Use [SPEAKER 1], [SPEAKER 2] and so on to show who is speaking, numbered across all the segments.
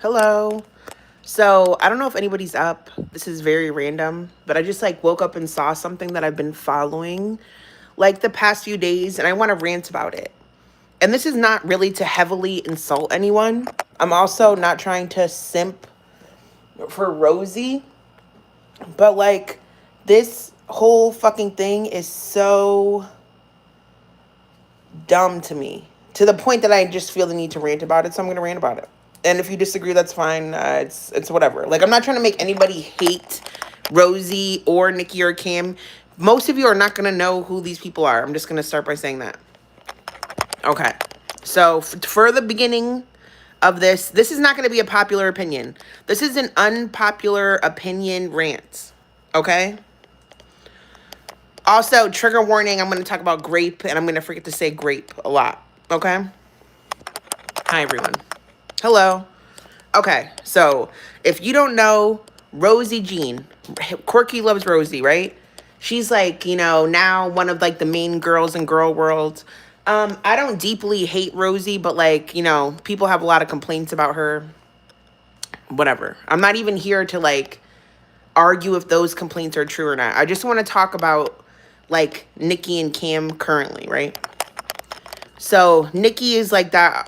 [SPEAKER 1] Hello. So, I don't know if anybody's up. This is very random, but I just like woke up and saw something that I've been following like the past few days and I want to rant about it. And this is not really to heavily insult anyone. I'm also not trying to simp for Rosie, but like this whole fucking thing is so dumb to me to the point that I just feel the need to rant about it. So I'm going to rant about it. And if you disagree, that's fine. It's whatever. Like I'm not trying to make anybody hate Rosie or Niki or Cam. Most of you are not going to know who these people are. I'm just going to start by saying that. Okay. So for the beginning of this is not going to be a popular opinion. This is an unpopular opinion rant. Okay. Also, trigger warning, I'm going to talk about grape, and I'm going to forget to say grape a lot, okay? Hi, everyone. Hello. Okay, so if you don't know, Rosie Jean, Quirky loves Rosie, right? She's like, now one of like the main girls in Girl World. I don't deeply hate Rosie, but like, people have a lot of complaints about her. Whatever. I'm not even here to like argue if those complaints are true or not. I just want to talk about like Niki and Cam currently, right? So Niki is like that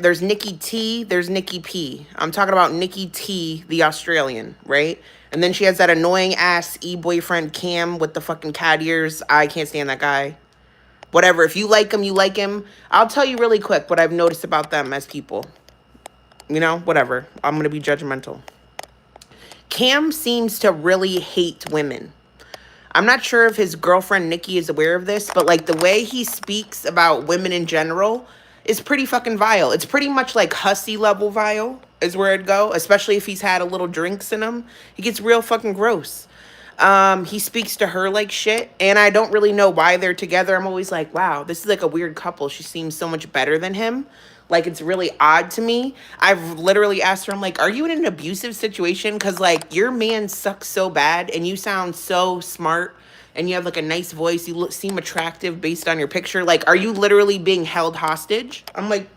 [SPEAKER 1] there's Niki T, there's Niki P. I'm talking about Niki T, the Australian, right? And then she has that annoying ass boyfriend Cam with the fucking cat ears. I can't stand that guy. Whatever. If you like him, you like him. I'll tell you really quick what I've noticed about them as people. Whatever. I'm going to be judgmental. Cam seems to really hate women. I'm not sure if his girlfriend Niki is aware of this, but like the way he speaks about women in general is pretty fucking vile. It's pretty much like hussy level vile is where it'd go, especially if he's had a little drinks in him. He gets real fucking gross. He speaks to her like shit, and I don't really know why they're together. I'm always like, wow, this is like a weird couple. She seems so much better than him. Like, it's really odd to me. I've literally asked her, I'm like, are you in an abusive situation? Because, like, your man sucks so bad, and you sound so smart, and you have, like, a nice voice. You seem attractive based on your picture. Like, are you literally being held hostage? I'm like,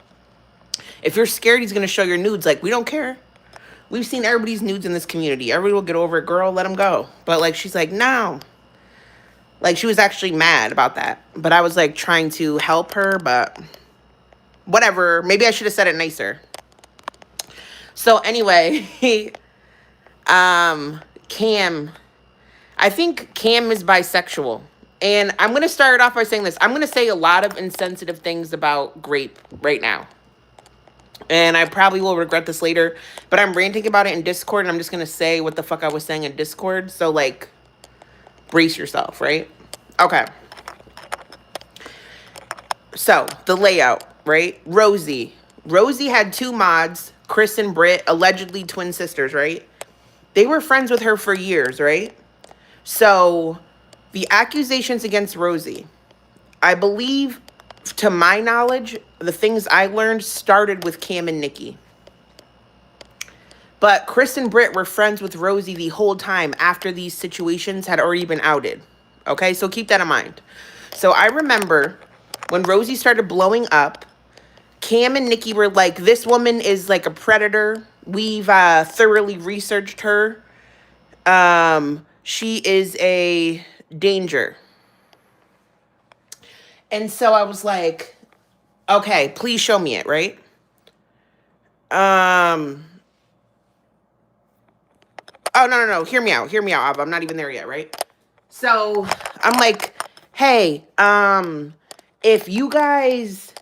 [SPEAKER 1] if you're scared he's going to show your nudes, like, we don't care. We've seen everybody's nudes in this community. Everybody will get over it. Girl, let him go. But, like, she's like, no. Like, she was actually mad about that. But I was, like, trying to help her, but whatever. Maybe I should have said it nicer. So anyway, Cam. I think Cam is bisexual. And I'm going to start off by saying this. I'm going to say a lot of insensitive things about Grape right now. And I probably will regret this later. But I'm ranting about it in Discord. And I'm just going to say what the fuck I was saying in Discord. So, like, brace yourself, right? Okay. So, the layout, right? Rosie. Rosie had two mods, Chris and Britt, allegedly twin sisters, right? They were friends with her for years, right? So, the accusations against Rosie, I believe, to my knowledge, the things I learned started with Cam and Niki. But Chris and Britt were friends with Rosie the whole time after these situations had already been outed. Okay, so keep that in mind. So I remember when Rosie started blowing up, Cam and Niki were like, this woman is like a predator. We've thoroughly researched her. She is a danger. And so I was like, okay, please show me it, right? Oh, no. Hear me out, Ava. I'm not even there yet, right? So I'm like, hey, if you guys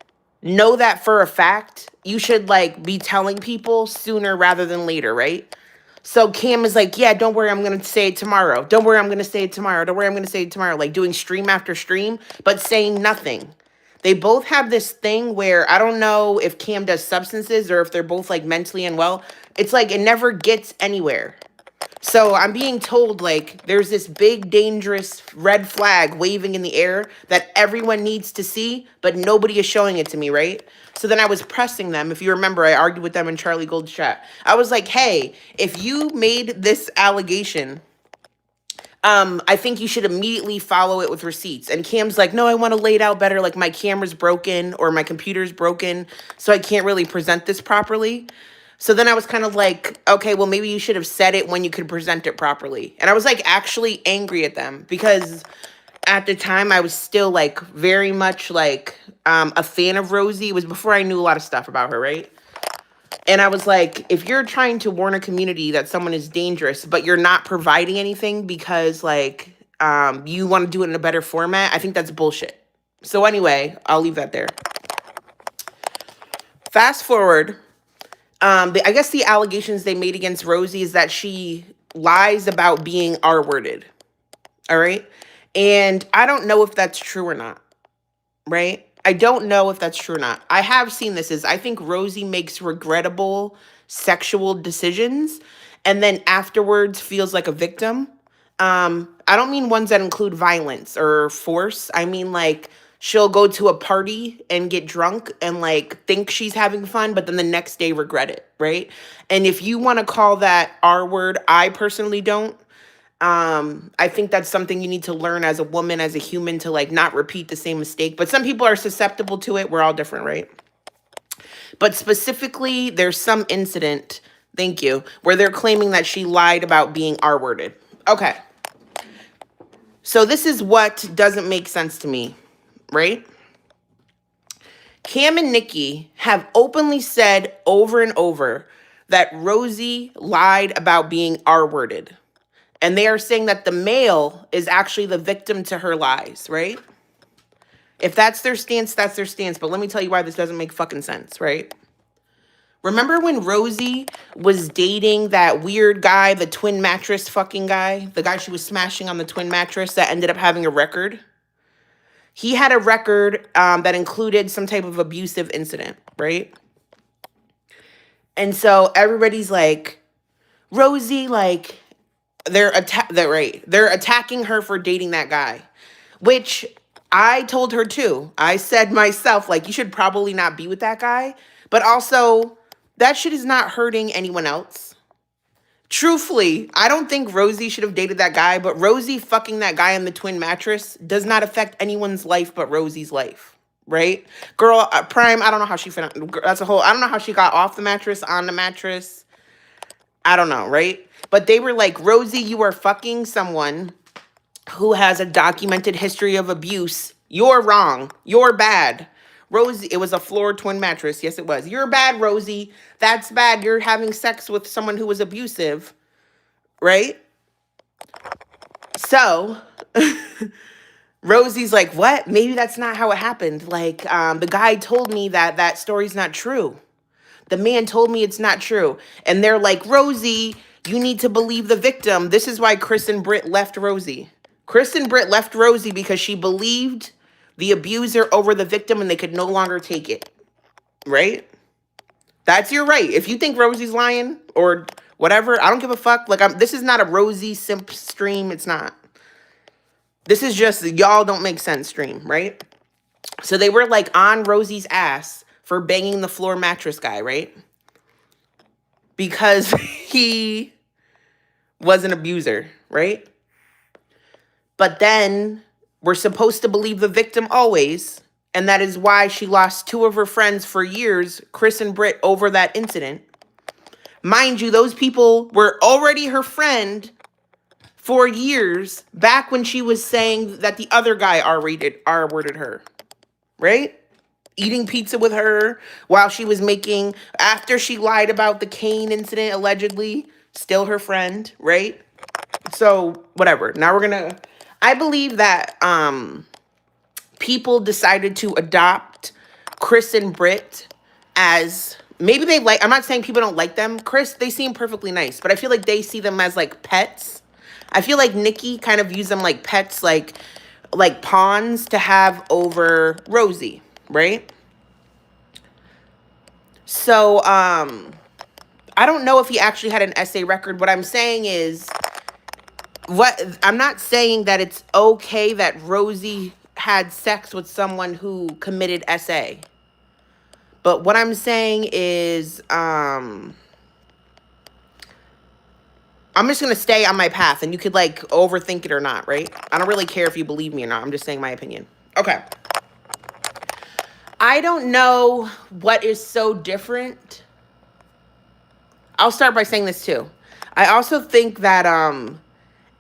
[SPEAKER 1] know that for a fact, you should like be telling people sooner rather than later, right? So Cam is like, yeah, don't worry, I'm going to say it tomorrow. Don't worry, I'm going to say it tomorrow. Don't worry, I'm going to say it tomorrow. Like doing stream after stream, but saying nothing. They both have this thing where I don't know if Cam does substances or if they're both like mentally unwell. It's like it never gets anywhere. So I'm being told like there's this big dangerous red flag waving in the air that everyone needs to see, but nobody is showing it to me, right? So then I was pressing them. If you remember, I argued with them in Charlie Gold's chat. I was like, hey, if you made this allegation, I think you should immediately follow it with receipts. And Cam's like, no, I want to lay it out better. Like my camera's broken or my computer's broken, so I can't really present this properly. So then I was kind of like, okay, well, maybe you should have said it when you could present it properly. And I was like actually angry at them because at the time I was still like very much like a fan of Rosie. It was before I knew a lot of stuff about her, right? And I was like, if you're trying to warn a community that someone is dangerous, but you're not providing anything because like you want to do it in a better format, I think that's bullshit. So anyway, I'll leave that there. Fast forward. I guess the allegations they made against Rosie is that she lies about being R-worded. All right. And I don't know if that's true or not. Right. I don't know if that's true or not. I have seen this I think Rosie makes regrettable sexual decisions and then afterwards feels like a victim. I don't mean ones that include violence or force. I mean like she'll go to a party and get drunk and like think she's having fun, but then the next day regret it, right? And if you want to call that R word, I personally don't. I think that's something you need to learn as a woman, as a human, to like not repeat the same mistake. But some people are susceptible to it. We're all different, right? But specifically, there's some incident, thank you, where they're claiming that she lied about being R-worded. Okay. So this is what doesn't make sense to me, right? Cam and Niki have openly said over and over that Rosie lied about being R-worded. And they are saying that the male is actually the victim to her lies, right? If that's their stance, that's their stance. But let me tell you why this doesn't make fucking sense, right? Remember when Rosie was dating that weird guy, the twin mattress fucking guy? The guy she was smashing on the twin mattress that ended up having a record? He had a record that included some type of abusive incident, right? And so everybody's like, Rosie, like, they're attacking her for dating that guy, which I told her too. I said myself, like, you should probably not be with that guy, but also that shit is not hurting anyone else. Truthfully, I don't think Rosie should have dated that guy, but Rosie fucking that guy on the twin mattress does not affect anyone's life but Rosie's life, right? Girl, Prime, I don't know how she found, I don't know how she got off the mattress, on the mattress. I don't know, right? But they were like, Rosie, you are fucking someone who has a documented history of abuse. You're wrong. You're bad. Rosie, it was a floor twin mattress. Yes, it was. You're bad, Rosie. That's bad. You're having sex with someone who was abusive, right? So Rosie's like, what? Maybe that's not how it happened. Like, the guy told me that that story's not true. The man told me it's not true. And they're like, Rosie, you need to believe the victim. This is why Chris and Britt left Rosie. Chris and Britt left Rosie because she believed the abuser over the victim and they could no longer take it. Right? That's your right. If you think Rosie's lying or whatever, I don't give a fuck. Like, this is not a Rosie simp stream. It's not. This is just y'all don't make sense stream, right? So they were like on Rosie's ass for banging the floor mattress guy, right? Because he was an abuser, right? But then we're supposed to believe the victim always. And that is why she lost two of her friends for years, Chris and Britt, over that incident. Mind you, those people were already her friend for years, back when she was saying that the other guy R-worded her, right? Eating pizza with her while she was making, after she lied about the cane incident, allegedly, still her friend, right? So, whatever. Now I believe that people decided to adopt Chris and Britt as, maybe I'm not saying people don't like them. Chris, they seem perfectly nice, but I feel like they see them as like pets. I feel like Niki kind of views them like pets, like pawns to have over Rosie, right? So, I don't know if he actually had an essay record. What I'm saying is, I'm not saying that it's okay that Rosie had sex with someone who committed SA. But what I'm saying is, I'm just going to stay on my path and you could like overthink it or not, right? I don't really care if you believe me or not. I'm just saying my opinion. Okay. I don't know what is so different I'll start by saying this too. I also think that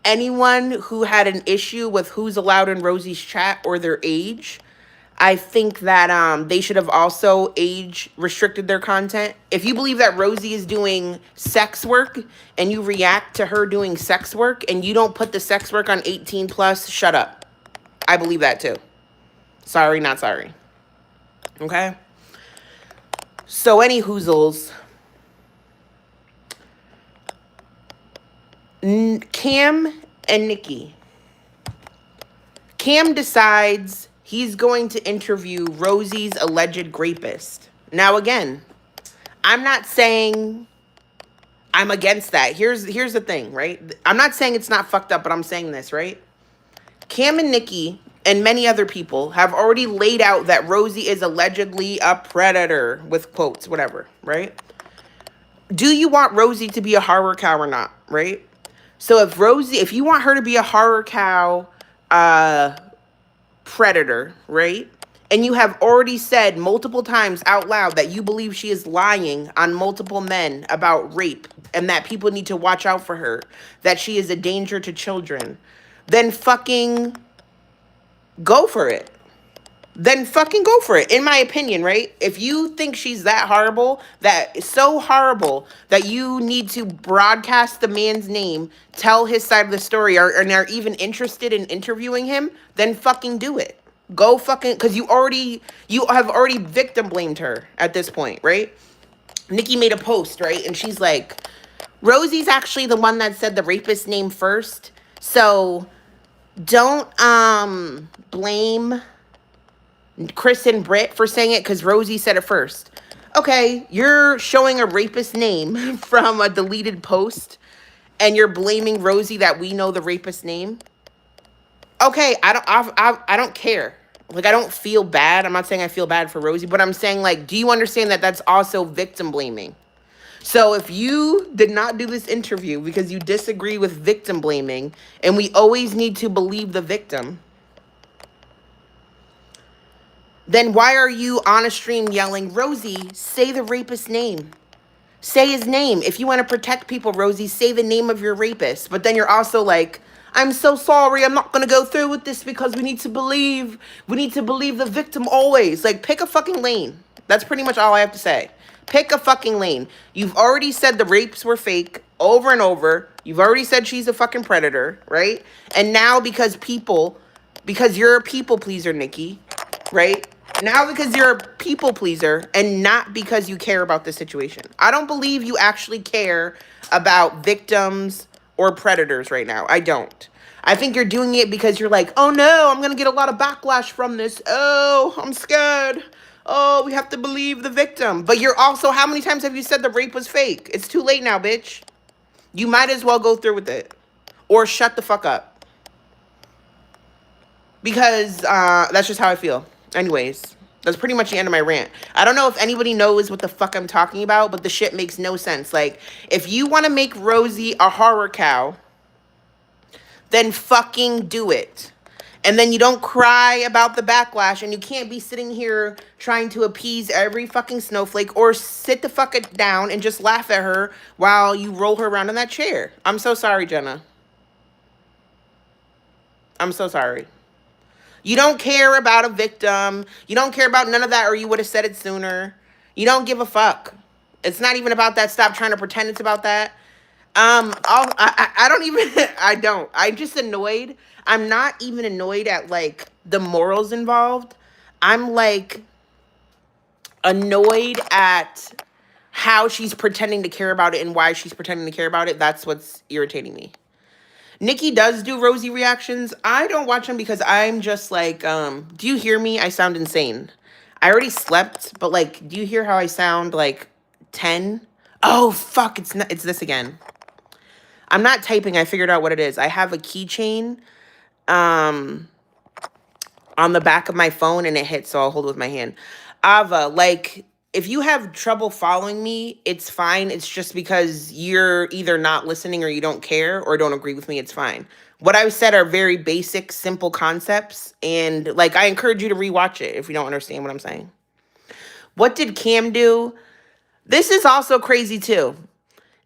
[SPEAKER 1] anyone who had an issue with who's allowed in Rosie's chat or their age, I think that they should have also age restricted their content. If you believe that Rosie is doing sex work and you react to her doing sex work and you don't put the sex work on 18 plus, shut up. I believe that too. Sorry, not sorry. Okay? So any hoozles. Cam and Niki. Cam decides he's going to interview Rosie's alleged rapist. Now again, I'm not saying I'm against that. Here's the thing, right? I'm not saying it's not fucked up, but I'm saying this, right? Cam and Niki and many other people have already laid out that Rosie is allegedly a predator, with quotes, whatever, right? Do you want Rosie to be a horror cow or not, right? So if you want her to be a horror cow predator, right? And you have already said multiple times out loud that you believe she is lying on multiple men about rape and that people need to watch out for her, that she is a danger to children, then fucking go for it. Then fucking go for it, in my opinion, right? If you think she's that horrible, that so horrible that you need to broadcast the man's name, tell his side of the story, and are even interested in interviewing him, then fucking do it. Go fucking, because you have already victim blamed her at this point, right? Niki made a post, right? And she's like, Rosie's actually the one that said the rapist name first, so don't blame Chris and Britt for saying it because Rosie said it first. Okay, you're showing a rapist name from a deleted post and you're blaming Rosie that we know the rapist name. Okay, I don't care. Like, I don't feel bad. I'm not saying I feel bad for Rosie, but I'm saying, like, do you understand that that's also victim blaming? So if you did not do this interview because you disagree with victim blaming, and we always need to believe the victim, then why are you on a stream yelling, Rosie, say the rapist's name? Say his name. If you want to protect people, Rosie, say the name of your rapist. But then you're also like, I'm so sorry, I'm not going to go through with this because we need to believe the victim always. Like, pick a fucking lane. That's pretty much all I have to say. Pick a fucking lane. You've already said the rapes were fake over and over. You've already said she's a fucking predator, right? And now because you're a people pleaser, Niki, right? Now because you're a people pleaser and not because you care about this situation. I don't believe you actually care about victims or predators right now. I don't. I think you're doing it because you're like, oh no, I'm going to get a lot of backlash from this. Oh, I'm scared. Oh, we have to believe the victim. But you're also, how many times have you said the rape was fake? It's too late now, bitch. You might as well go through with it. Or shut the fuck up. Because that's just how I feel. Anyways, that's pretty much the end of my rant. I don't know if anybody knows what the fuck I'm talking about, but the shit makes no sense. Like, if you want to make Rosie a horror cow, then fucking do it. And then you don't cry about the backlash, and you can't be sitting here trying to appease every fucking snowflake, or sit the fuck down and just laugh at her while you roll her around in that chair. I'm so sorry, Jenna. I'm so sorry. You don't care about a victim. You don't care about none of that, or you would have said it sooner. You don't give a fuck. It's not even about that. Stop trying to pretend it's about that. I don't even, I don't. I'm just annoyed. I'm not even annoyed at, like, the morals involved. I'm, like, annoyed at how she's pretending to care about it and why she's pretending to care about it. That's what's irritating me. Niki does do Rosie reactions. I don't watch them because I'm just like, do you hear me? I sound insane. I already slept, but, like, do you hear how I sound like 10? Oh, fuck, it's this again. I'm not typing. I figured out what it is. I have a keychain on the back of my phone and it hits, so I'll hold it with my hand. Ava, like, if you have trouble following me, it's fine. It's just because you're either not listening or you don't care or don't agree with me. It's fine. What I've said are very basic, simple concepts. And, like, I encourage you to rewatch it if you don't understand what I'm saying. What did Cam do? This is also crazy, too.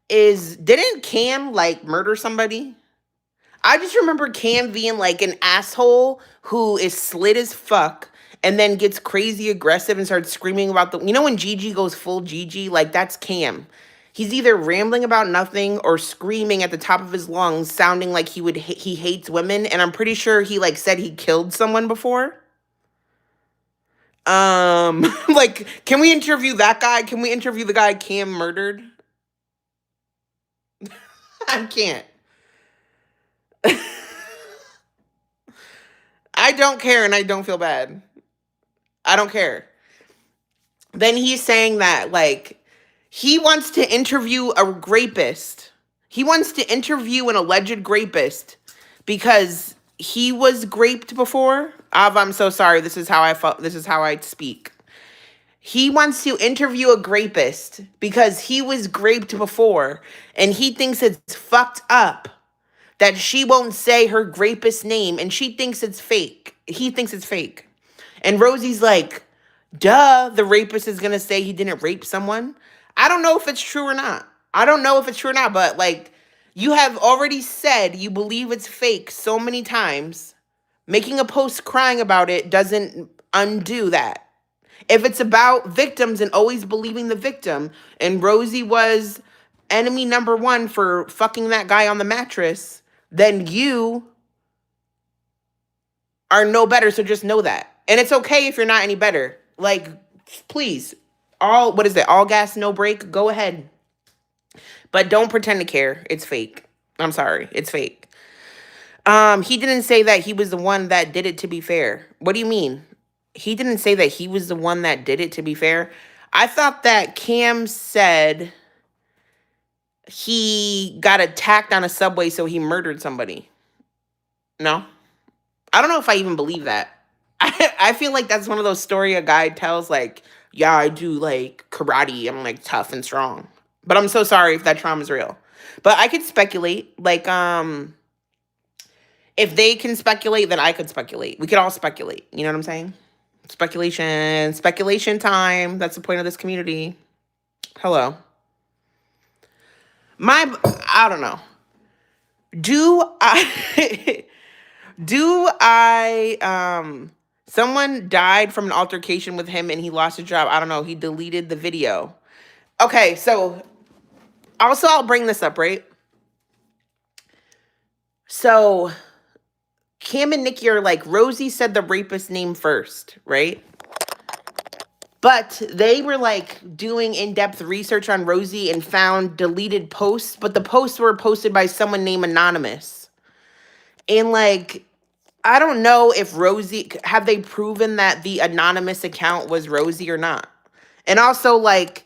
[SPEAKER 1] is, didn't Cam like murder somebody? I just remember Cam being like an asshole who is slit as fuck and then gets crazy aggressive and starts screaming about the, you know, when Gigi goes full Gigi, like that's Cam. He's either rambling about nothing or screaming at the top of his lungs, sounding like he hates women. And I'm pretty sure he like said he killed someone before. Like, can we interview that guy? Can we interview the guy Cam murdered? I can't. I don't care and I don't feel bad. I don't care. Then he's saying that, like, he wants to interview a rapist. He wants to interview an alleged rapist because he was raped before. I'm so sorry. This is how I felt. This is how I speak. He wants to interview a rapist because he was raped before, and he thinks it's fucked up that she won't say her rapist's name, and she thinks it's fake. He thinks it's fake. And Rosie's like, duh, the rapist is going to say he didn't rape someone. I don't know if it's true or not. I don't know if it's true or not, but like, you have already said you believe it's fake so many times. Making a post crying about it doesn't undo that. If it's about victims and always believing the victim, and Rosie was enemy number one for fucking that guy on the mattress, then you are no better, so just know that. And it's okay if you're not any better. Like, please, what is it? All gas, no brake? Go ahead. But don't pretend to care. It's fake. I'm sorry. It's fake. He didn't say that he was the one that did it, to be fair. What do you mean? He didn't say that he was the one that did it, to be fair. I thought that Cam said he got attacked on a subway, so he murdered somebody. No? I don't know if I even believe that. I feel like that's one of those story a guy tells, like, yeah, I do, like, karate. I'm, like, tough and strong. But I'm so sorry if that trauma's real. But I could speculate. Like, if they can speculate, then I could speculate. We could all speculate. You know what I'm saying? Speculation time. That's the point of this community. Hello. I don't know. Someone died from an altercation with him and he lost his job. I don't know. He deleted the video. Okay, so also I'll bring this up, right? So Cam and Niki are like, Rosie said the rapist's name first, right? But they were like doing in-depth research on Rosie and found deleted posts, but the posts were posted by someone named Anonymous. And like, I don't know if Rosie, have they proven that the anonymous account was Rosie or not? And also, like,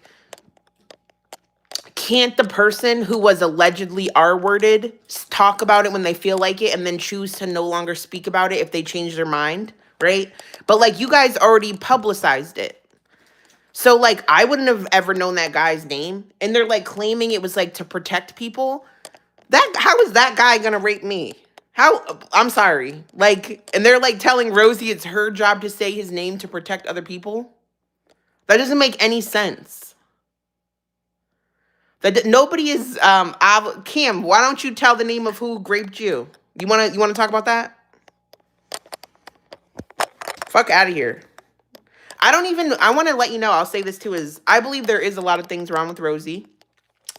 [SPEAKER 1] can't the person who was allegedly R-worded talk about it when they feel like it and then choose to no longer speak about it if they change their mind, right? But, like, you guys already publicized it. So, like, I wouldn't have ever known that guy's name. And they're, like, claiming it was, like, to protect people. How is that guy gonna rape me? I'm sorry. Like, and they're, like, telling Rosie it's her job to say his name to protect other people? That doesn't make any sense. Nobody is, Kim, why don't you tell the name of who raped you? You wanna talk about that? Fuck out of here. I want to let you know, I'll say this too, is I believe there is a lot of things wrong with Rosie.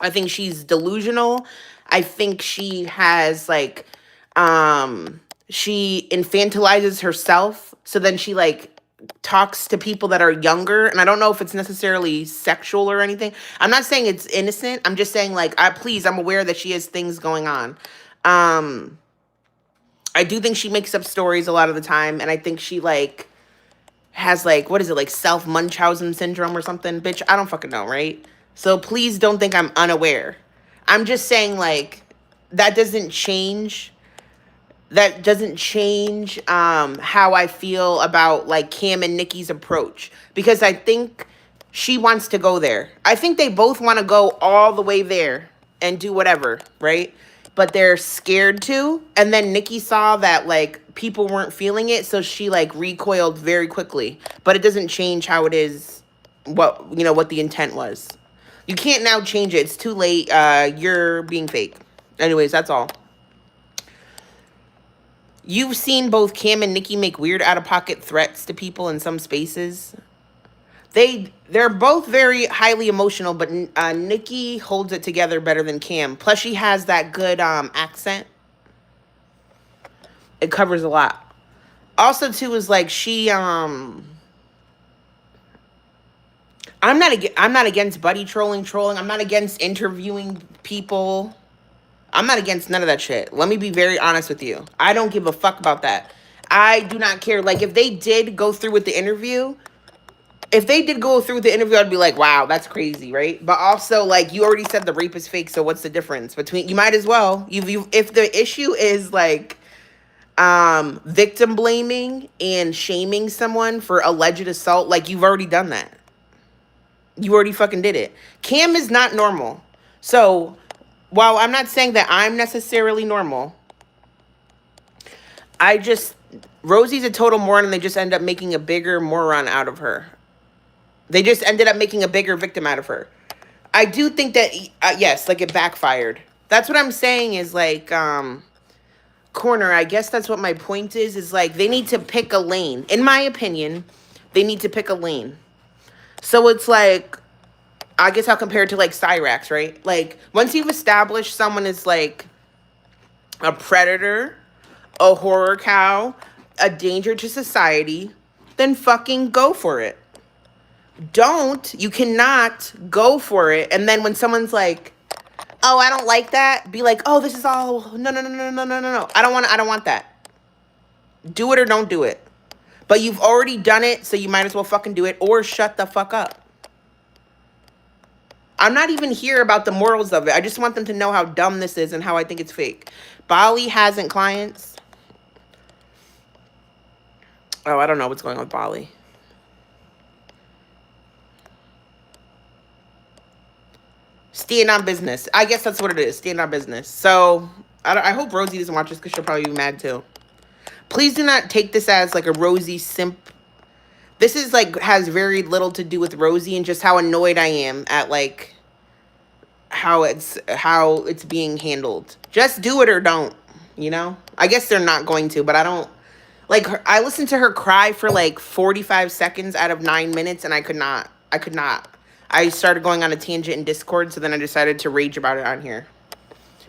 [SPEAKER 1] I think she's delusional. I think she has, like, she infantilizes herself. So then she, like, talks to people that are younger. And I don't know if it's necessarily sexual or anything. I'm not saying it's innocent. I'm just saying, like, I'm aware that she has things going on. I do think she makes up stories a lot of the time. And I think she, like, has, like, what is it, like, self-Munchausen syndrome or something? Bitch, I don't fucking know, right? So please don't think I'm unaware. I'm just saying, like, that doesn't change how I feel about, like, Cam and Niki's approach. Because I think she wants to go there. I think they both want to go all the way there and do whatever, right? But they're scared to. And then Niki saw that, like, people weren't feeling it, so she, like, recoiled very quickly. But it doesn't change how it is, what the intent was. You can't now change it. It's too late. You're being fake. Anyways, that's all. You've seen both Cam and Niki make weird out-of-pocket threats to people in some spaces. They're both very highly emotional, but Niki holds it together better than Cam. Plus, she has that good accent. It covers a lot. Also, too, is like she I'm not against buddy trolling. I'm not against interviewing people. I'm not against none of that shit. Let me be very honest with you. I don't give a fuck about that. I do not care. Like, if they did go through with the interview, I'd be like, wow, that's crazy, right? But also, like, you already said the rape is fake, so what's the difference between, you might as well. If the issue is like victim blaming and shaming someone for alleged assault, like, you've already done that. You already fucking did it. Cam is not normal. So, while I'm not saying that I'm necessarily normal, Rosie's a total moron, and they just end up making a bigger moron out of her. They just ended up making a bigger victim out of her. I do think that, yes, like, it backfired. That's what I'm saying is, like, Corner, I guess that's what my point is like, they need to pick a lane. In my opinion, they need to pick a lane. So it's like, I guess I'll compare it to, like, Cyrax, right? Like, once you've established someone is, like, a predator, a horror cow, a danger to society, then fucking go for it. You cannot go for it. And then when someone's like, oh, I don't like that, be like, oh, this is all, no. I don't want that. Do it or don't do it. But you've already done it, so you might as well fucking do it, or shut the fuck up. I'm not even here about the morals of it. I just want them to know how dumb this is and how I think it's fake. Bali hasn't clients. Oh, I don't know what's going on with Bali. Stand on business. I guess that's what it is. Stand on business. So, I hope Rosie doesn't watch this because she'll probably be mad too. Please do not take this as like a Rosie simp. This is like, has very little to do with Rosie and just how annoyed I am at like how it's being handled. Just do it or don't, you know? I guess they're not going to, but I don't like her. I listened to her cry for like 45 seconds out of 9 minutes and I could not. I started going on a tangent in Discord, so then I decided to rage about it on here.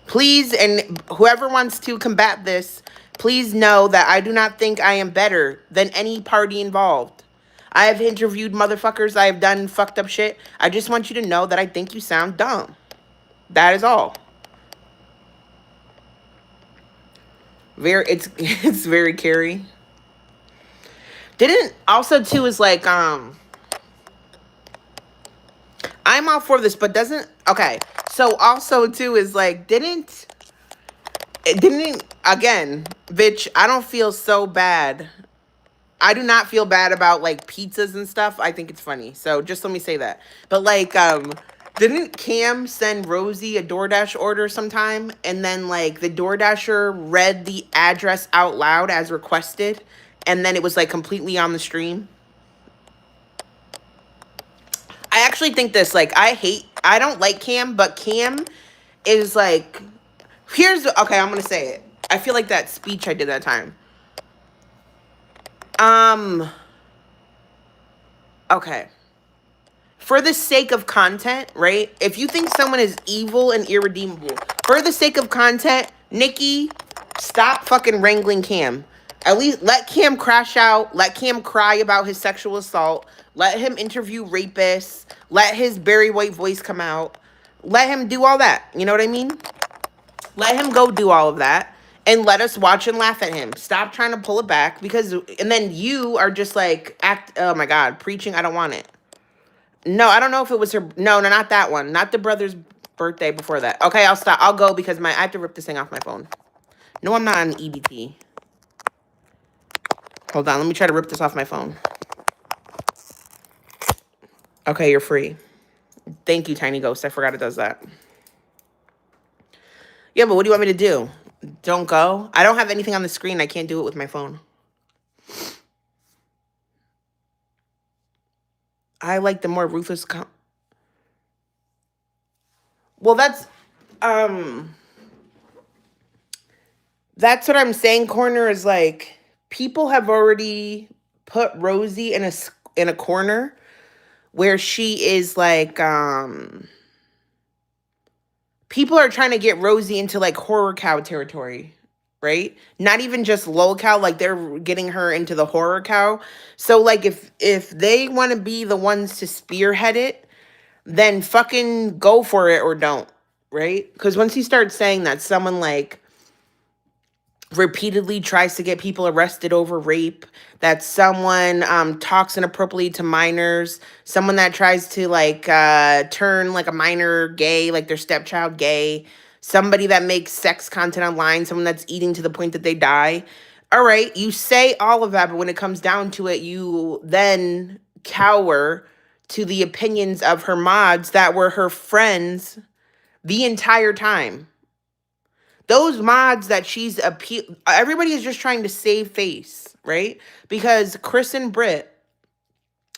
[SPEAKER 1] Please, and whoever wants to combat this, please know that I do not think I am better than any party involved. I have interviewed motherfuckers. I have done fucked up shit. I just want you to know that I think you sound dumb. That is all. It's very Carrie. Also too is like, I'm all for this, but okay. So also too is like, again, bitch, I don't feel so bad. I do not feel bad about like pizzas and stuff. I think it's funny. So just let me say that. But like, didn't Cam send Rosie a DoorDash order sometime? And then like the DoorDasher read the address out loud as requested. And then it was like completely on the stream. I actually think this, like, I don't like Cam, but Cam is like, okay, I'm going to say it. I feel like that speech I did that time. Okay. For the sake of content, right? If you think someone is evil and irredeemable, for the sake of content, Niki, stop fucking wrangling Cam. At least let Cam crash out. Let Cam cry about his sexual assault. Let him interview rapists. Let his Barry White voice come out. Let him do all that. You know what I mean? Let him go do all of that. And let us watch and laugh at him. Stop trying to pull it back. And then you are just like, oh my God, preaching, I don't want it. No, I don't know if it was her. No, not that one. Not the brother's birthday before that. Okay, I'll stop. I'll go because I have to rip this thing off my phone. No, I'm not on EBT. Hold on, let me try to rip this off my phone. Okay, you're free. Thank you, Tiny Ghost. I forgot it does that. Yeah, but what do you want me to do? Don't go? I don't have anything on the screen. I can't do it with my phone. I like the more ruthless... Well, um that's what I'm saying. Corner is like people have already put Rosie in a corner where she is like people are trying to get Rosie into like horror cow territory, right? Not even just lol cow, like they're getting her into the horror cow. So like if they want to be the ones to spearhead it, then fucking go for it or don't, right? Because once you start saying that someone like repeatedly tries to get people arrested over rape, that someone talks inappropriately to minors, someone that tries to like turn like a minor gay, like their stepchild gay, somebody that makes sex content online, someone that's eating to the point that they die. All right, you say all of that, but when it comes down to it, you then cower to the opinions of her mods that were her friends the entire time. Those mods that she's everybody is just trying to save face, right? Because Chris and Britt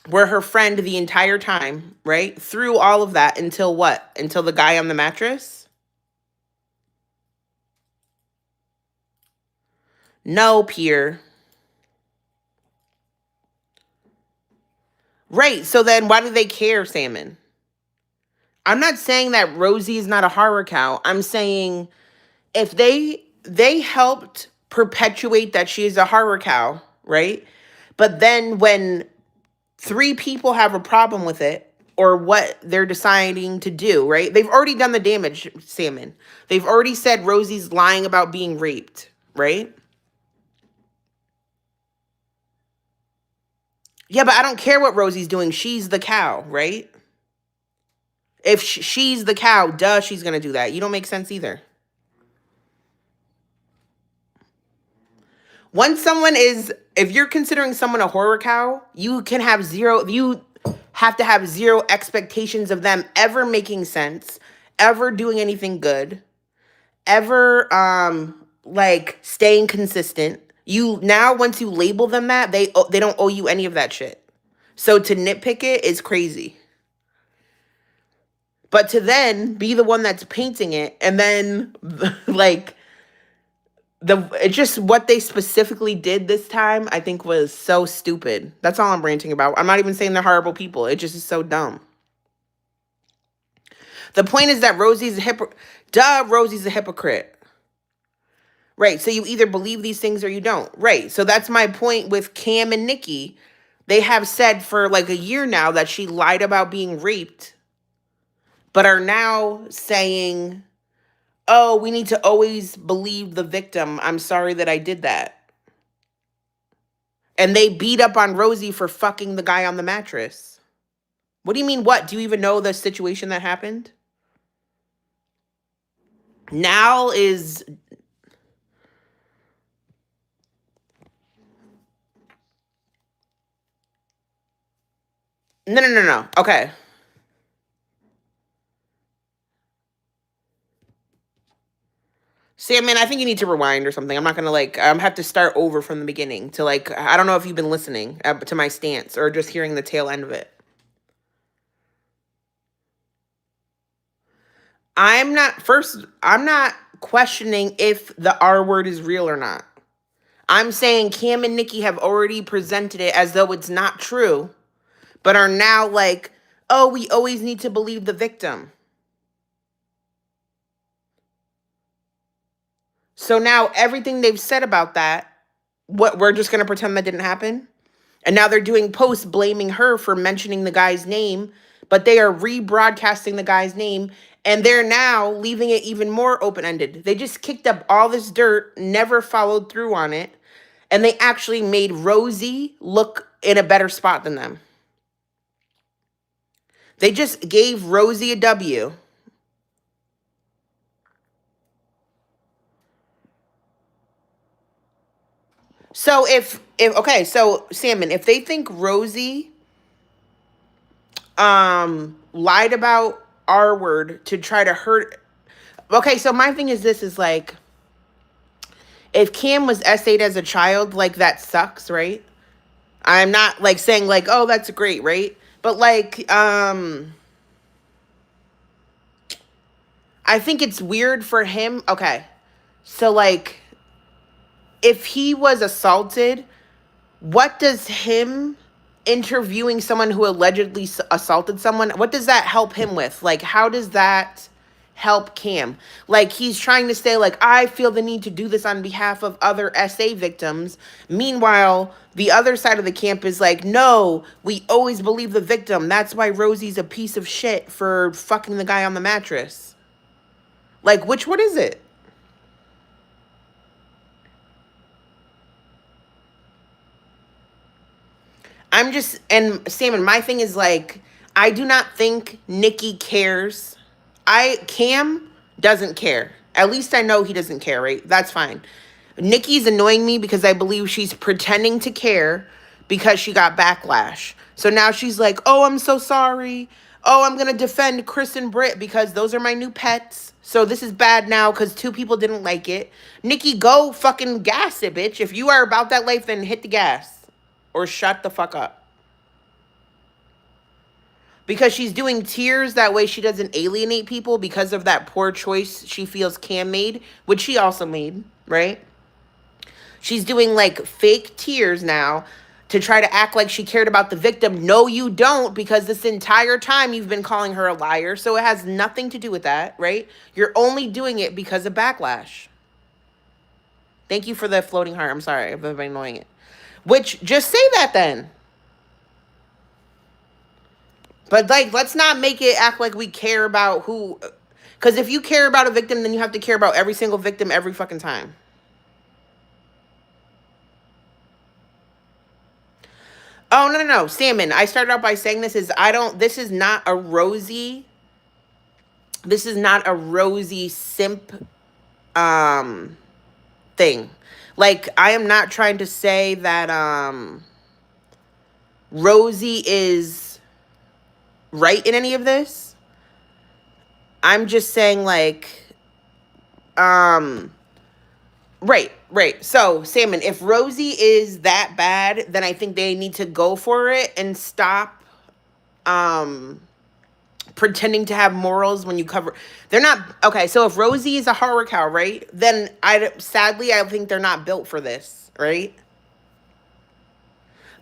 [SPEAKER 1] were her friend the entire time, right? Through all of that until what? Until the guy on the mattress? No, Pierre. Right. So then why do they care, Salmon? I'm not saying that Rosie is not a horror cow. I'm saying if they helped perpetuate that she is a horror cow, right? But then when three people have a problem with it or what they're deciding to do, right? They've already done the damage, Salmon. They've already said Rosie's lying about being raped, right? Yeah, but I don't care what Rosie's doing. She's the cow, right? If she's the cow, duh, she's going to do that. You don't make sense either. Once someone is, if you're considering someone a horror cow, you have to have zero expectations of them ever making sense, ever doing anything good, ever like staying consistent. You now once you label them that, they don't owe you any of that shit. So to nitpick it is crazy. But to then be the one that's painting it and then like it's just what they specifically did this time, I think was so stupid. That's all I'm ranting about. I'm not even saying they're horrible people. It just is so dumb. The point is that Rosie's a hypocrite. Right. So you either believe these things or you don't. Right. So that's my point with Cam and Niki. They have said for like a year now that she lied about being raped, but are now saying, oh, we need to always believe the victim. I'm sorry that I did that. And they beat up on Rosie for fucking the guy on the mattress. What do you mean, what? Do you even know the situation that happened? Now is... No. Okay. See, I mean, I think you need to rewind or something. I'm not gonna like have to start over from the beginning to like I don't know if you've been listening to my stance or just hearing the tail end of it. I'm not questioning if the R word is real or not. I'm saying Cam and Niki have already presented it as though it's not true, but are now like, oh, we always need to believe the victim. So now everything they've said about that, what we're just gonna pretend that didn't happen? And now they're doing posts blaming her for mentioning the guy's name, but they are rebroadcasting the guy's name and they're now leaving it even more open-ended. They just kicked up all this dirt, never followed through on it, and they actually made Rosie look in a better spot than them. They just gave Rosie a W. So if okay, so Salmon, if they think Rosie lied about R word to try to hurt. Okay, so my thing is this is like if Cam was essayed as a child, like that sucks, right? I'm not like saying like, oh, that's great, right? But like, I think it's weird for him. Okay. So, like, if he was assaulted, what does him interviewing someone who allegedly assaulted someone, what does that help him with? Like, how does that help Cam? Like, he's trying to say, like, I feel the need to do this on behalf of other SA victims. Meanwhile, the other side of the camp is like, no, we always believe the victim. That's why Rosie's a piece of shit for fucking the guy on the mattress. Like, which one is it? I'm just, and Sam, my thing is like, I do not think Niki cares. Cam doesn't care. At least I know he doesn't care, right? That's fine. Niki's annoying me because I believe she's pretending to care because she got backlash. So now she's like, oh, I'm so sorry. Oh, I'm going to defend Chris and Britt because those are my new pets. So this is bad now because 2 people didn't like it. Niki, go fucking gas it, bitch. If you are about that life, then hit the gas. Or shut the fuck up. Because she's doing tiers, that way she doesn't alienate people because of that poor choice she feels Cam made, which she also made, right? She's doing like fake tears now to try to act like she cared about the victim. No, you don't, because this entire time you've been calling her a liar. So it has nothing to do with that, right? You're only doing it because of backlash. Thank you for the floating heart. I'm sorry if I've been annoying it. Which, just say that then. But, like, let's not make it act like we care about who... Because if you care about a victim, then you have to care about every single victim every fucking time. Oh, no. Salmon, I started out by saying this is... This is not a Rosie... This is not a Rosie simp... thing. Like, I am not trying to say that, Rosie is right in any of this. I'm just saying, like, right. So, Salmon, if Rosie is that bad, then I think they need to go for it and stop, pretending to have morals when you cover... They're not... Okay, so if Rosie is a horror cow, right? Then, sadly, I think they're not built for this, right?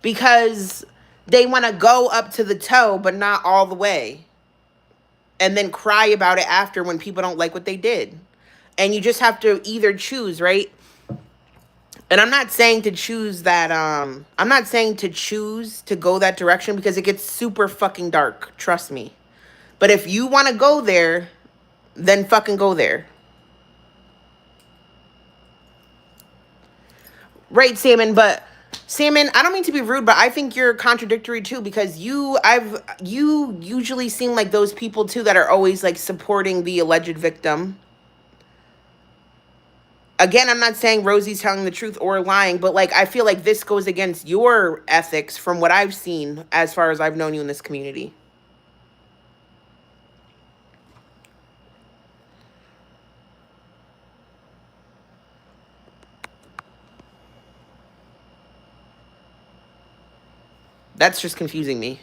[SPEAKER 1] Because they want to go up to the toe, but not all the way. And then cry about it after when people don't like what they did. And you just have to either choose, right? And I'm not saying to choose that, I'm not saying to choose to go that direction because it gets super fucking dark. Trust me. But if you want to go there, then fucking go there. Right, Salmon, but... Salmon, I don't mean to be rude, but I think you're contradictory too because you usually seem like those people too that are always like supporting the alleged victim. Again, I'm not saying Rosie's telling the truth or lying, but like I feel like this goes against your ethics from what I've seen as far as I've known you in this community. That's just confusing me.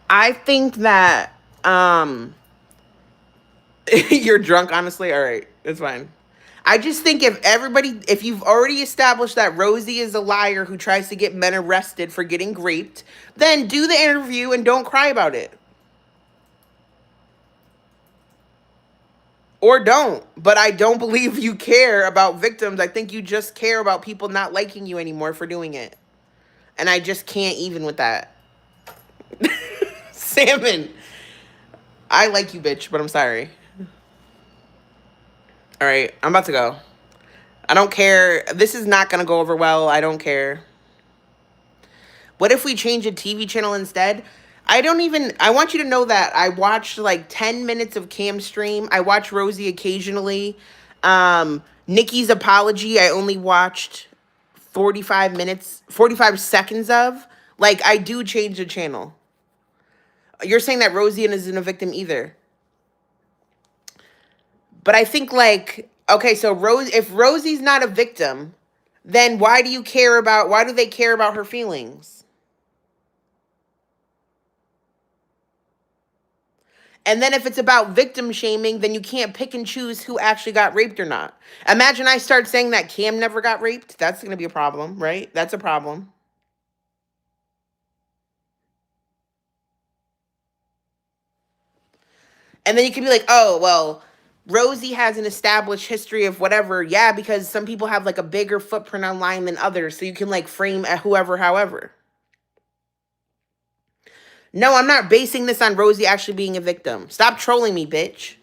[SPEAKER 1] I think that you're drunk, honestly. All right, it's fine. I just think if you've already established that Rosie is a liar who tries to get men arrested for getting raped, then do the interview and don't cry about it. Or don't. But I don't believe you care about victims. I think you just care about people not liking you anymore for doing it. And I just can't even with that. Salmon. I like you, bitch, but I'm sorry. All right, I'm about to go. I don't care. This is not going to go over well. I don't care. What if we change a TV channel instead? I want you to know that I watched like 10 minutes of Cam's stream. I watch Rosie occasionally. Niki's apology, I only watched 45 seconds of. Like, I do change the channel. You're saying that Rosie isn't a victim either. But I think, like, okay, so if Rosie's not a victim, then why do they care about her feelings? And then if it's about victim shaming, then you can't pick and choose who actually got raped or not. Imagine I start saying that Cam never got raped. That's going to be a problem, right? That's a problem. And then you can be like, oh, well, Rosie has an established history of whatever. Yeah, because some people have like a bigger footprint online than others. So you can like frame at whoever, however. No, I'm not basing this on Rosie actually being a victim. Stop trolling me, bitch.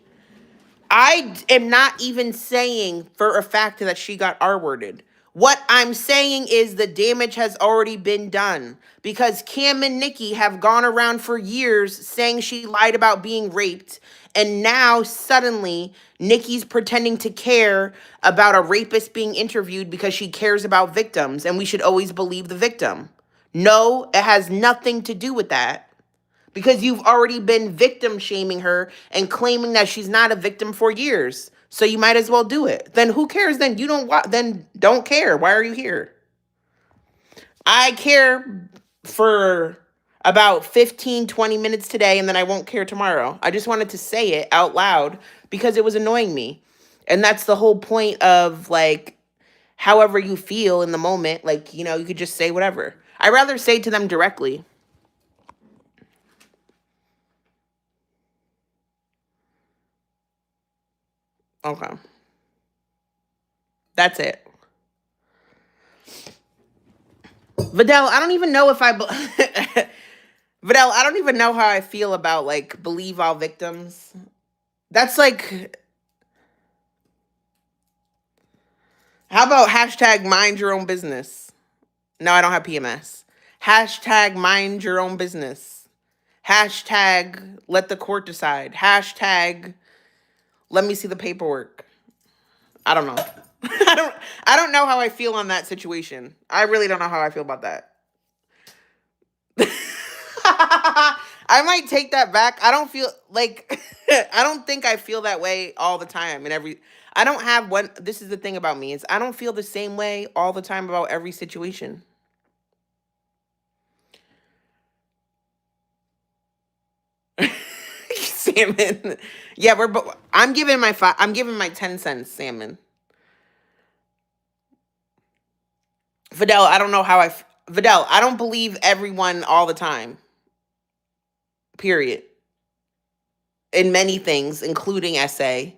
[SPEAKER 1] I am not even saying for a fact that she got R-worded. What I'm saying is the damage has already been done because Cam and Niki have gone around for years saying she lied about being raped. And now suddenly Niki's pretending to care about a rapist being interviewed because she cares about victims and we should always believe the victim. No, it has nothing to do with that because you've already been victim shaming her and claiming that she's not a victim for years. So you might as well do it. Then who cares? Then you don't then don't care. Why are you here? I care for about 15, 20 minutes today and then I won't care tomorrow. I just wanted to say it out loud because it was annoying me. And that's the whole point of like however you feel in the moment, like, you know, you could just say whatever. I'd rather say to them directly. Okay. That's it. Vidal, I don't even know if Vidal, I don't even know how I feel about like believe all victims. That's like, how about hashtag mind your own business? No, I don't have PMS. Hashtag mind your own business. Hashtag let the court decide. Hashtag let me see the paperwork. I don't know. I don't know how I feel on that situation. I really don't know how I feel about that. I might take that back. I don't feel like I don't think I feel that way all the time and every I don't have one this is the thing about me is I don't feel the same way all the time about every situation. Salmon. Yeah, I'm giving I'm giving my 10 cents salmon. Vidal, I don't know how Vidal, I don't believe everyone all the time. Period. In many things, including essay.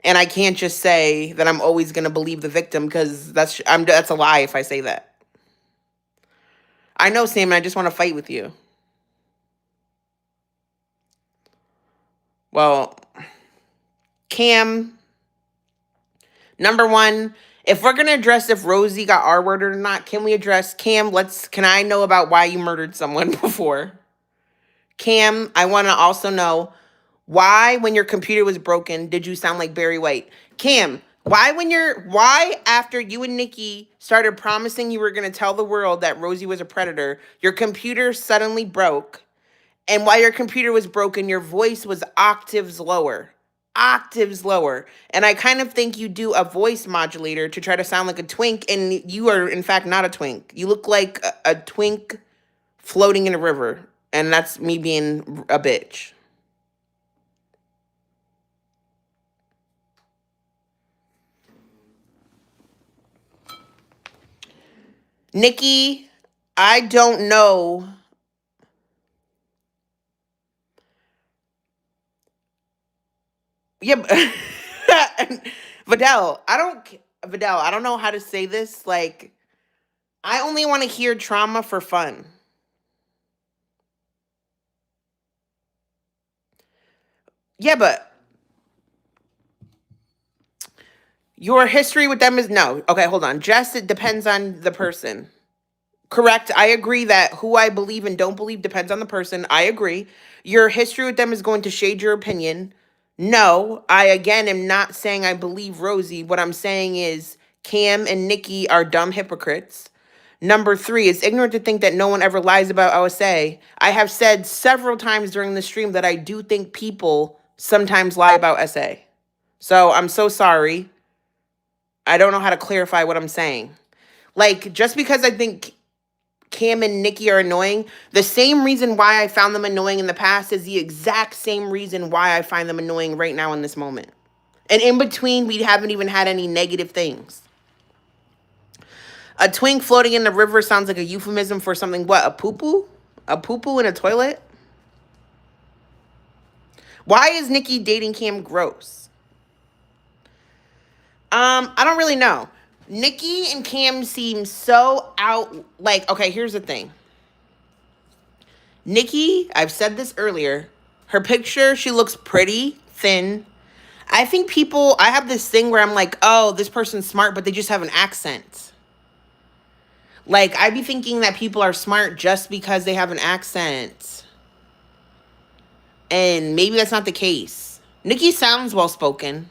[SPEAKER 1] And I can't just say that I'm always going to believe the victim because that's a lie if I say that. I know, Sam, and I just want to fight with you. Well, Cam, number one, if we're going to address if Rosie got R-worded or not, can we address Cam? Can I know about why you murdered someone before? Cam, I want to also know why, when your computer was broken, did you sound like Barry White? Cam, why after you and Niki started promising you were gonna tell the world that Rosie was a predator, your computer suddenly broke, and while your computer was broken, your voice was octaves lower. Octaves lower. And I kind of think you do a voice modulator to try to sound like a twink, and you are in fact not a twink. You look like a twink floating in a river. And that's me being a bitch. Niki, I don't know. Yeah, Vidal, Vidal, I don't know how to say this. Like, I only want to hear trauma for fun. Yeah, but your history with them is no. Okay, hold on. Jess, it depends on the person. Correct. I agree that who I believe and don't believe depends on the person. I agree. Your history with them is going to shade your opinion. No, I again am not saying I believe Rosie. What I'm saying is Cam and Niki are dumb hypocrites. Number three, it's ignorant to think that no one ever lies about OSA. I have said several times during the stream that I do think people sometimes lie about SA. So I'm so sorry. I don't know how to clarify what I'm saying. Like, just because I think Cam and Niki are annoying, the same reason why I found them annoying in the past is the exact same reason why I find them annoying right now in this moment. And in between, we haven't even had any negative things. A twink floating in the river sounds like a euphemism for something. What, a poo-poo? A poo-poo in a toilet? Why is Niki dating Cam gross? I don't really know. Niki and Cam seem so out. Like, okay, here's the thing. Niki, I've said this earlier. Her picture, she looks pretty, thin. I think people, I have this thing where I'm like, oh, this person's smart, but they just have an accent. Like, I be thinking that people are smart just because they have an accent. And maybe that's not the case. Niki sounds well-spoken.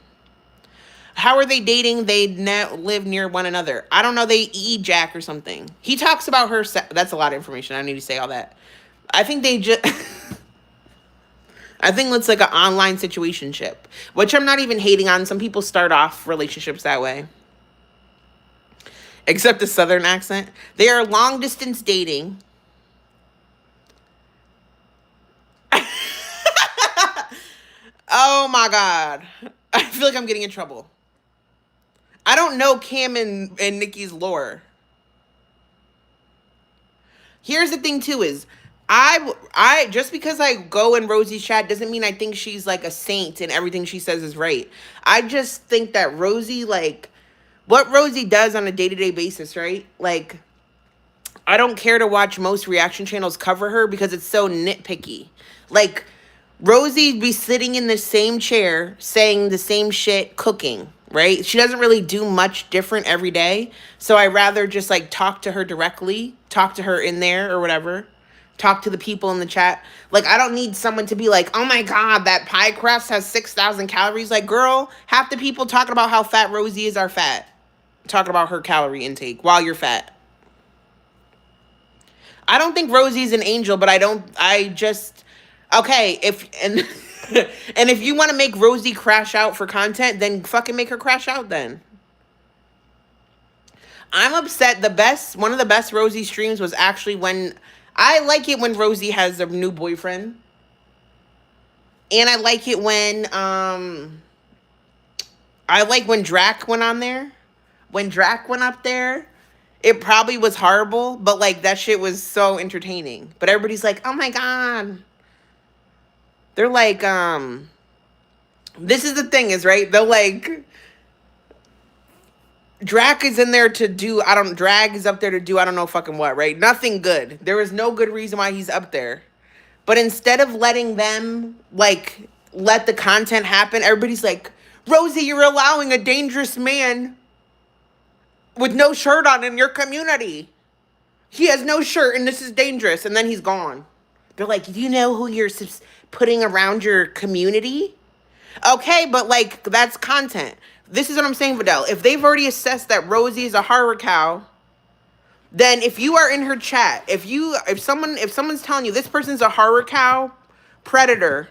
[SPEAKER 1] How are they dating? They live near one another. I don't know. They eat Jack or something. He talks about her. That's a lot of information. I don't need to say all that. I think they just... I think it's like an online situationship, which I'm not even hating on. Some people start off relationships that way. Except the Southern accent. They are long-distance dating. Oh, my God. I feel like I'm getting in trouble. I don't know Cam and Niki's lore. Here's the thing, too, is I just because I go in Rosie's chat doesn't mean I think she's like a saint and everything she says is right. I just think that Rosie, like, what Rosie does on a day-to-day basis, right? Like, I don't care to watch most reaction channels cover her because it's so nitpicky. Like, Rosie be sitting in the same chair saying the same shit, cooking, right? She doesn't really do much different every day. So I rather just like talk to her directly, talk to her in there or whatever, talk to the people in the chat. Like, I don't need someone to be like, oh my God, that pie crust has 6,000 calories. Like, girl, half the people talking about how fat Rosie is are fat. Talking about her calorie intake while you're fat. I don't think Rosie's an angel, but okay, and if you want to make Rosie crash out for content, then fucking make her crash out then. I'm upset. One of the best Rosie streams was actually when, I like it when Rosie has a new boyfriend. And I like it when, I like when Drac went on there. When Drac went up there, it probably was horrible, but like that shit was so entertaining. But everybody's like, oh my God. They're like, this is the thing is, right? They're like, Drac is in there to do, Drag is up there to do, I don't know fucking what, right? Nothing good. There is no good reason why he's up there. But instead of letting them, like, let the content happen, everybody's like, Rosie, you're allowing a dangerous man with no shirt on in your community. He has no shirt and this is dangerous. And then he's gone. They're like, do you know who you're putting around your community? Okay, but like, that's content. This is what I'm saying, Vidal. If they've already assessed that Rosie is a horror cow, then if you are in her chat, if someone's telling you this person's a horror cow predator,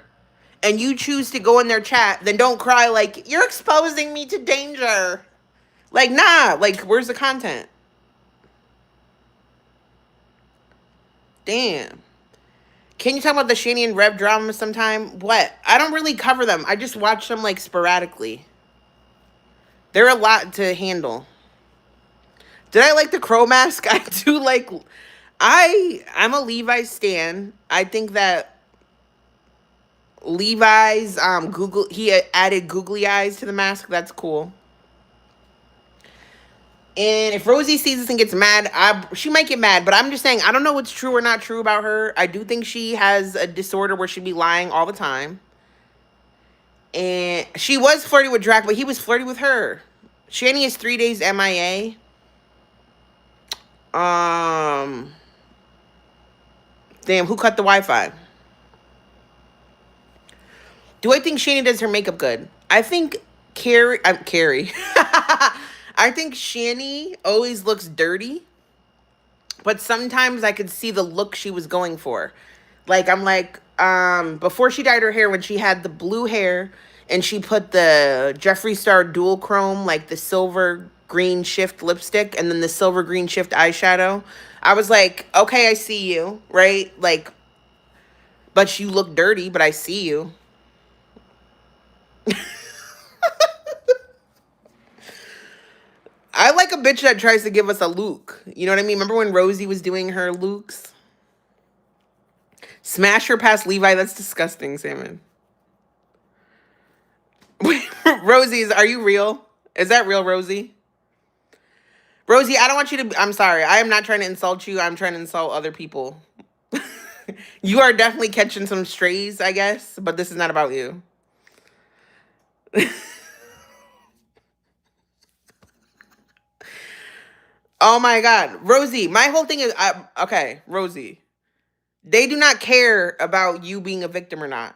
[SPEAKER 1] and you choose to go in their chat, then don't cry like, you're exposing me to danger. Like, nah, like, where's the content? Damn. Can you talk about the Shani and Rev drama sometime? What? I don't really cover them. I just watch them, like, sporadically. They're a lot to handle. Did I like the crow mask? I do like... I'm a Levi's stan. I think that Levi's, he added googly eyes to the mask. That's cool. And if Rosie sees this and gets mad, she might get mad. But I'm just saying, I don't know what's true or not true about her. I do think she has a disorder where she'd be lying all the time. And she was flirty with Drac, but he was flirty with her. Shani is 3 days MIA. Damn, who cut the Wi-Fi? Do I think Shani does her makeup good? I think Carrie. I think Shani always looks dirty, but sometimes I could see the look she was going for. Like, I'm like, before she dyed her hair, when she had the blue hair and she put the Jeffree Star dual chrome, like the silver green shift lipstick and then the silver green shift eyeshadow. I was like, okay, I see you, right? Like, but you look dirty, but I see you. I like a bitch that tries to give us a look. You know what I mean? Remember when Rosie was doing her looks? Smash her past Levi. That's disgusting, Salmon. Wait, Rosie, are you real? Is that real, Rosie? Rosie, I don't want you to. I'm sorry. I am not trying to insult you. I'm trying to insult other people. You are definitely catching some strays, I guess, but this is not about you. Oh my God. Rosie, my whole thing is, okay, Rosie, they do not care about you being a victim or not.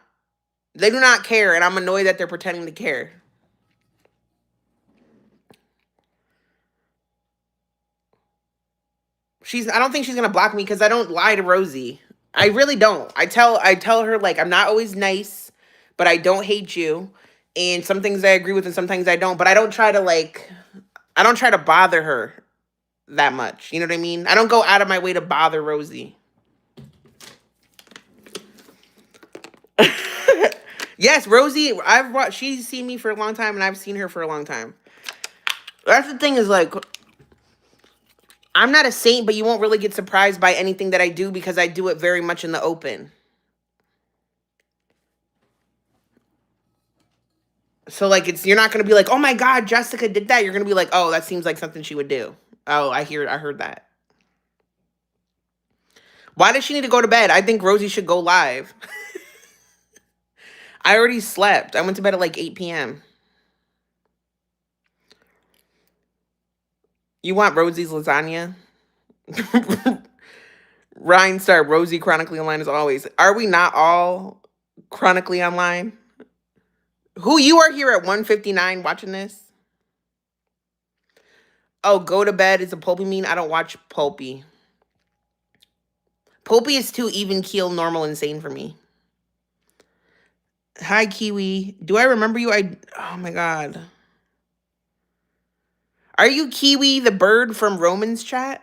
[SPEAKER 1] They do not care, and I'm annoyed that they're pretending to care. I don't think she's gonna block me because I don't lie to Rosie. I really don't. I tell her like I'm not always nice, but I don't hate you. And some things I agree with and some things I don't. But I don't try to bother her that much. You know what I mean? I don't go out of my way to bother Rosie. Yes, Rosie, she's seen me for a long time and I've seen her for a long time. That's the thing is like, I'm not a saint, but you won't really get surprised by anything that I do because I do it very much in the open. So like you're not gonna be like, oh my God, Jessica did that. You're gonna be like, oh, that seems like something she would do. Oh, I heard that. Why does she need to go to bed? I think Rosie should go live. I already slept. I went to bed at like 8 p.m. You want Rosie's lasagna? Ryan Star, Rosie chronically online as always. Are we not all chronically online? Who you are here at 1:59 watching this? Oh, go to bed is a Pulpy mean? I don't watch Pulpy. Pulpy is too even keel, normal, insane for me. Hi, Kiwi. Do I remember you? Oh my God. Are you Kiwi, the bird from Roman's chat?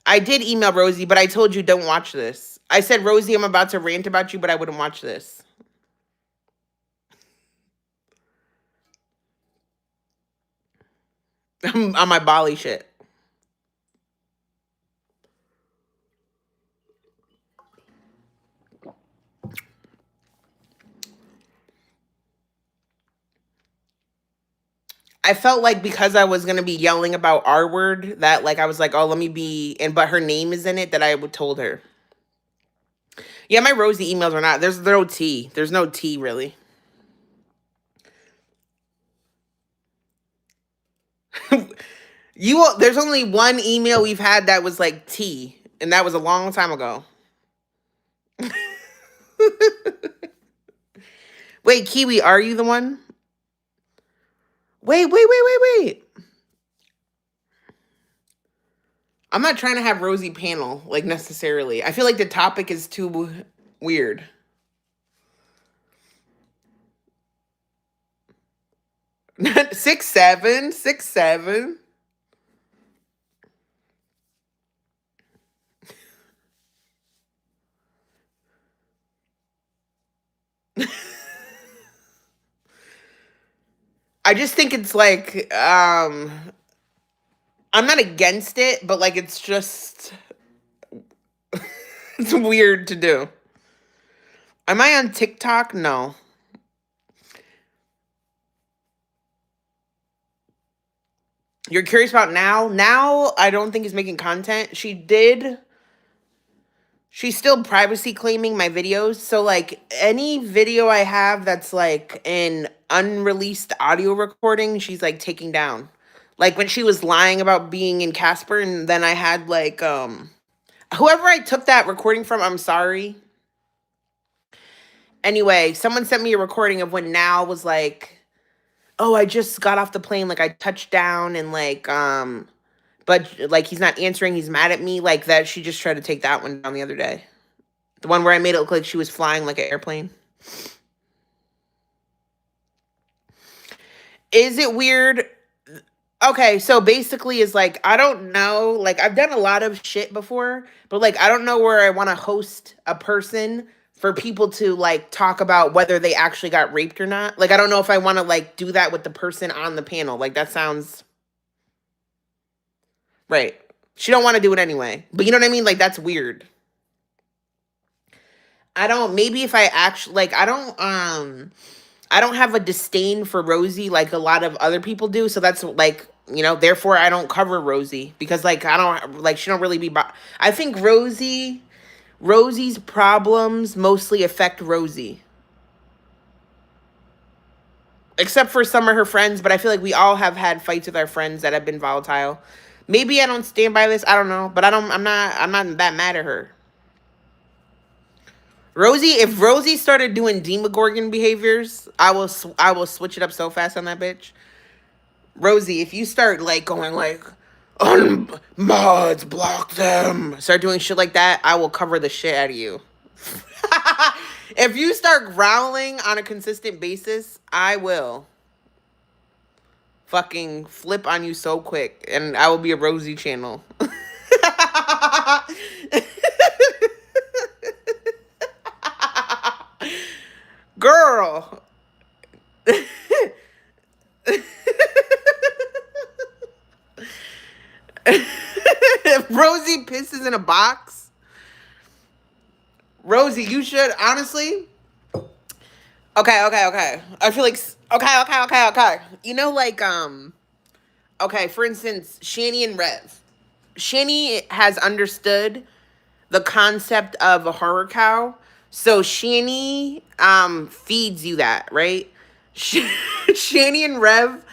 [SPEAKER 1] I did email Rosie, but I told you don't watch this. I said, Rosie, I'm about to rant about you, but I wouldn't watch this. I'm on my Bali shit. I felt like because I was gonna be yelling about R word that like I was like, oh, let me be but her name is in it that I would told her. Yeah, my Rosie emails are not. There's no tea. There's no tea really. There's only one email we've had that was like tea, and that was a long time ago. Wait, Kiwi, are you the one? Wait. I'm not trying to have Rosie panel, like, necessarily. I feel like the topic is too weird. Six, seven. I just think it's like, I'm not against it, but like it's just it's weird to do. Am I on TikTok? No. You're curious about now? Now I don't think is making content. She's still privacy claiming my videos. So like any video I have that's like an unreleased audio recording, she's like taking down. Like when she was lying about being in Casper and then I had like whoever I took that recording from, I'm sorry. Anyway, someone sent me a recording of when Now was like, "Oh, I just got off the plane, like I touched down and like but like he's not answering, he's mad at me." Like that she just tried to take that one down the other day. The one where I made it look like she was flying like an airplane. Is it weird? Okay, so basically is like I don't know, like I've done a lot of shit before, but like I don't know where I want to host a person for people to like talk about whether they actually got raped or not. Like I don't know if I want to like do that with the person on the panel. Like that sounds right. She don't want to do it anyway. But you know what I mean? Like that's weird. I don't maybe if I actually like I don't have a disdain for Rosie like a lot of other people do. So that's like, you know, therefore I don't cover Rosie because like I don't like she don't really be I think Rosie's problems mostly affect Rosie. Except for some of her friends, but I feel like we all have had fights with our friends that have been volatile. Maybe I don't stand by this, I don't know, but I'm not that mad at her. Rosie, if Rosie started doing Demogorgon behaviors, I will switch it up so fast on that bitch. Rosie, if you start like going like mods block them, start doing shit like that, I will cover the shit out of you. If you start growling on a consistent basis, I will fucking flip on you so quick, and I will be a Rosie channel. Girl. If Rosie pisses in a box, Rosie, you should honestly. Okay. I feel like okay. You know, like okay, for instance, Shani and Rev. Shani has understood the concept of a horror cow. So Shani feeds you that, right? Shani and Rev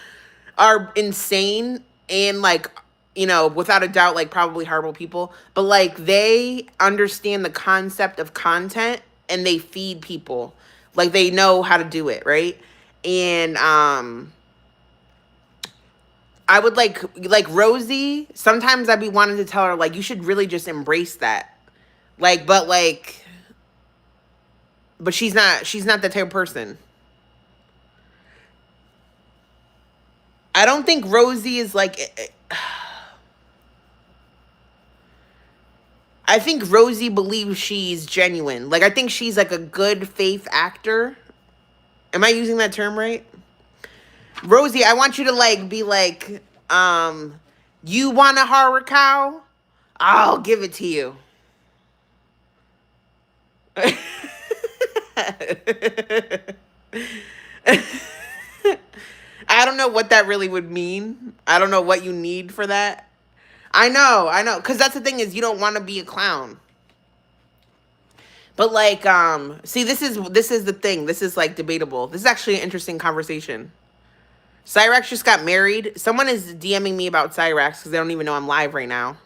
[SPEAKER 1] are insane and like, you know, without a doubt like probably horrible people, but like they understand the concept of content and they feed people. Like they know how to do it, right? And I would like Rosie, sometimes I'd be wanting to tell her like you should really just embrace that. Like but she's not that type of person. I don't think Rosie is like I think Rosie believes she's genuine. Like I think she's like a good faith actor. Am I using that term right? Rosie, I want you to like be like, you want a horror cow? I'll give it to you. I don't know what that really would mean. I don't know what you need for that. I know. Because that's the thing is you don't want to be a clown. But like, see, this is the thing. This is like debatable. This is actually an interesting conversation. Cyrax just got married. Someone is DMing me about Cyrax because they don't even know I'm live right now.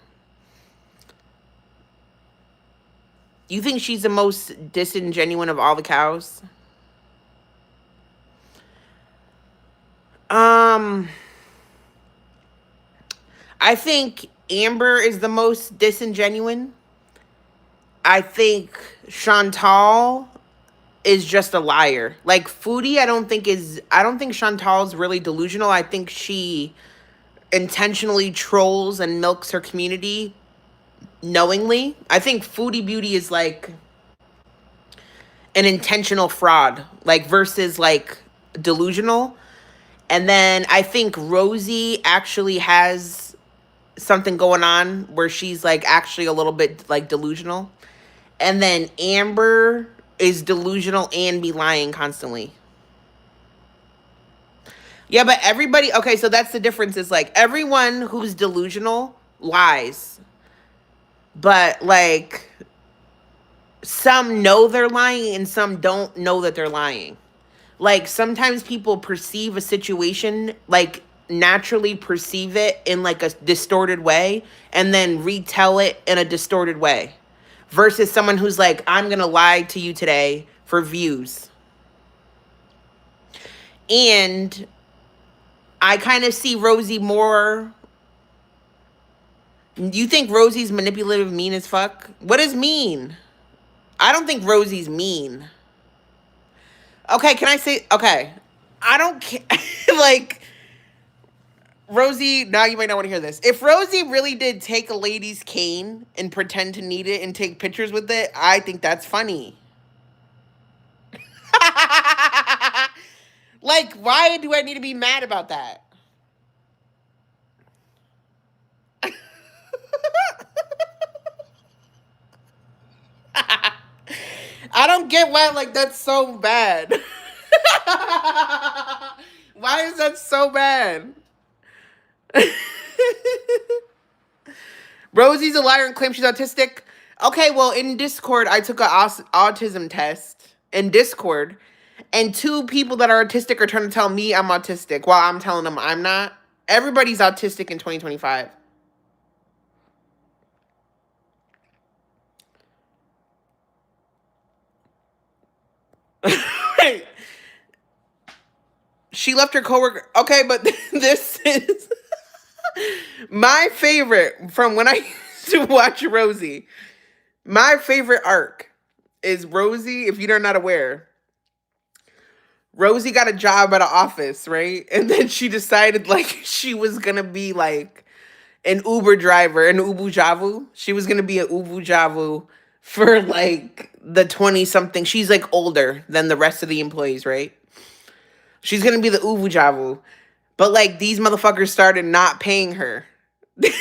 [SPEAKER 1] You think she's the most disingenuine of all the cows? I think Amber is the most disingenuine. I think Chantal is just a liar. Like Foodie, I don't think Chantal's really delusional. I think she intentionally trolls and milks her community knowingly. I think Foodie Beauty is like an intentional fraud, like versus like delusional. And then I think Rosie actually has something going on where she's like actually a little bit like delusional. And then Amber is delusional and be lying constantly. Yeah, but everybody, okay, so that's the difference is like everyone who's delusional lies. But like some know they're lying and some don't know that they're lying. Like sometimes people perceive a situation, like naturally perceive it in like a distorted way and then retell it in a distorted way. Versus someone who's like, I'm going to lie to you today for views. And I kind of see Rosie more. You think Rosie's manipulative, mean as fuck? What is mean? I don't think Rosie's mean. Okay, can I say, okay. I don't care. Like, Rosie, now you might not want to hear this. If Rosie really did take a lady's cane and pretend to need it and take pictures with it, I think that's funny. Like, why do I need to be mad about that? I don't get why, like, that's so bad. Why is that so bad? Rosie's a liar and claims she's autistic. Okay, well, in Discord, I took a autism test in Discord, and two people that are autistic are trying to tell me I'm autistic while I'm telling them I'm not. Everybody's autistic in 2025. Right. She left her coworker. Okay, but this is my favorite from when I used to watch Rosie. My favorite arc is Rosie, if you're not aware. Rosie got a job at an office, right? And then she decided like she was gonna be like an Uber driver, an Ubu Javu. She was gonna be an Ubu Javu for like the 20 something. She's like older than the rest of the employees, right? She's gonna be the Ubu Javu. But like these motherfuckers started not paying her.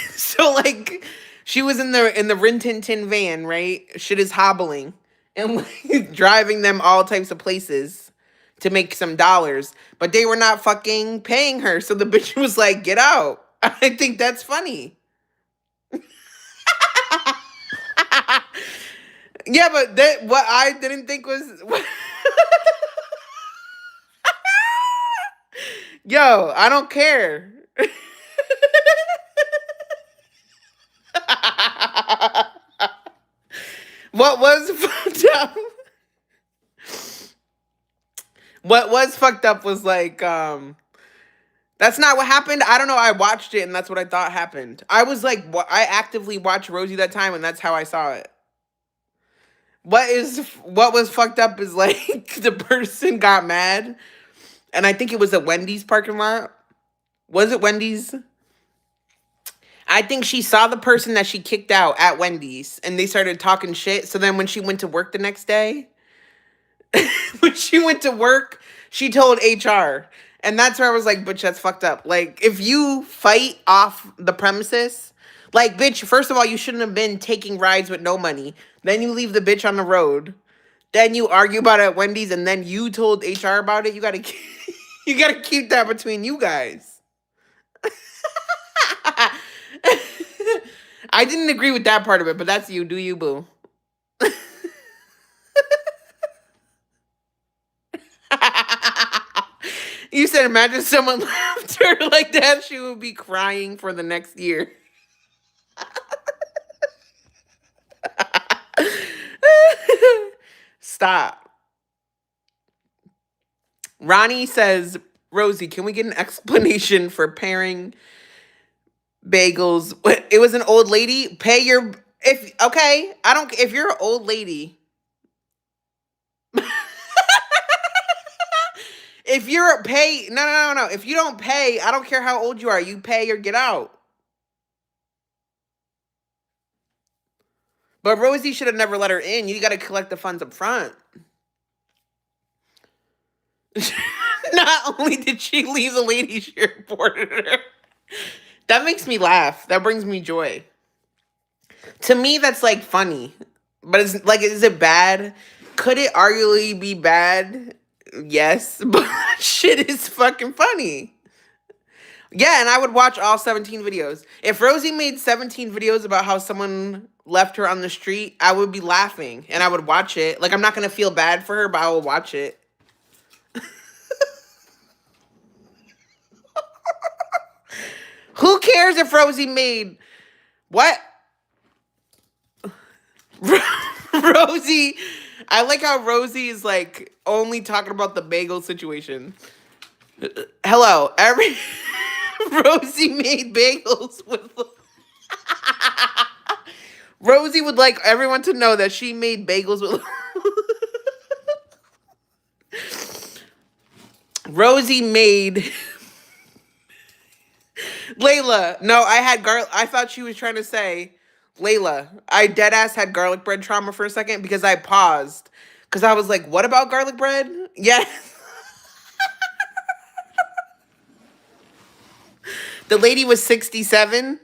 [SPEAKER 1] So like she was in the Rin Tin Tin van, right? Shit is hobbling and like driving them all types of places to make some dollars, but they were not fucking paying her. So the bitch was like, "Get out." I think that's funny. Yeah, but that what I didn't think was yo, I don't care. What was fucked up? What was fucked up was like, that's not what happened. I don't know. I watched it and that's what I thought happened. I was like, I actively watched Rosie that time and that's how I saw it. What was fucked up is like the person got mad and I think it was a Wendy's parking lot. Was it Wendy's? I think she saw the person that she kicked out at Wendy's and they started talking shit. So then when she went to work the next day, when she went to work, she told HR. And that's where I was like, bitch, that's fucked up. Like, if you fight off the premises, like, bitch, first of all, you shouldn't have been taking rides with no money. Then you leave the bitch on the road. Then you argue about it at Wendy's, and then you told HR about it. You gotta, you gotta keep that between you guys. I didn't agree with that part of it, but that's you. Do you, boo? You said, imagine someone left her like that, she would be crying for the next year. Stop. Ronnie says, Rosie, can we get an explanation for pairing bagels? It was an old lady. Pay your if okay. I don't if you're an old lady. If you're pay no. If you don't pay, I don't care how old you are. You pay or get out. But Rosie should have never let her in. You got to collect the funds up front. Not only did she leave the lady, she reported her. That makes me laugh. That brings me joy. To me, that's like funny. But it's like, is it bad? Could it arguably be bad? Yes. But shit is fucking funny. Yeah, and I would watch all 17 videos. If Rosie made 17 videos about how someone left her on the street, I would be laughing and I would watch it. Like, I'm not going to feel bad for her, but I will watch it. Who cares if Rosie made what? Rosie, I like how Rosie is like only talking about the bagel situation. Hello, Rosie made bagels with. Rosie would like everyone to know that she made bagels with. Rosie made Layla. No, I had garlic. I thought she was trying to say Layla. I dead ass had garlic bread trauma for a second because I paused because I was like, "What about garlic bread?" Yes. The lady was 67.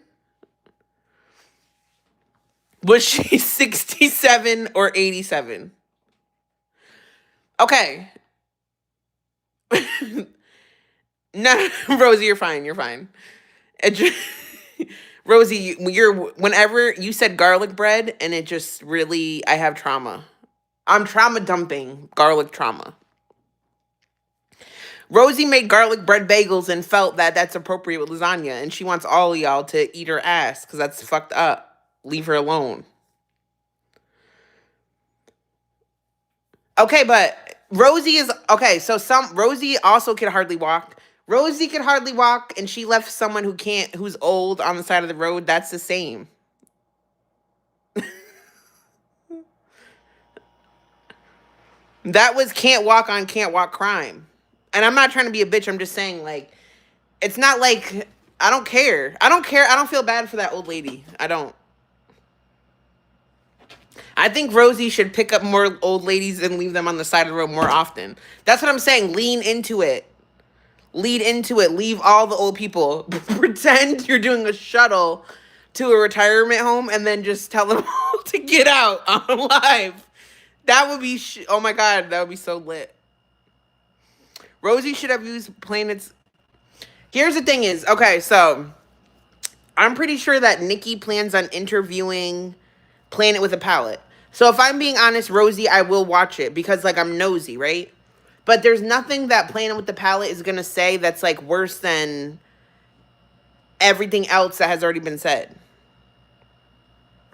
[SPEAKER 1] Was she 67 or 87? Okay. No, Rosie, you're fine. You're fine. Rosie, whenever you said garlic bread, and it just really, I have trauma. I'm trauma dumping garlic trauma. Rosie made garlic bread bagels and felt that that's appropriate with lasagna, and she wants all of y'all to eat her ass because that's fucked up. Leave her alone. Okay, but Rosie is okay. So Rosie also can hardly walk. Rosie can hardly walk, and she left someone who's old on the side of the road. That's the same. That was can't walk on can't walk crime. And I'm not trying to be a bitch. I'm just saying, like, it's not like I don't care. I don't care. I don't feel bad for that old lady. I don't. I think Rosie should pick up more old ladies and leave them on the side of the road more often. That's what I'm saying. Lean into it. Lead into it. Leave all the old people. Pretend you're doing a shuttle to a retirement home and then just tell them all to get out on live. That would be, oh my God, that would be so lit. Rosie should have used planets. Here's the thing is, okay, so I'm pretty sure that Niki plans on interviewing Planet with a Palette. So if I'm being honest, Rosie, I will watch it because, like, I'm nosy, right? But there's nothing that Planet with the Palette is going to say that's, like, worse than everything else that has already been said.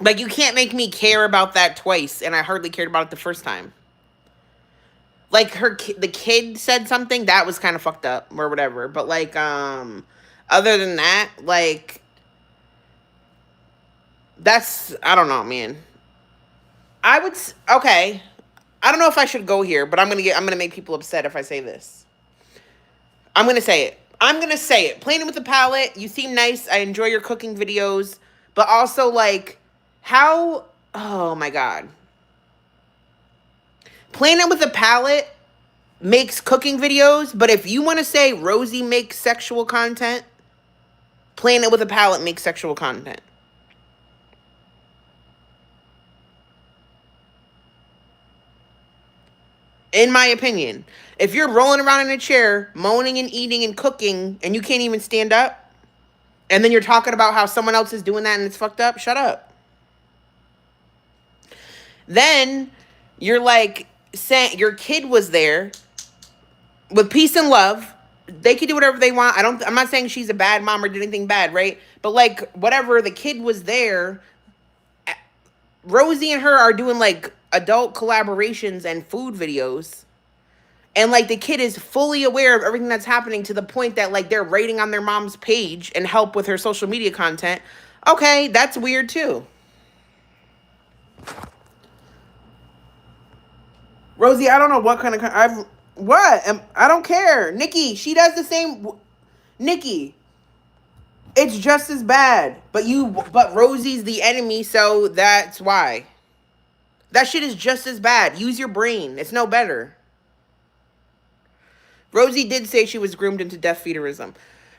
[SPEAKER 1] Like, you can't make me care about that twice, and I hardly cared about it the first time. Like, the kid said something that was kind of fucked up or whatever. But, like, other than that, like, that's, I don't know, man. Okay. I don't know if I should go here, but I'm gonna make people upset if I say this. I'm gonna say it. I'm gonna say it. Playing with the palette, you seem nice. I enjoy your cooking videos, but also, like, how? Oh my God. Playing with the palette makes cooking videos, but if you want to say Rosie makes sexual content, Playing it with a palette makes sexual content. In my opinion, if you're rolling around in a chair, moaning and eating and cooking, and you can't even stand up, and then you're talking about how someone else is doing that and it's fucked up, shut up. Then you're like saying your kid was there with peace and love. They could do whatever they want. I'm not saying she's a bad mom or did anything bad, right? But, like, whatever, the kid was there. Rosie and her are doing, like, adult collaborations and food videos. And, like, the kid is fully aware of everything that's happening to the point that, like, they're rating on their mom's page and help with her social media content. Okay, that's weird too. Rosie, I don't know what kind of... I don't care. Niki, she does the same... Niki, it's just as bad. But Rosie's the enemy, so that's why. That shit is just as bad. Use your brain. It's no better. Rosie did say she was groomed into deaf feederism.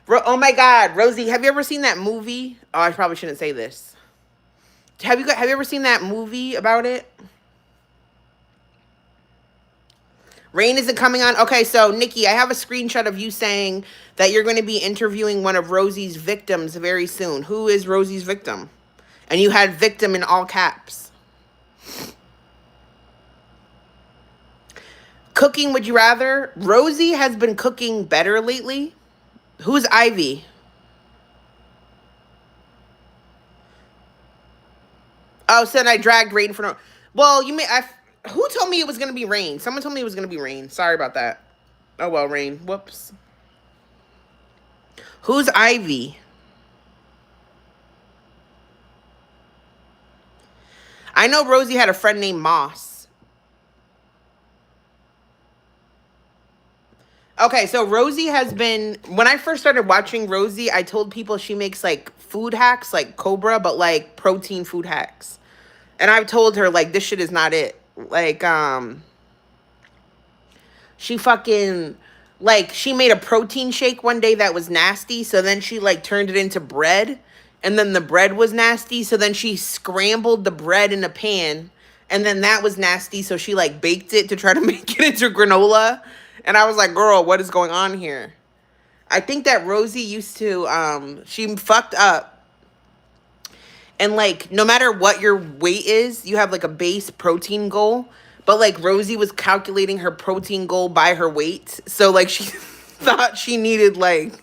[SPEAKER 1] Oh my God, Rosie, have you ever seen that movie? Oh, I probably shouldn't say this. Have you ever seen that movie about it? Rain isn't coming on. Okay, so Niki, I have a screenshot of you saying that you're going to be interviewing one of Rosie's victims very soon. Who is Rosie's victim? And you had victim in all caps. Cooking, would you rather? Rosie has been cooking better lately. Who's Ivy? Oh, said I dragged Rain for no... Well, who told me it was going to be Rain? Someone told me it was going to be Rain. Sorry about that. Oh, well, Rain. Whoops. Who's Ivy? I know Rosie had a friend named Moss. Okay, so Rosie has been, when I first started watching Rosie, I told people she makes like food hacks, like Cobra, but like protein food hacks. And I've told her like this shit is not it. Like she fucking like she made a protein shake one day that was nasty, so then she like turned it into bread, and then the bread was nasty, so then she scrambled the bread in a pan, and then that was nasty, so she like baked it to try to make it into granola. And I was like, girl, what is going on here? I think that Rosie used to she fucked up, and like no matter what your weight is, you have like a base protein goal. But like Rosie was calculating her protein goal by her weight. So like she thought she needed like,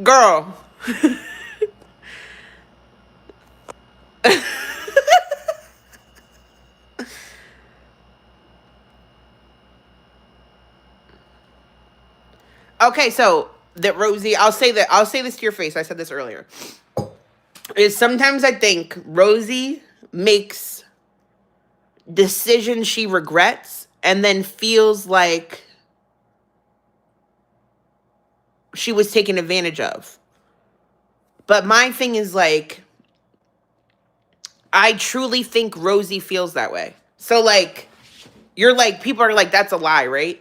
[SPEAKER 1] girl. Okay, so that Rosie, I'll say this to your face. I said this earlier. Is sometimes I think Rosie makes decisions she regrets and then feels like she was taken advantage of. But my thing is like, I truly think Rosie feels that way. So like, you're like, people are like, that's a lie, right?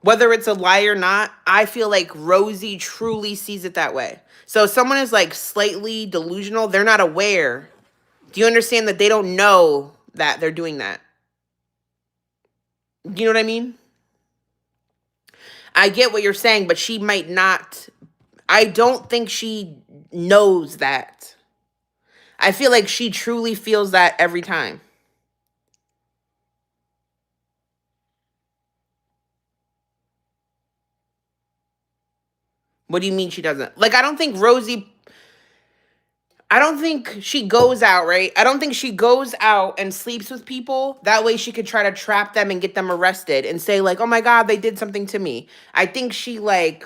[SPEAKER 1] Whether it's a lie or not, I feel like Rosie truly sees it that way. So if someone is like slightly delusional, they're not aware. Do you understand that they don't know that they're doing that? You know what I mean? I get what you're saying, but she might not. I don't think she knows that. I feel like she truly feels that every time. What do you mean she doesn't? Like, I don't think she goes out, right? I don't think she goes out and sleeps with people. That way she could try to trap them and get them arrested and say, like, oh my God, they did something to me. I think she, like,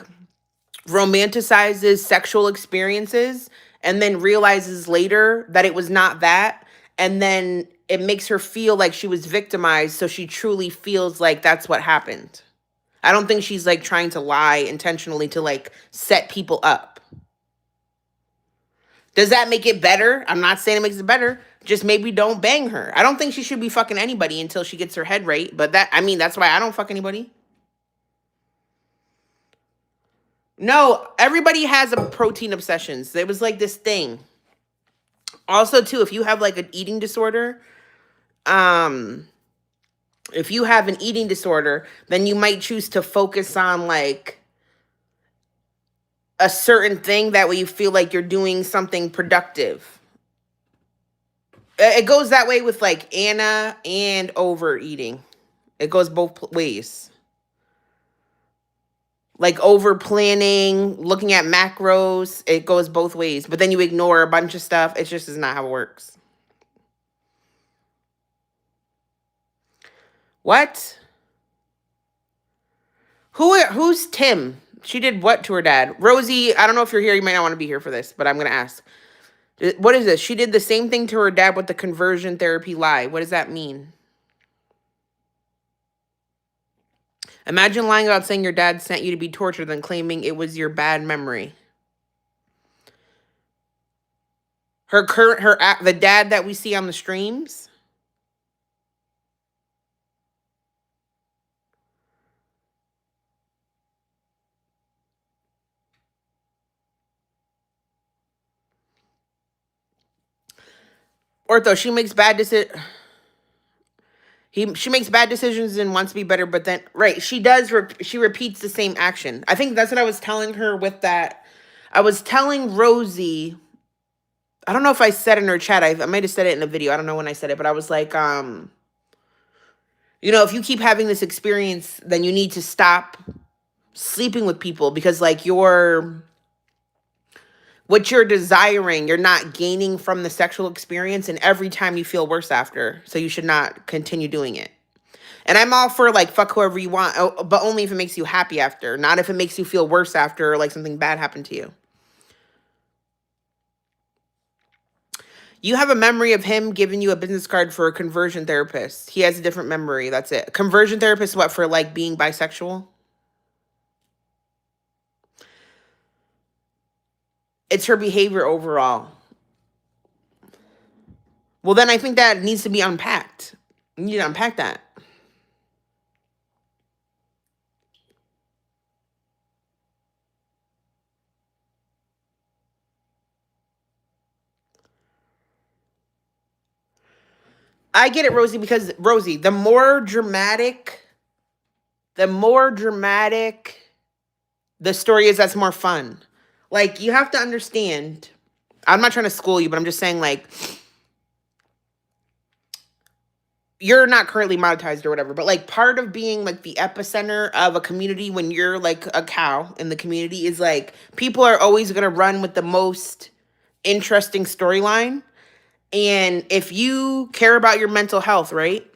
[SPEAKER 1] romanticizes sexual experiences and then realizes later that it was not that. And then it makes her feel like she was victimized. So she truly feels like that's what happened. I don't think she's like trying to lie intentionally to like set people up. Does that make it better? I'm not saying it makes it better. Just maybe don't bang her. I don't think she should be fucking anybody until she gets her head right. But that, I mean, that's why I don't fuck anybody. No, everybody has a protein obsessions. There was like this thing. Also, too, if you have like an eating disorder, um, if you have an eating disorder, then you might choose to focus on like a certain thing. That way you feel like you're doing something productive. It goes that way with like Anna and overeating. It goes both ways. Like over planning, looking at macros, it goes both ways. But then you ignore a bunch of stuff. It just is not how it works. What? Who's Tim? She did what to her dad? Rosie, I don't know if you're here. You might not want to be here for this, but I'm going to ask. What is this? She did the same thing to her dad with the conversion therapy lie. What does that mean? Imagine lying about saying your dad sent you to be tortured, then claiming it was your bad memory. The dad that we see on the streams. Ortho, she makes bad decisions. She makes bad decisions and wants to be better, but then right, she does. She repeats the same action. I think that's what I was telling her with that. I was telling Rosie. I don't know if I said in her chat. I might have said it in a video. I don't know when I said it, but I was like, you know, if you keep having this experience, then you need to stop sleeping with people because like what you're desiring, you're not gaining from the sexual experience, and every time you feel worse after. So you should not continue doing it. And I'm all for like fuck whoever you want, but only if it makes you happy after, not if it makes you feel worse after or like something bad happened to you. You have a memory of him giving you a business card for a conversion therapist. He has a different memory. That's it. Conversion therapist, what, for like being bisexual? It's her behavior overall. Well, then I think that needs to be unpacked. You need to unpack that. I get it, Rosie, because Rosie, the more dramatic the story is, that's more fun. Like, you have to understand. I'm not trying to school you, but I'm just saying, like, you're not currently monetized or whatever, but like part of being like the epicenter of a community when you're like a cow in the community is like people are always going to run with the most interesting storyline. And if you care about your mental health, right,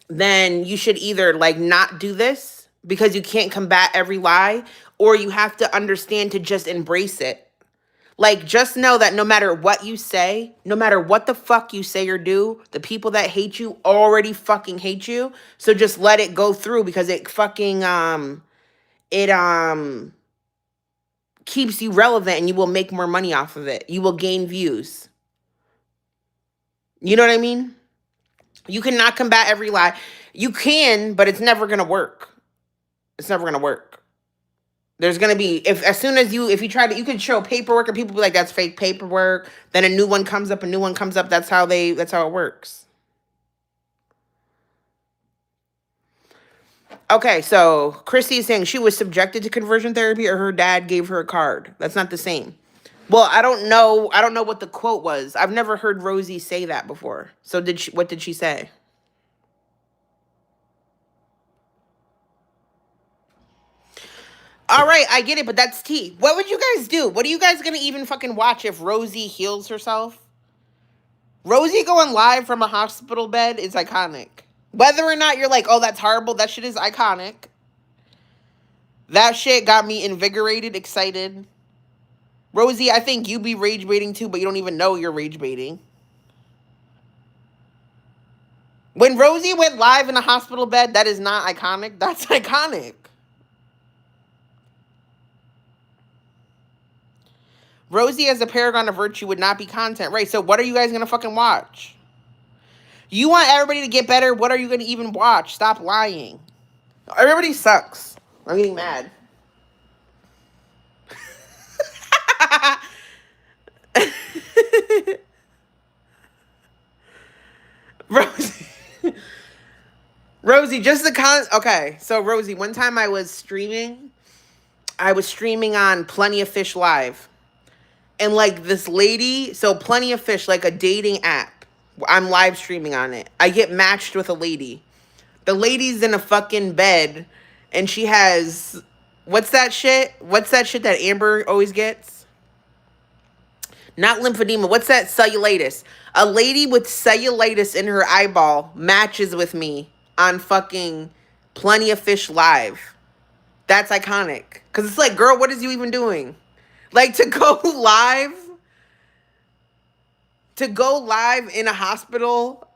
[SPEAKER 1] then you should either like not do this because you can't combat every lie, or you have to understand to just embrace it. Like, just know that no matter what you say, no matter what the fuck you say or do, the people that hate you already fucking hate you. So just let it go through because it fucking, it keeps you relevant and you will make more money off of it. You will gain views. You know what I mean? You cannot combat every lie. You can, but it's never going to work. It's never going to work. There's going to be, if you try to, you can show paperwork and people be like, that's fake paperwork. Then a new one comes up. That's how it works. Okay, so Christy is saying she was subjected to conversion therapy or her dad gave her a card. That's not the same. Well, I don't know. I don't know what the quote was. I've never heard Rosie say that before. So what did she say? All right, I get it, but that's tea. What would you guys do? What are you guys going to even fucking watch if Rosie heals herself? Rosie going live from a hospital bed is iconic. Whether or not you're like, oh, that's horrible, that shit is iconic. That shit got me invigorated, excited. Rosie, I think you be rage baiting too, but you don't even know you're rage baiting. When Rosie went live in a hospital bed, that is not iconic. That's iconic. Rosie as a paragon of virtue would not be content. Right, so what are you guys going to fucking watch? You want everybody to get better? What are you going to even watch? Stop lying. Everybody sucks. I'm getting mad. Rosie. Rosie, just okay, so Rosie, one time I was streaming on Plenty of Fish Live. And like this lady, so Plenty of Fish, like a dating app. I'm live streaming on it. I get matched with a lady. The lady's in a fucking bed and she has, what's that shit? What's that shit that Amber always gets? Not lymphedema. What's that? Cellulitis. A lady with cellulitis in her eyeball matches with me on fucking Plenty of Fish Live. That's iconic. Because it's like, girl, what is you even doing? Like, to go live in a hospital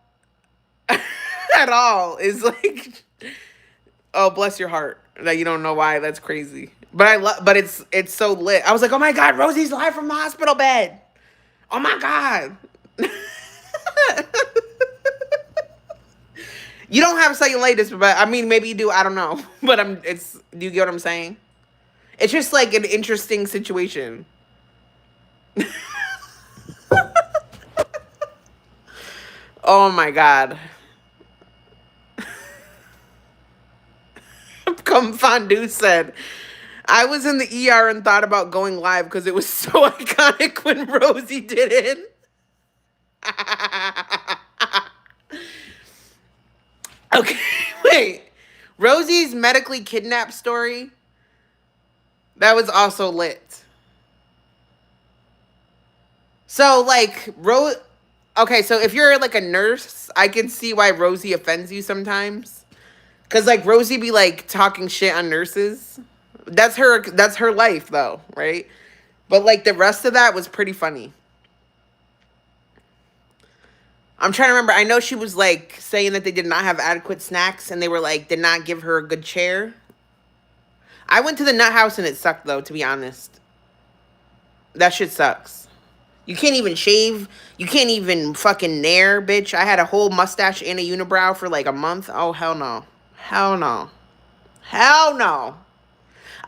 [SPEAKER 1] at all is like, oh, bless your heart that you don't know why. That's crazy. But it's so lit. I was like, oh my God, Rosie's live from the hospital bed. Oh my God. You don't have cellulitis, but I mean, maybe you do. I don't know. But do you get what I'm saying? It's just like an interesting situation. Oh my God. Come Fondue said, I was in the ER and thought about going live because it was so iconic when Rosie did it. Okay, wait. Rosie's medically kidnapped story, that was also lit. So, like, okay, so if you're, like, a nurse, I can see why Rosie offends you sometimes. Because, like, Rosie be, like, talking shit on nurses. That's her life, though, right? But, like, the rest of that was pretty funny. I'm trying to remember. I know she was like saying that they did not have adequate snacks and they were like, did not give her a good chair. I went to the nut house and it sucked though, to be honest. That shit sucks. You can't even shave. You can't even fucking nair, bitch. I had a whole mustache and a unibrow for like a month. Oh, hell no. Hell no. Hell no.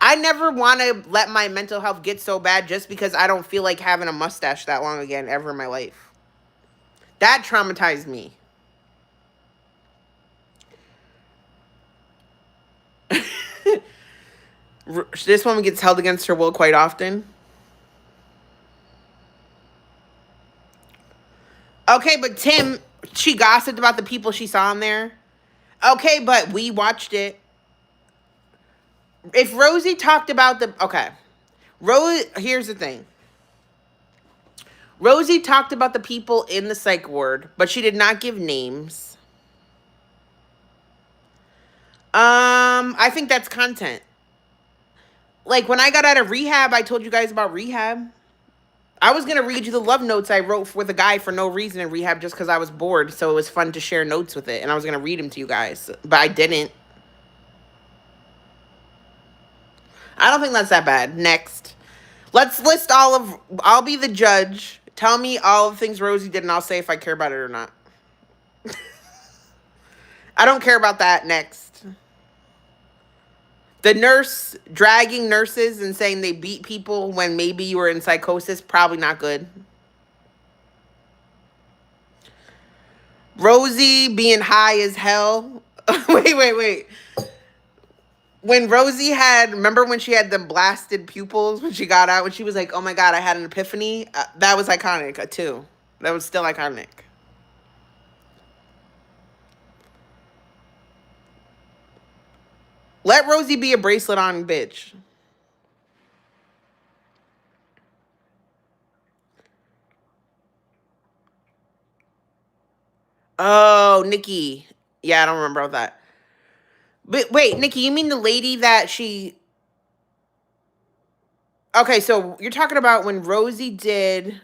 [SPEAKER 1] I never want to let my mental health get so bad just because I don't feel like having a mustache that long again ever in my life. That traumatized me. This woman gets held against her will quite often. Okay, but Tim, she gossiped about the people she saw in there. Okay, but we watched it. If Rosie talked about the... Okay. Here's the thing. Rosie talked about the people in the psych ward, but she did not give names. I think that's content. Like, when I got out of rehab, I told you guys about rehab. I was going to read you the love notes I wrote with a guy for no reason in rehab just because I was bored, so it was fun to share notes with it, and I was going to read them to you guys, but I didn't. I don't think that's that bad. Next. Let's list all of... I'll be the judge. Tell me all the things Rosie did, and I'll say if I care about it or not. I don't care about that. Next. The nurse dragging nurses and saying they beat people when maybe you were in psychosis. Probably not good. Rosie being high as hell. Wait. When Rosie had, remember when she had the blasted pupils when she got out, when she was like, oh my God, I had an epiphany? That was iconic, too. That was still iconic. Let Rosie be a bracelet on bitch. Oh, Niki. Yeah, I don't remember all that. But wait, Niki, you mean the lady that she... Okay, so you're talking about when Rosie did...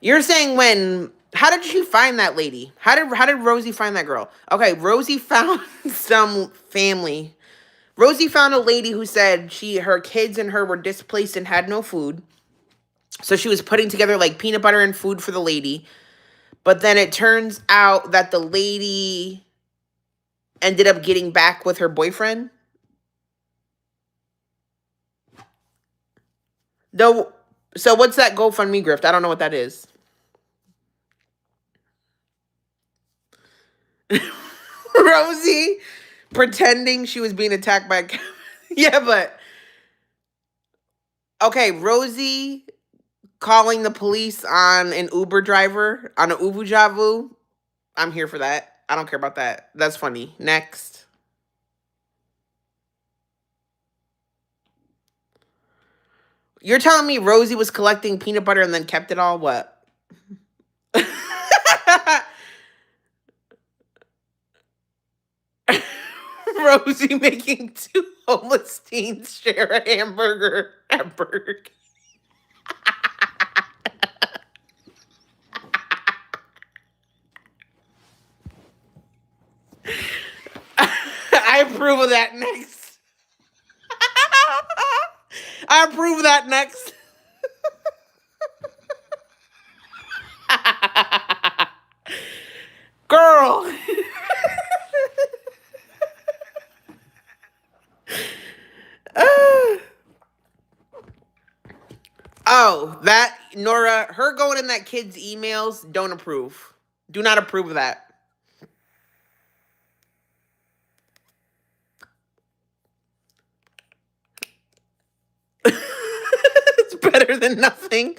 [SPEAKER 1] You're saying when... How did she find that lady? How did Rosie find that girl? Okay, Rosie found some family. Rosie found a lady who said her kids and her were displaced and had no food. So she was putting together like peanut butter and food for the lady. But then it turns out that the lady ended up getting back with her boyfriend. Though, so what's that GoFundMe grift? I don't know what that is. Rosie pretending she was being attacked by a cat. Yeah, but okay, Rosie calling the police on an Uber driver, on an Ubu Javu. I'm here for that. I don't care about that. That's funny. Next. You're telling me Rosie was collecting peanut butter and then kept it all? What? Rosie making two homeless teens share a hamburger at Burger King. I approve of that. Next. I approve of that. Next. Girl. Oh, that Nora, her going in that kid's emails, don't approve. Do not approve of that. It's better than nothing.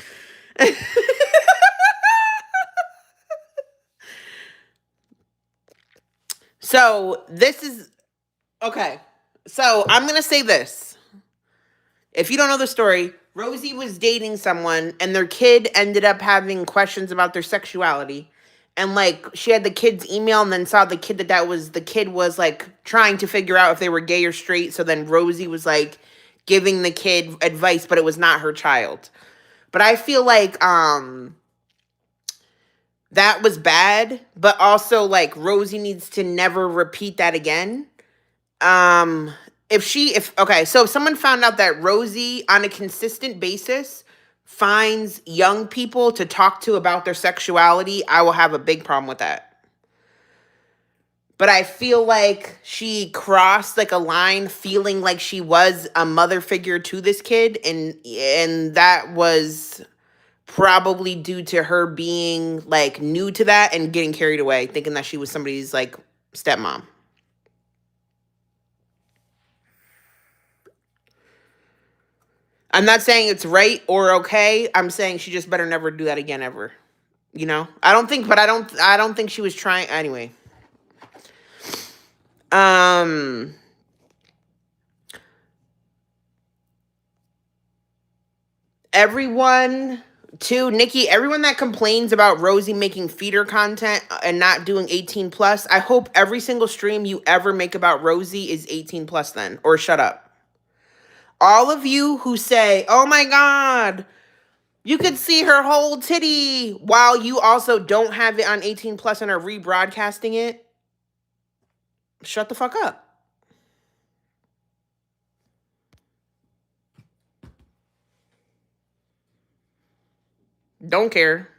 [SPEAKER 1] So this is okay. So I'm gonna say this. If you don't know the story, Rosie was dating someone and their kid ended up having questions about their sexuality. And like she had the kid's email and then saw the kid the kid was like trying to figure out if they were gay or straight. So then Rosie was like giving the kid advice, but it was not her child. But I feel like That was bad, but also like Rosie needs to never repeat that again. Um if okay, so if someone found out that Rosie on a consistent basis finds young people to talk to about their sexuality, I will have a big problem with that. But I feel like she crossed like a line feeling like she was a mother figure to this kid, and that was probably due to her being like new to that and getting carried away thinking that she was somebody's like stepmom. I'm not saying it's right or okay. I'm saying she just better never do that again ever. You know? I don't think she was trying anyway. Um everyone too, Nikki, everyone that complains about Rosie making feeder content and not doing 18 plus, I hope every single stream you ever make about Rosie is 18 plus then, or shut up. All of you who say, oh my God, you could see her whole titty while you also don't have it on 18 plus and are rebroadcasting it, shut the fuck up. Don't care.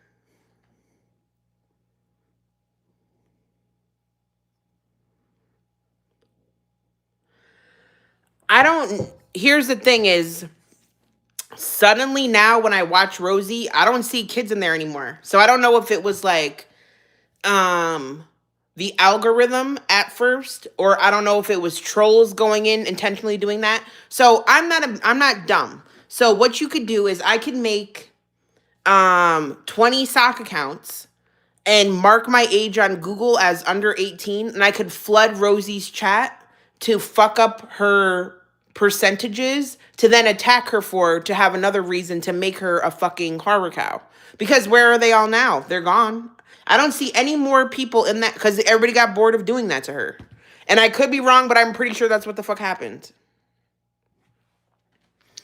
[SPEAKER 1] I don't. Here's the thing is, suddenly now when I watch Rosie, I don't see kids in there anymore. So I don't know if it was like um the algorithm at first, or I don't know if it was trolls going in intentionally doing that. So I'm not dumb. So what you could do is I could make 20 sock accounts and mark my age on Google as under 18, and I could flood Rosie's chat to fuck up her percentages to then attack her for, to have another reason to make her a fucking horror cow. Because where are they all now? They're gone. I don't see any more people in that, because everybody got bored of doing that to her. And I could be wrong, but I'm pretty sure that's what the fuck happened.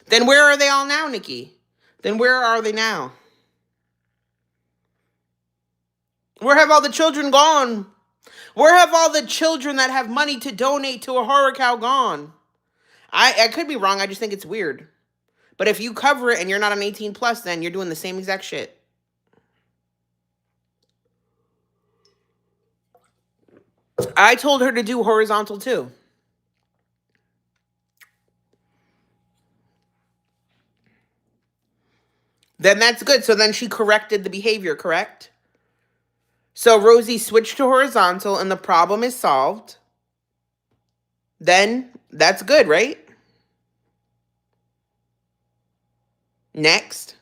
[SPEAKER 1] Then where are they all now, Nikki? Then where are they now? Where have all the children gone? Where have all the children that have money to donate to a horror cow gone? I could be wrong. I just think it's weird. But if you cover it and you're not an 18 plus, then you're doing the same exact shit. I told her to do horizontal too. Then that's good. So then she corrected the behavior, correct? So Rosie switched to horizontal and the problem is solved. Then that's good, right? Next.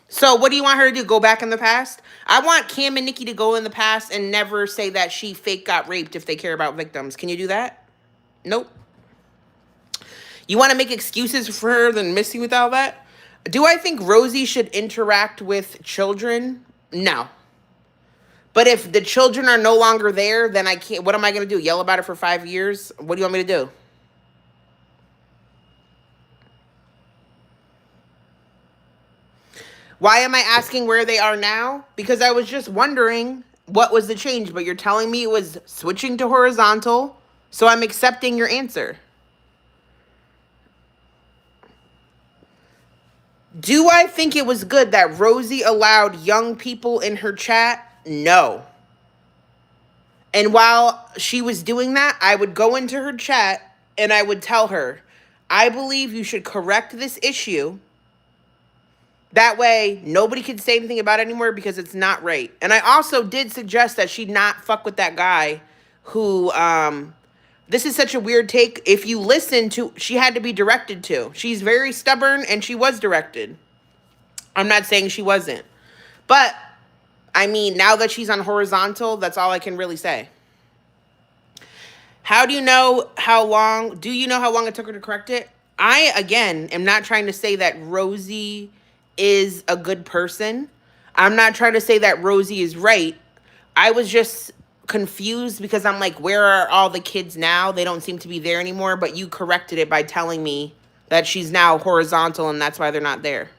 [SPEAKER 1] So what do you want her to do? Go back in the past? I want Cam and Niki to go in the past and never say that she fake got raped if they care about victims. Can you do that? Nope. You want to make excuses for her than Missy with all that? Do I think Rosie should interact with children? No. But if the children are no longer there, then I can't. What am I going to do? Yell about it for 5 years? What do you want me to do? Why am I asking where they are now? Because I was just wondering what was the change, but you're telling me it was switching to horizontal, so I'm accepting your answer. Do I think it was good that Rosie allowed young people in her chat? No. And while she was doing that, I would go into her chat and I would tell her, I believe you should correct this issue. That way, nobody can say anything about it anymore because it's not right. And I also did suggest that she not fuck with that guy who, this is such a weird take. If you listen to, she had to be directed to. She's very stubborn and she was directed. I'm not saying she wasn't. But, I mean, now that she's on horizontal, that's all I can really say. How do you know how long, do you know how long it took her to correct it? I, again, am not trying to say that Rosie is a good person. I'm not trying to say that Rosie is right. I was just confused because I'm like, where are all the kids now? They don't seem to be there anymore, but you corrected it by telling me that she's now horizontal and that's why they're not there.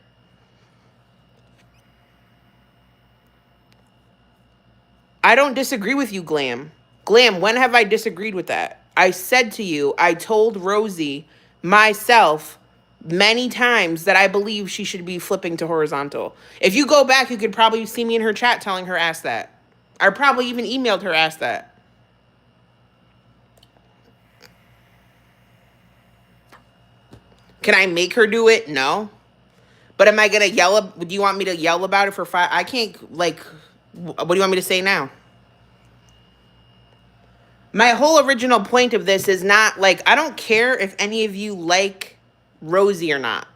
[SPEAKER 1] I don't disagree with you, Glam. Glam, when have I disagreed with that? I said to you, I told Rosie myself many times that I believe she should be flipping to horizontal. If you go back, you could probably see me in her chat telling her ask that. I probably even emailed her ask that. Can I make her do it? No. But am I gonna yell? Do you want me to yell about it for 5? I can't. Like, what do you want me to say now? My whole original point of this is not like I don't care if any of you like Rosie or not.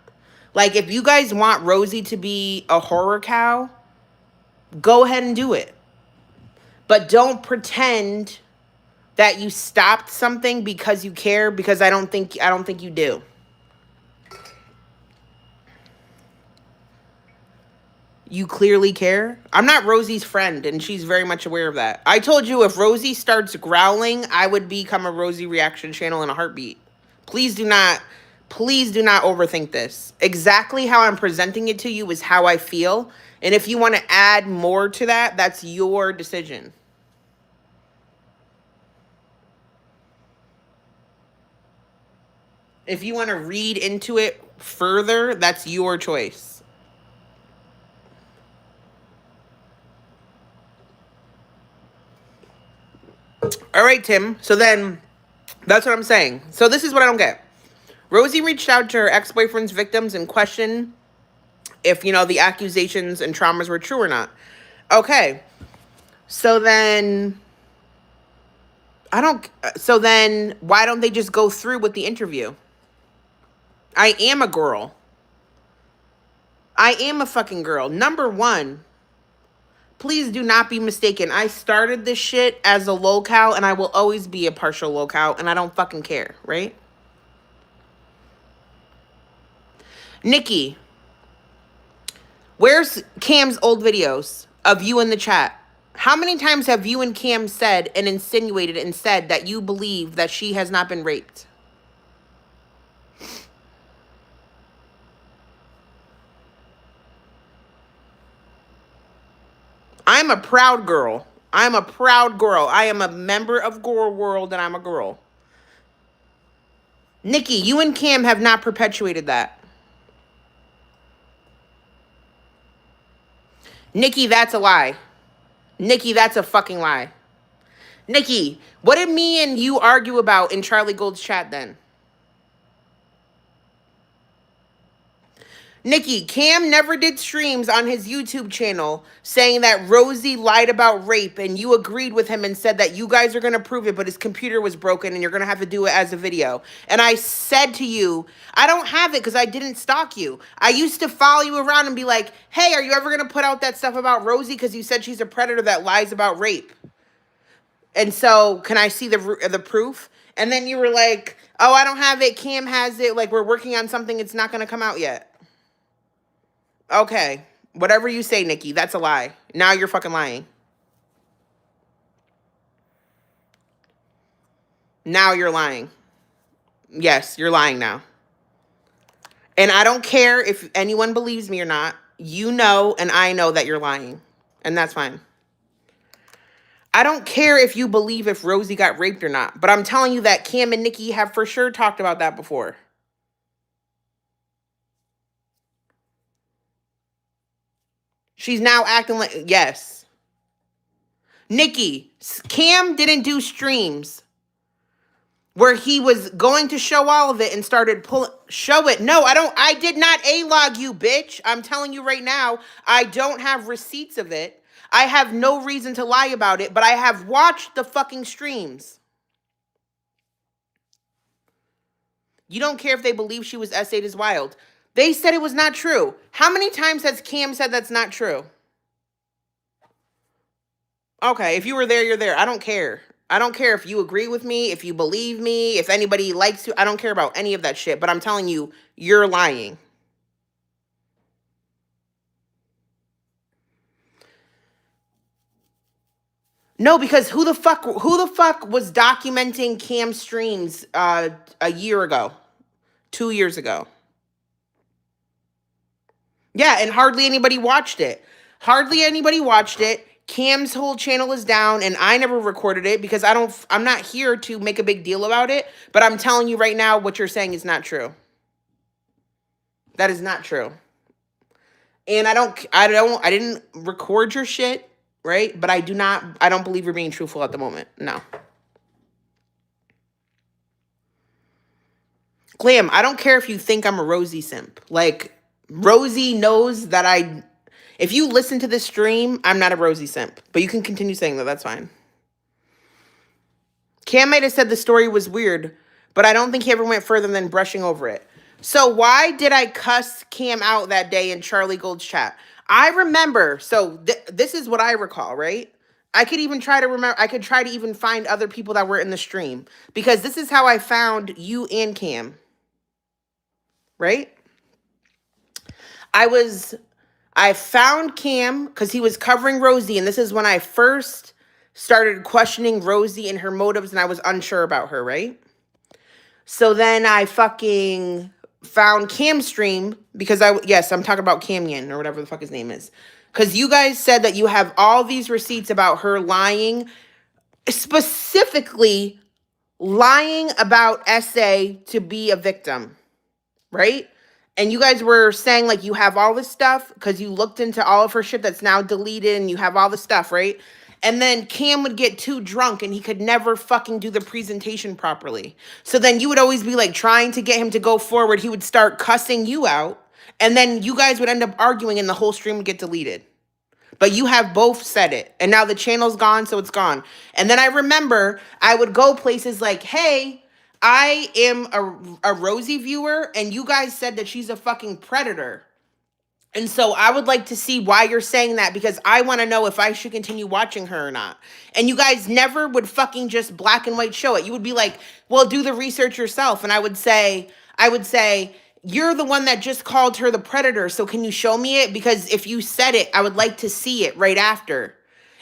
[SPEAKER 1] Like, if you guys want Rosie to be a horror cow, go ahead and do it. But don't pretend that you stopped something because you care, because I don't think you do. You clearly care. I'm not Rosie's friend, and she's very much aware of that. I told you if Rosie starts growling, I would become a Rosie reaction channel in a heartbeat. Please do not overthink this. Exactly how I'm presenting it to you is how I feel. And if you want to add more to that, that's your decision. If you want to read into it further, that's your choice. All right, Tim. So then, that's what I'm saying. So this is what I don't get. Rosie reached out to her ex-boyfriend's victims and questioned if, the accusations and traumas were true or not. Okay. So then, why don't they just go through with the interview? I am a girl. I am a fucking girl. Number one, please do not be mistaken. I started this shit as a lolcow, and I will always be a partial lolcow, and I don't fucking care, right? Niki, where's Cam's old videos of you in the chat? How many times have you and Cam said and insinuated and said that you believe that she has not been raped? I'm a proud girl. I'm a proud girl. I am a member of Girl World, and I'm a girl. Niki, you and Cam have not perpetuated that. Niki, that's a lie. Niki, that's a fucking lie. Niki, what did me and you argue about in Charlie Gold's chat then? Niki, Cam never did streams on his YouTube channel saying that Rosie lied about rape, and you agreed with him and said that you guys are going to prove it, but his computer was broken and you're going to have to do it as a video. And I said to you, I don't have it because I didn't stalk you. I used to follow you around and be like, hey, are you ever going to put out that stuff about Rosie because you said she's a predator that lies about rape? And so can I see the proof? And then you were like, oh, I don't have it. Cam has it. Like, we're working on something. It's not going to come out yet. Okay, whatever you say, Niki, that's a lie. Now you're fucking lying. Now you're lying. Yes, you're lying now. And I don't care if anyone believes me or not. You know and I know that you're lying. And that's fine. I don't care if you believe if Rosie got raped or not. But I'm telling you that Cam and Niki have for sure talked about that before. She's now acting like, yes. Niki, Cam didn't do streams where he was going to show all of it and started show it. No, I did not A-log you, bitch. I'm telling you right now, I don't have receipts of it. I have no reason to lie about it, but I have watched the fucking streams. You don't care if they believe she was essayed as wild. They said it was not true. How many times has Cam said that's not true? Okay, if you were there, you're there. I don't care. I don't care if you agree with me, if you believe me, if anybody likes you. I don't care about any of that shit. But I'm telling you, you're lying. No, because who the fuck was documenting Cam streams a year ago? 2 years ago. Yeah, and hardly anybody watched it. Hardly anybody watched it. Cam's whole channel is down, and I never recorded it because I'm not here to make a big deal about it, but I'm telling you right now what you're saying is not true. That is not true. And I didn't record your shit, right? But I don't believe you're being truthful at the moment. No. Glam, I don't care if you think I'm a Rosie simp. Like, Rosie knows that if you listen to this stream, I'm not a Rosie simp. But you can continue saying that. That's fine. Cam might have said the story was weird, but I don't think he ever went further than brushing over it. So why did I cuss Cam out that day in Charlie Gold's chat? I remember, so this is what I recall, right? I could even try to remember, I could try to even find other people that were in the stream, because this is how I found you and Cam, right? I found Cam because he was covering Rosie, and this is when I first started questioning Rosie and her motives, and I was unsure about her, right? So then I fucking found Cam's stream because yes, I'm talking about Camyon or whatever the fuck his name is. Because you guys said that you have all these receipts about her lying, specifically lying about SA to be a victim, right? And you guys were saying like you have all this stuff because you looked into all of her shit that's now deleted and you have all this stuff, right? And then Cam would get too drunk and he could never fucking do the presentation properly. So then you would always be like trying to get him to go forward. He would start cussing you out. And then you guys would end up arguing and the whole stream would get deleted. But you have both said it. And now the channel's gone, so it's gone. And then I remember I would go places like, hey, I am a Rosie viewer, and you guys said that she's a fucking predator. And so I would like to see why you're saying that, because I want to know if I should continue watching her or not. And you guys never would fucking just black and white show it. You would be like, well, do the research yourself. And I would say, you're the one that just called her the predator. So can you show me it? Because if you said it, I would like to see it right after.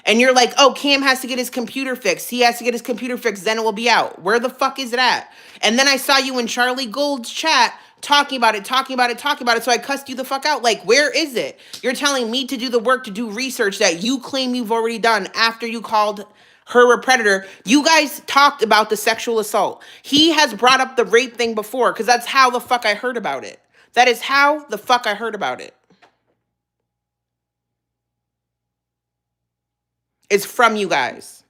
[SPEAKER 1] And you're like, oh, Cam has to get his computer fixed. He has to get his computer fixed. Then it will be out. Where the fuck is it at? And then I saw you in Charlie Gold's chat talking about it. So I cussed you the fuck out. Like, where is it? You're telling me to do the work, to do research that you claim you've already done after you called her a predator. You guys talked about the sexual assault. He has brought up the rape thing before because that's how the fuck I heard about it. That is how the fuck I heard about it. It's from you guys.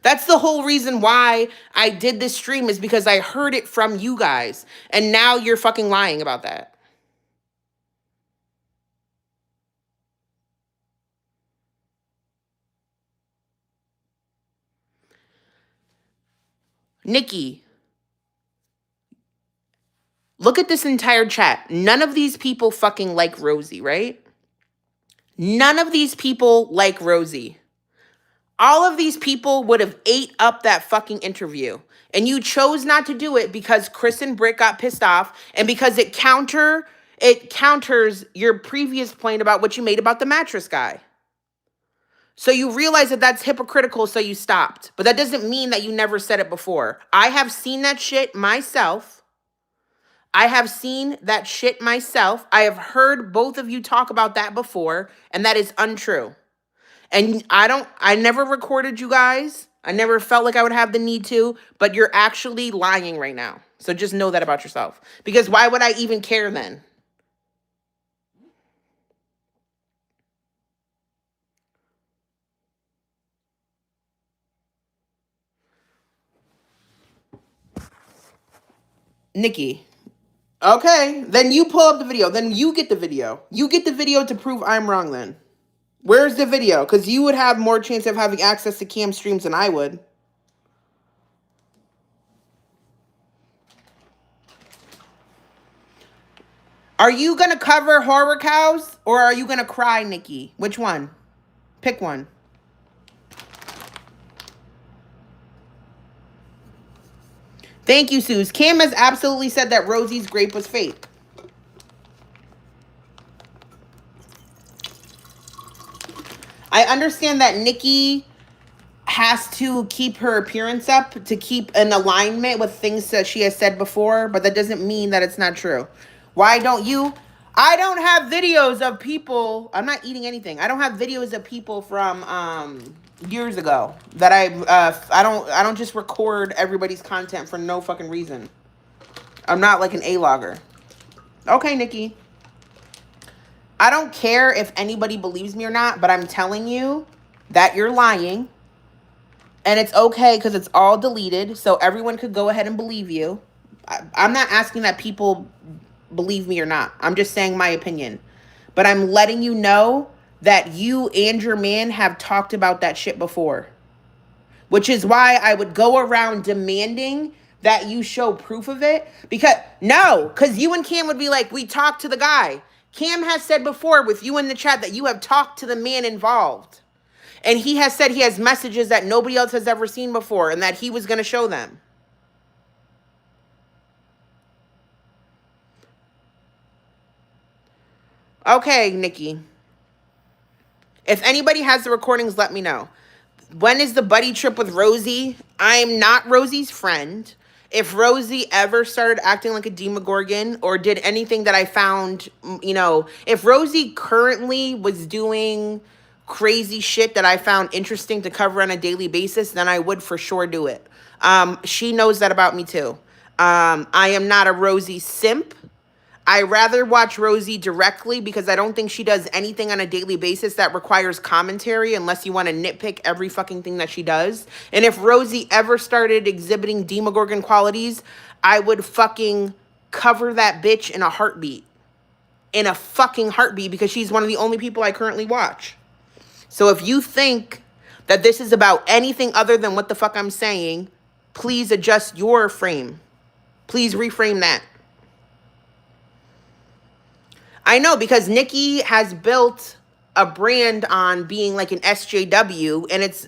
[SPEAKER 1] That's the whole reason why I did this stream, is because I heard it from you guys. And now you're fucking lying about that. Niki, look at this entire chat. None of these people fucking like Rosie, right? None of these people like Rosie. All of these people would have ate up that fucking interview. And you chose not to do it because Chris and Britt got pissed off, and because it counters your previous point about what you made about the mattress guy. So you realize that that's hypocritical, so you stopped. But that doesn't mean that you never said it before. I have seen that shit myself. I have heard both of you talk about that before, and that is untrue. And I never recorded you guys. I never felt like I would have the need to, but you're actually lying right now. So just know that about yourself. Because why would I even care then? Niki. Okay, then you pull up the video. Then you get the video. You get the video to prove I'm wrong then. Where's the video? Because you would have more chance of having access to Cam streams than I would. Are you going to cover horror cows or are you going to cry, Niki? Which one? Pick one. Thank you, Suze. Cam has absolutely said that Rosie's grape was fake. I understand that Niki has to keep her appearance up to keep an alignment with things that she has said before, but that doesn't mean that it's not true. Why don't you? I don't have videos of people. I'm not eating anything. I don't have videos of people from years ago that I don't just record everybody's content for no fucking reason. I'm not like an A-logger. Okay, Nikki. I don't care if anybody believes me or not, but I'm telling you that you're lying. And it's okay because it's all deleted, so everyone could go ahead and believe you. I'm not asking that people believe me or not. I'm just saying my opinion. But I'm letting you know that you and your man have talked about that shit before. Which is why I would go around demanding that you show proof of it. Because you and Cam would be like, we talked to the guy. Cam has said before with you in the chat that you have talked to the man involved. And he has said he has messages that nobody else has ever seen before and that he was going to show them. Okay, Nikki. If anybody has the recordings, let me know. When is the buddy trip with Rosie? I'm not Rosie's friend. If Rosie ever started acting like a Demogorgon or did anything that I found, if Rosie currently was doing crazy shit that I found interesting to cover on a daily basis, then I would for sure do it. She knows that about me too. I am not a Rosie simp. I rather watch Rosie directly because I don't think she does anything on a daily basis that requires commentary unless you want to nitpick every fucking thing that she does. And if Rosie ever started exhibiting Demogorgon qualities, I would fucking cover that bitch in a heartbeat. In a fucking heartbeat, because she's one of the only people I currently watch. So if you think that this is about anything other than what the fuck I'm saying, please adjust your frame. Please reframe that. I know, because Niki has built a brand on being like an SJW, and it's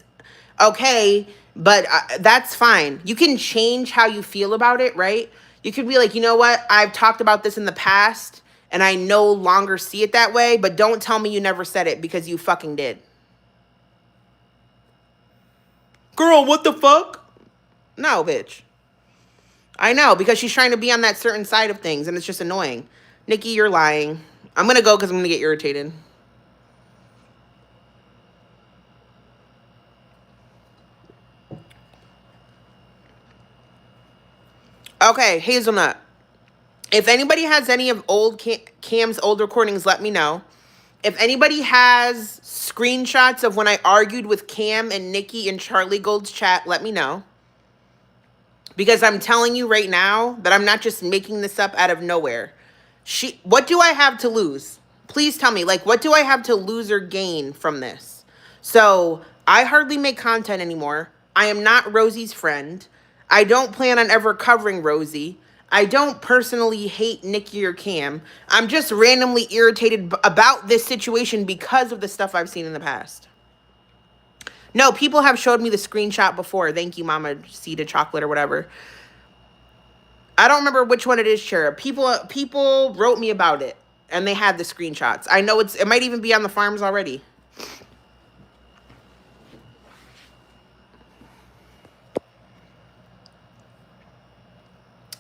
[SPEAKER 1] okay, but that's fine. You can change how you feel about it, right? You could be like, you know what? I've talked about this in the past, and I no longer see it that way, but don't tell me you never said it, because you fucking did. Girl, what the fuck? No, bitch. I know, because she's trying to be on that certain side of things, and it's just annoying. Niki, you're lying. I'm going to go because I'm going to get irritated. Okay, Hazelnut. If anybody has any of old Cam's old recordings, let me know. If anybody has screenshots of when I argued with Cam and Niki in Charlie Gold's chat, let me know. Because I'm telling you right now that I'm not just making this up out of nowhere. What do I have to lose? Please tell me, like, what do I have to lose or gain from this? So I hardly make content anymore. I am not Rosie's friend. I don't plan on ever covering Rosie. I don't personally hate Niki or Cam. I'm just randomly irritated about this situation because of the stuff I've seen in the past. No, people have showed me the screenshot before. Thank you, Mama Cita Chocolate or whatever. I don't remember which one it is, Cherub. People wrote me about it, and they had the screenshots. I know it might even be on the farms already.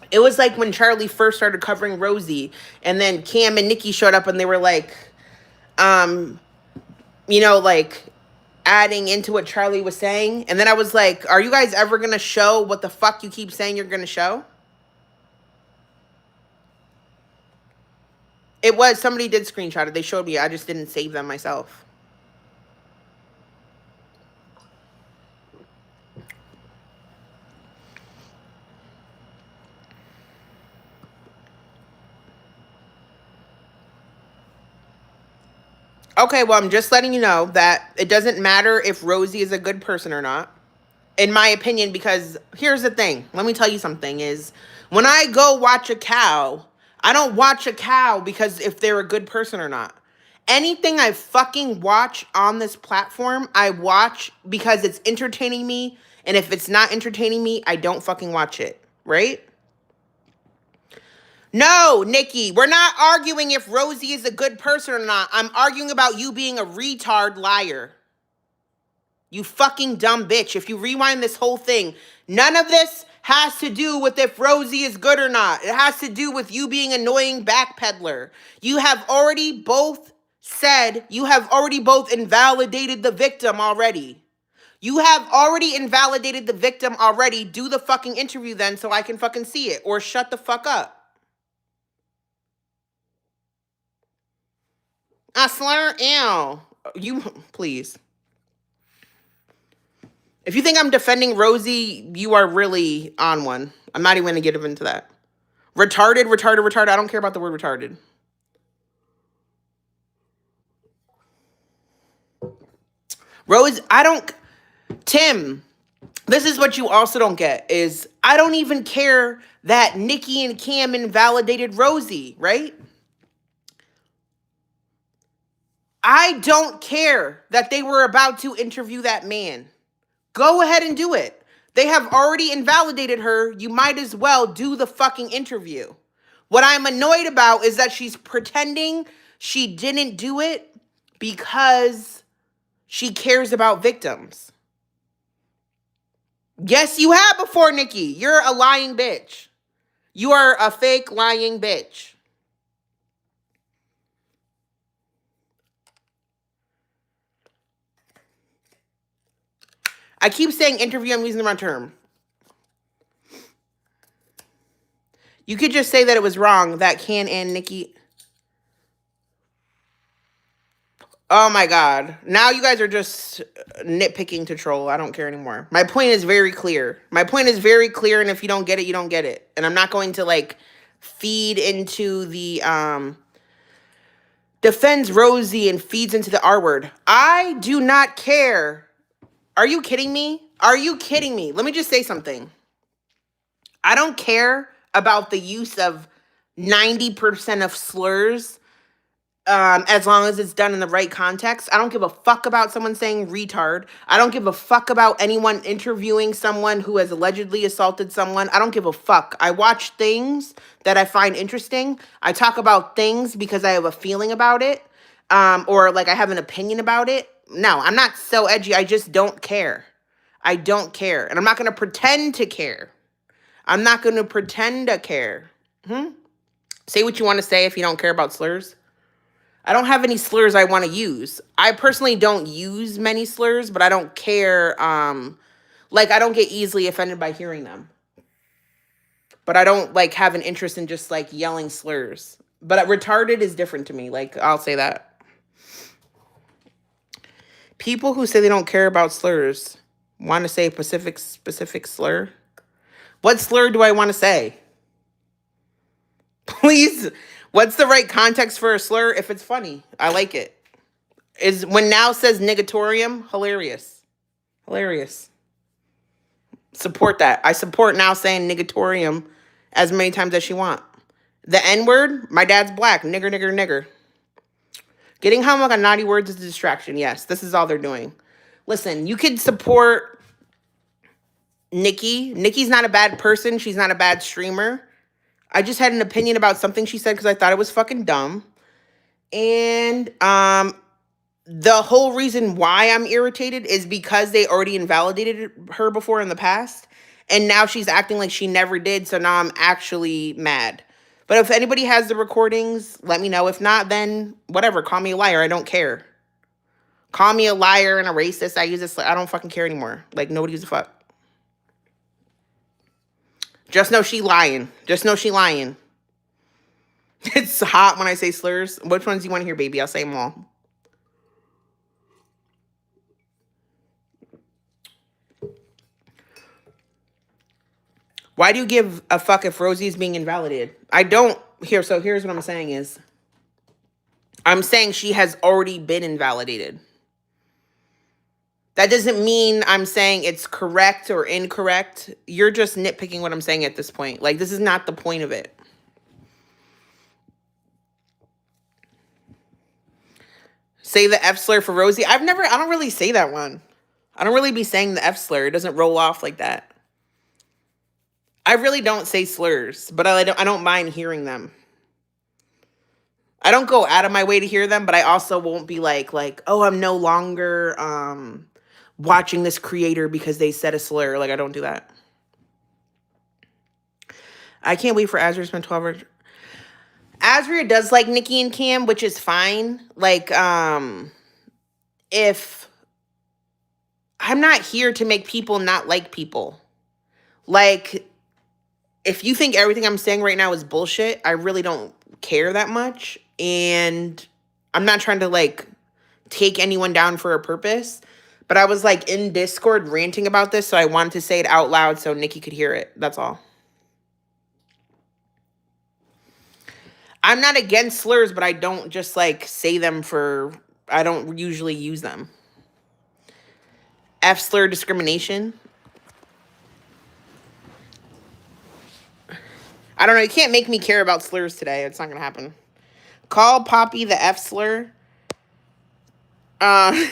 [SPEAKER 1] It was like when Charlie first started covering Rosie, and then Cam and Niki showed up, and they were like, like adding into what Charlie was saying. And then I was like, are you guys ever going to show what the fuck you keep saying you're going to show? It was, somebody did screenshot it. They showed me. I just didn't save them myself. Okay, well, I'm just letting you know that it doesn't matter if Rosie is a good person or not, in my opinion, because here's the thing. Let me tell you something is, when I go watch a cow, I don't watch a cow because if they're a good person or not. Anything I fucking watch on this platform, I watch because it's entertaining me, and if it's not entertaining me, I don't fucking watch it, right? No, Niki, we're not arguing if Rosie is a good person or not. I'm arguing about you being a retard liar. You fucking dumb bitch. If you rewind this whole thing, none of this has to do with if Rosie is good or not. It has to do with you being annoying backpeddler. You have already both said, you have already both invalidated the victim already. You have already invalidated the victim already. Do the fucking interview then so I can fucking see it. Or shut the fuck up. I slur, ew. You, please. If you think I'm defending Rosie, you are really on one. I'm not even going to get into that. Retarded. I don't care about the word retarded. Rose, Tim, this is what you also don't get is I don't even care that Niki and Cam invalidated Rosie, right? I don't care that they were about to interview that man. Go ahead and do it. They have already invalidated her. You might as well do the fucking interview. What I'm annoyed about is that she's pretending she didn't do it because she cares about victims. Yes, you have before, Niki. You're a lying bitch. You are a fake lying bitch. I keep saying interview, I'm using the wrong term. You could just say that it was wrong, that Can and Niki. Oh my God. Now you guys are just nitpicking to troll. I don't care anymore. My point is very clear. And if you don't get it, you don't get it. And I'm not going to like feed into the defends Rosie and feeds into the R word. I do not care. Are you kidding me? Let me just say something. I don't care about the use of 90% of slurs as long as it's done in the right context. I don't give a fuck about someone saying retard. I don't give a fuck about anyone interviewing someone who has allegedly assaulted someone. I don't give a fuck. I watch things that I find interesting. I talk about things because I have a feeling about it, or like I have an opinion about it. No, I'm not so edgy. I just don't care. I don't care. And I'm not going to pretend to care. I'm not going to pretend to care. Say what you want to say if you don't care about slurs. I don't have any slurs I want to use. I personally don't use many slurs, but I don't care. Like, I don't get easily offended by hearing them. But I don't, like, have an interest in just, like, yelling slurs. But retarded is different to me. Like, I'll say that. People who say they don't care about slurs want to say a specific slur. What slur do I want to say? Please, what's the right context for a slur if it's funny? I like it. Is when Now says negatorium, hilarious. Hilarious. Support that. I support Now saying negatorium as many times as she want. The N-word, my dad's black. Nigger, nigger, nigger. Getting hung up on naughty words is a distraction. Yes, this is all they're doing. Listen, you could support Niki. Niki's not a bad person. She's not a bad streamer. I just had an opinion about something she said because I thought it was fucking dumb. And the whole reason why I'm irritated is because they already invalidated her before in the past. And now she's acting like she never did. So now I'm actually mad. But if anybody has the recordings, let me know. If not, then whatever. Call me a liar. I don't care. Call me a liar and a racist. I use this. I don't fucking care anymore. Like, nobody gives a fuck. Just know she lying. Just know she lying. It's hot when I say slurs. Which ones do you want to hear, baby? I'll say them all. Why do you give a fuck if Rosie is being invalidated? I don't. So here's what I'm saying is, I'm saying she has already been invalidated. That doesn't mean I'm saying it's correct or incorrect. You're just nitpicking what I'm saying at this point. Like, this is not the point of it. Say the F slur for Rosie. I don't really say that one. I don't really be saying the F slur. It doesn't roll off like that. I really don't say slurs, but I don't mind hearing them. I don't go out of my way to hear them, but I also won't be like, oh, I'm no longer watching this creator because they said a slur. Like, I don't do that. I can't wait for Azria to spend 12 hours. Azria does like Niki and Cam, which is fine. Like, if I'm not here to make people not like people. Like, if you think everything I'm saying right now is bullshit, I really don't care that much. And I'm not trying to like take anyone down for a purpose. But I was like in Discord ranting about this, so I wanted to say it out loud so Niki could hear it. That's all. I'm not against slurs, but I don't just like say them for, I don't usually use them. F slur discrimination. I don't know. You can't make me care about slurs today. It's not going to happen. Call Poppy the F slur. I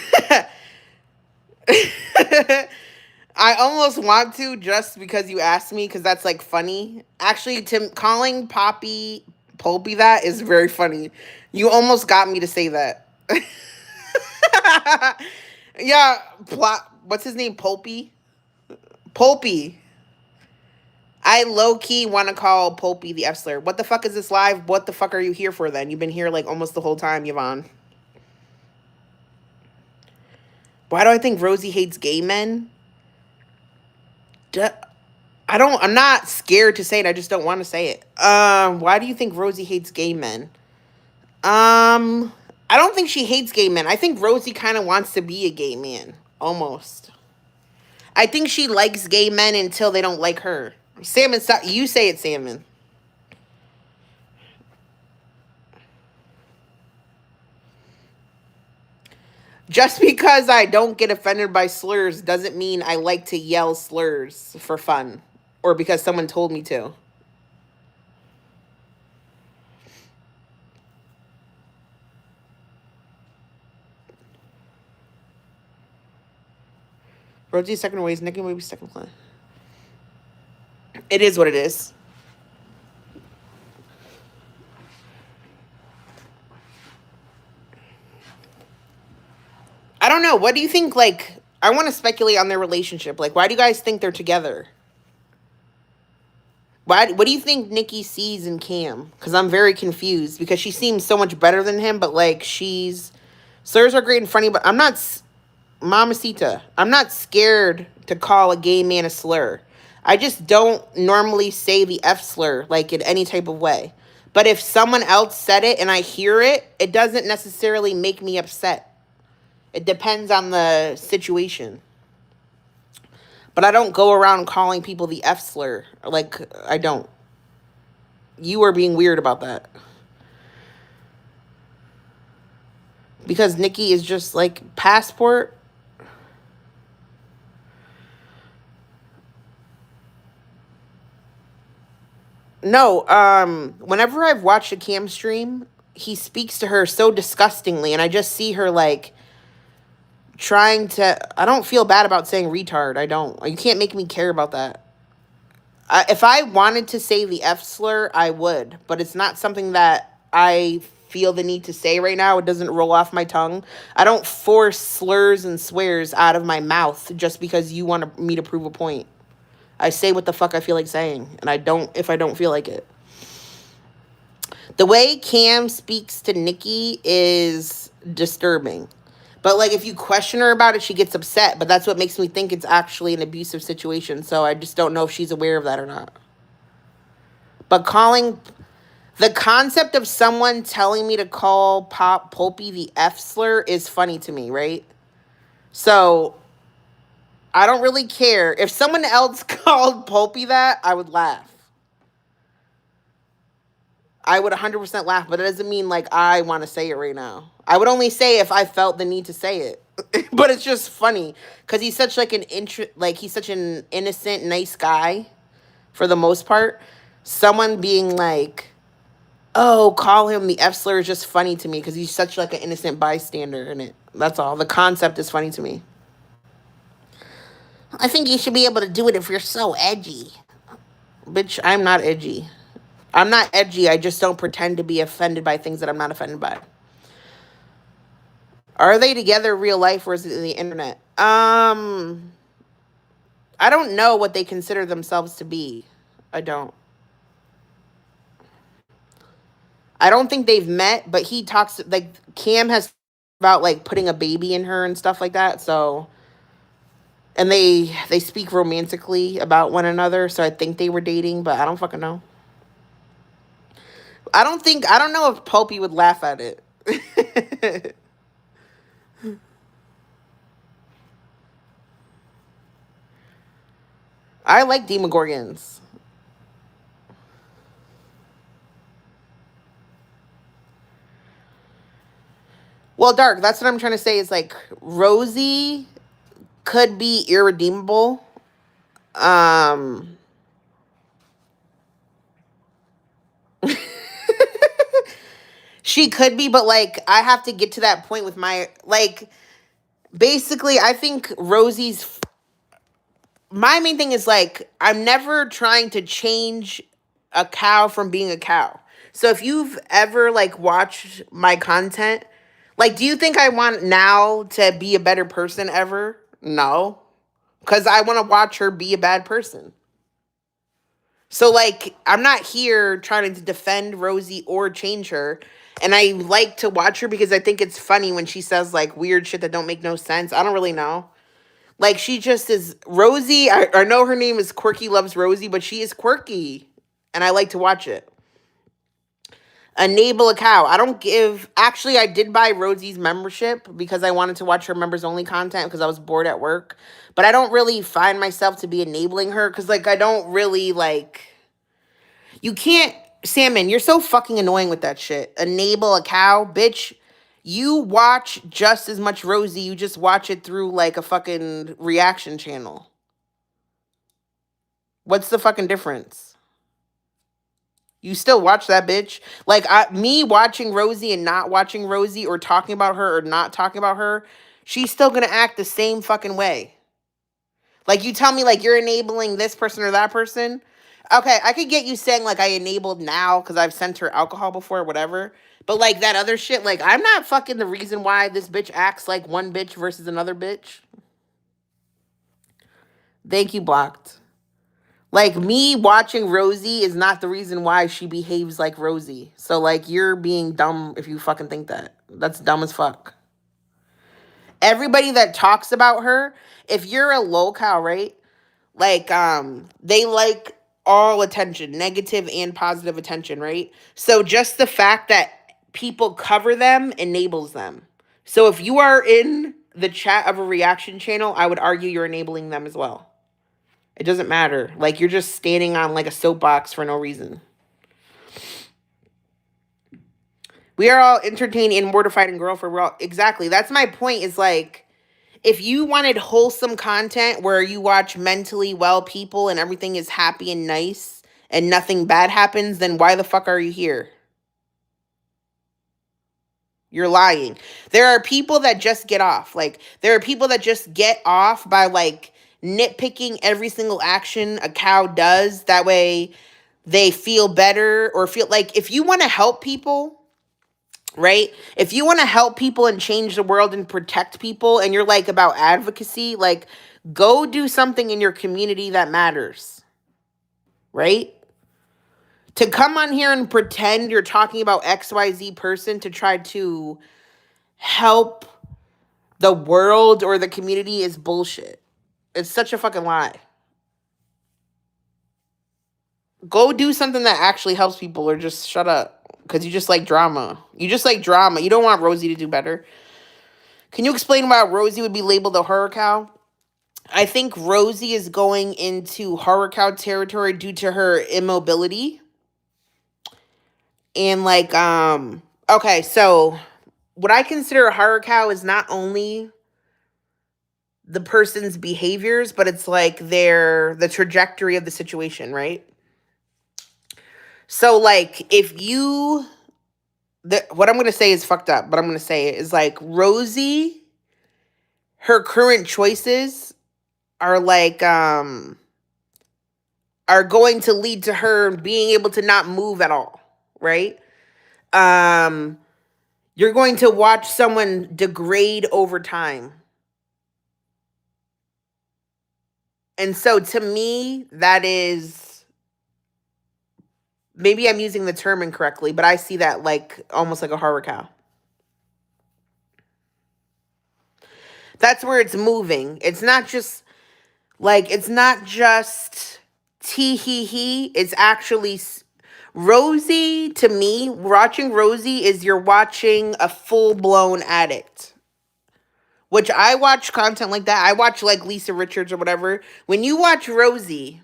[SPEAKER 1] almost want to just because you asked me, because that's like funny. Actually, calling Poppy that is very funny. You almost got me to say that. Yeah, what's his name? Pulpy. I low-key want to call Pulpy the F slur. What the fuck is this live? What the fuck are you here for then? You've been here like almost the whole time, Yvonne. Why do I think Rosie hates gay men? I'm not scared to say it. I just don't want to say it. Why do you think Rosie hates gay men? I don't think she hates gay men. I think Rosie kind of wants to be a gay man. Almost. I think she likes gay men until they don't like her. Salmon, stop. You say it, Salmon. Just because I don't get offended by slurs doesn't mean I like to yell slurs for fun or because someone told me to. Rosie's second ways, Niki maybe second plan. It is what it is. I don't know. What do you think, like, I want to speculate on their relationship. Like, why do you guys think they're together? What do you think Niki sees in Cam? Because I'm very confused. Because she seems so much better than him, but, like, slurs are great and funny, but I'm not... Mamacita, I'm not scared to call a gay man a slur. I just don't normally say the F slur, like, in any type of way. But if someone else said it and I hear it, it doesn't necessarily make me upset. It depends on the situation. But I don't go around calling people the F slur. Like, I don't. You are being weird about that. Because Niki is just, like, passport. No, whenever I've watched a Cam stream, he speaks to her so disgustingly, and I just see her, like, trying to... I don't feel bad about saying retard. I don't. You can't make me care about that. If I wanted to say the F slur, I would, but it's not something that I feel the need to say right now. It doesn't roll off my tongue. I don't force slurs and swears out of my mouth just because you want me to prove a point. I say what the fuck I feel like saying, and I don't if I don't feel like it. The way Cam speaks to Niki is disturbing. But, like, if you question her about it, she gets upset. But that's what makes me think it's actually an abusive situation. So I just don't know if she's aware of that or not. But calling... The concept of someone telling me to call Pulpy the F slur is funny to me, right? So... I don't really care. If someone else called Pulpy that, I would laugh. I would 100% laugh, but it doesn't mean, like, I want to say it right now. I would only say if I felt the need to say it. But it's just funny. Because he's such, like, he's such an innocent, nice guy, for the most part. Someone being like, oh, call him the F slur is just funny to me, because he's such, like, an innocent bystander in it. That's all. The concept is funny to me. I think you should be able to do it if you're so edgy. Bitch, I'm not edgy. I'm not edgy. I just don't pretend to be offended by things that I'm not offended by. Are they together in real life or is it in the internet? I don't know what they consider themselves to be. I don't. I don't think they've met, but he talks like Cam has about like putting a baby in her and stuff like that. So and they speak romantically about one another, so I think they were dating, but I don't fucking know. I don't know if Pulpy would laugh at it. I like Demogorgons. Well, Dark, that's what I'm trying to say is like Rosie could be irredeemable. Um she could be, but like I have to get to that point with my like basically I think Rosie's my main thing is like I'm never trying to change a cow from being a cow. So if you've ever like watched my content, like do you think I want now to be a better person ever? No. Cuz I want to watch her be a bad person. So like I'm not here trying to defend Rosie or change her. And I like to watch her because I think it's funny when she says like weird shit that don't make no sense. I don't really know. Like she just is Rosie. I know her name is Quirky Loves Rosie, but she is quirky, and I like to watch it. Enable a cow. I don't give. Actually, I did buy Rosie's membership because I wanted to watch her members only content because I was bored at work. But I don't really find myself to be enabling her because like I don't really like. You can't, Salmon. You're so fucking annoying with that shit. Enable a cow, bitch. You watch just as much Rosie. You just watch it through like a fucking reaction channel. What's the fucking difference? You still watch that bitch? Like me watching Rosie and not watching Rosie or talking about her or not talking about her, she's still gonna act the same fucking way. Like you tell me like you're enabling this person or that person. Okay, I could get you saying like I enabled now because I've sent her alcohol before, whatever. But like that other shit, like I'm not fucking the reason why this bitch acts like one bitch versus another bitch. Thank you, blocked. Like me watching Rosie is not the reason why she behaves like Rosie. So like you're being dumb if you fucking think that. That's dumb as fuck. Everybody that talks about her, if you're a lolcow, right? Like they like all attention, negative and positive attention, right? So just the fact that people cover them enables them. So if you are in the chat of a reaction channel, I would argue you're enabling them as well. It doesn't matter. Like you're just standing on like a soapbox for no reason. We are all entertained and mortified and girlfriend. We're all exactly. That's my point. Is like if you wanted wholesome content where you watch mentally well people and everything is happy and nice and nothing bad happens, then why the fuck are you here? You're lying. There are people that just get off. Like there are people that just get off by like nitpicking every single action a cow does. That way they feel better or feel like if you want to help people, right? If you want to help people and change the world and protect people and you're like about advocacy, like go do something in your community that matters, right? To come on here and pretend you're talking about XYZ person to try to help the world or the community is bullshit. It's such a fucking lie. Go do something that actually helps people or just shut up because you just like drama. You just like drama. You don't want Rosie to do better. Can you explain why Rosie would be labeled a horror cow? I think Rosie is going into horror cow territory due to her immobility. And like, okay, so what I consider a horror cow is not only the person's behaviors, but it's like the trajectory of the situation, right? So like if you what I'm gonna say is fucked up, but I'm gonna say it is like Rosie, her current choices are like are going to lead to her being able to not move at all, right? Um you're going to watch someone degrade over time. And so to me, that is Maybe I'm using the term incorrectly, but I see that like almost like a horror cow. That's where it's moving. It's not just tee hee hee. It's actually Rosie, to me, watching Rosie is you're watching a full-blown addict. Which I watch content like that. I watch like Lisa Richards or whatever. When you watch Rosie,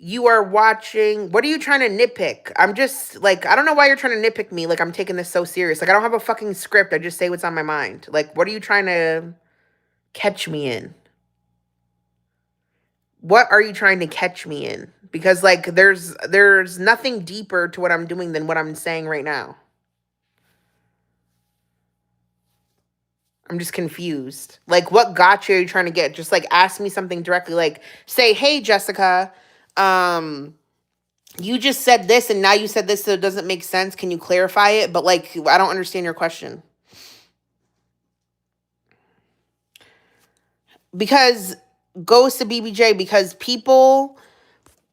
[SPEAKER 1] you are watching, what are you trying to nitpick? I'm just like, I don't know why you're trying to nitpick me. Like, I'm taking this so serious. Like, I don't have a fucking script. I just say what's on my mind. Like, what are you trying to catch me in? What are you trying to catch me in? Because like, there's nothing deeper to what I'm doing than what I'm saying right now. I'm just confused. Like, what gotcha are you trying to get? Just like ask me something directly. Like, say, hey, Jessica, you just said this and now you said this, so it doesn't make sense. Can you clarify it? But like, I don't understand your question. Because goes to BBJ, because people,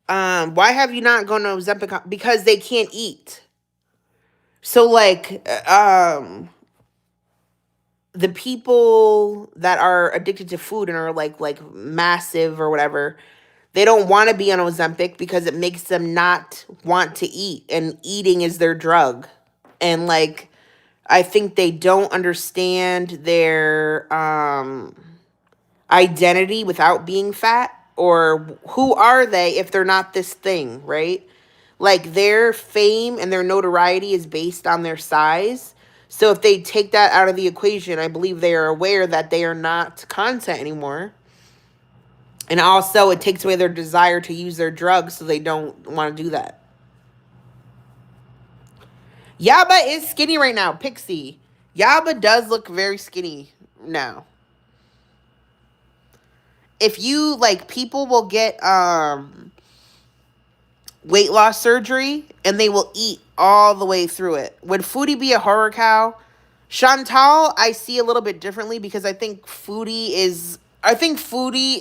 [SPEAKER 1] why have you not gone to Ozempic? Because they can't eat. So like, the people that are addicted to food and are like massive or whatever, they don't want to be on Ozempic because it makes them not want to eat, and eating is their drug. And like, I think they don't understand their identity without being fat, or who are they if they're not this thing, right? Like, their fame and their notoriety is based on their size. So if they take that out of the equation, I believe they are aware that they are not content anymore. And also, it takes away their desire to use their drugs, so they don't want to do that. Yaba is skinny right now, Pixie. Yaba does look very skinny now. If you, like, people will get weight loss surgery and they will eat all the way through it. Would Foodie be a horror cow? Chantal, I see a little bit differently, because I think Foodie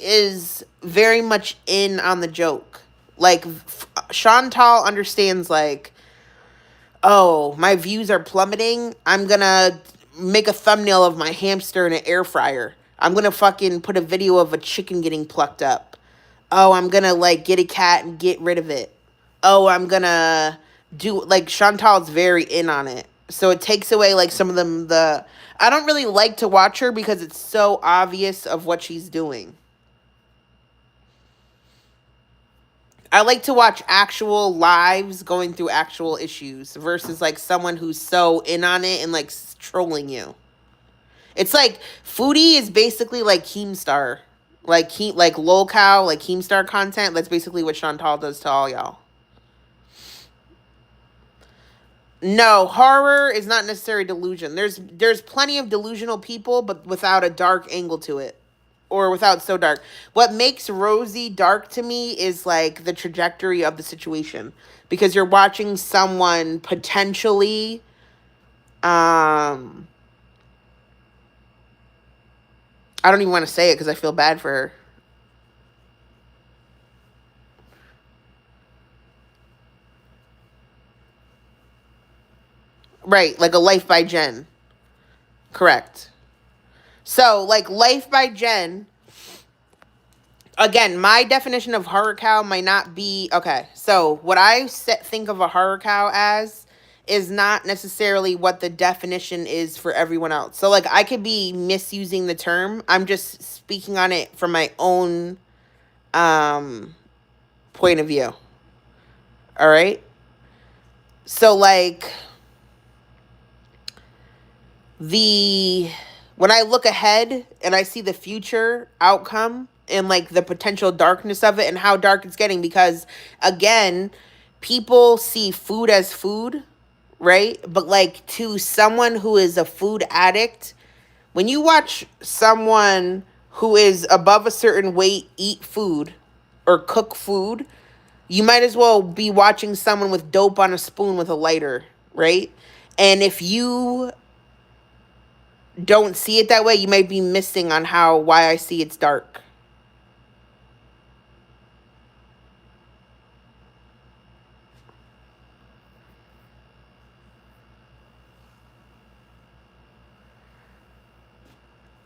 [SPEAKER 1] is very much in on the joke. Like, Chantal understands, like, oh, my views are plummeting. I'm gonna make a thumbnail of my hamster in an air fryer. I'm gonna fucking put a video of a chicken getting plucked up. Oh, I'm gonna like get a cat and get rid of it. Oh, I'm gonna do, like, Chantal's very in on it. So it takes away like some of them, I don't really like to watch her because it's so obvious of what she's doing. I like to watch actual lives going through actual issues versus like someone who's so in on it and like trolling you. It's like Foodie is basically like Keemstar. Like lol cow, like Keemstar content. That's basically what Chantal does to all y'all. No, horror is not necessarily delusion. There's plenty of delusional people, but without a dark angle to it. Or without so dark. What makes Rosie dark to me is like the trajectory of the situation. Because you're watching someone potentially I don't even want to say it because I feel bad for her. Right, like a Life by Jen. Correct. So, like, Life by Jen, again, my definition of horror cow might not be, okay, so what I think of a horror cow as is not necessarily what the definition is for everyone else. So, like, I could be misusing the term. I'm just speaking on it from my own point of view. All right? So, like, when I look ahead and I see the future outcome and like the potential darkness of it and how dark it's getting, because again, people see food as food, right? But like, to someone who is a food addict, when you watch someone who is above a certain weight eat food or cook food, you might as well be watching someone with dope on a spoon with a lighter, right? And if you don't see it that way, you might be missing on why I see it's dark.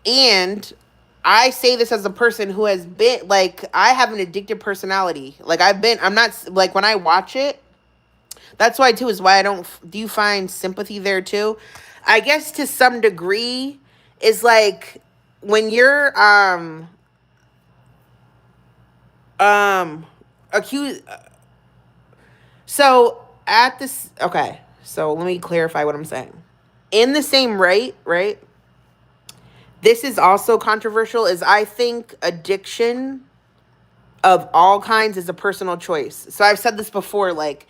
[SPEAKER 1] And I say this as a person who has been like, I have an addictive personality. Like I'm not like when I watch it, that's why too is why I don't. Do you find sympathy there too? I guess to some degree is like when you're um accused. So at this, okay. So let me clarify what I'm saying. In the same right. This is also controversial. Is I think addiction of all kinds is a personal choice. So I've said this before. Like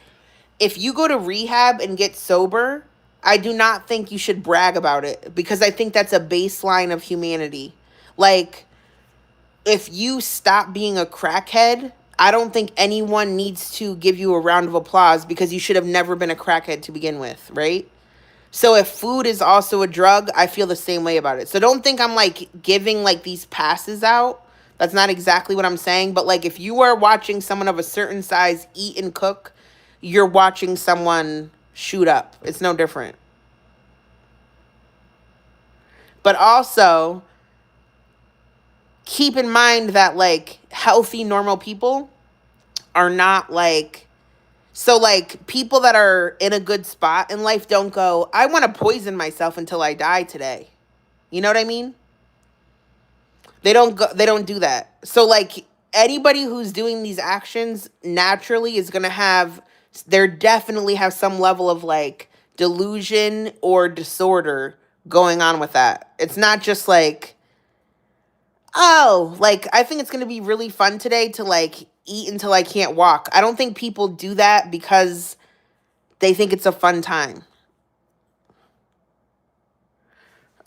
[SPEAKER 1] if you go to rehab and get sober, I do not think you should brag about it because I think that's a baseline of humanity. Like, if you stop being a crackhead, I don't think anyone needs to give you a round of applause because you should have never been a crackhead to begin with, right? So if food is also a drug, I feel the same way about it. So don't think I'm like giving like these passes out. That's not exactly what I'm saying. But like if you are watching someone of a certain size eat and cook, you're watching someone shoot up. It's no different. But also keep in mind that like healthy, normal people are not like, so like people that are in a good spot in life don't go, I want to poison myself until I die today. You know what I mean? They don't do that. So like anybody who's doing these actions naturally is going to have, they're definitely have some level of like delusion or disorder going on with that. It's not just like, oh, like I think it's going to be really fun today to like eat until I can't walk. I don't think people do that because they think it's a fun time.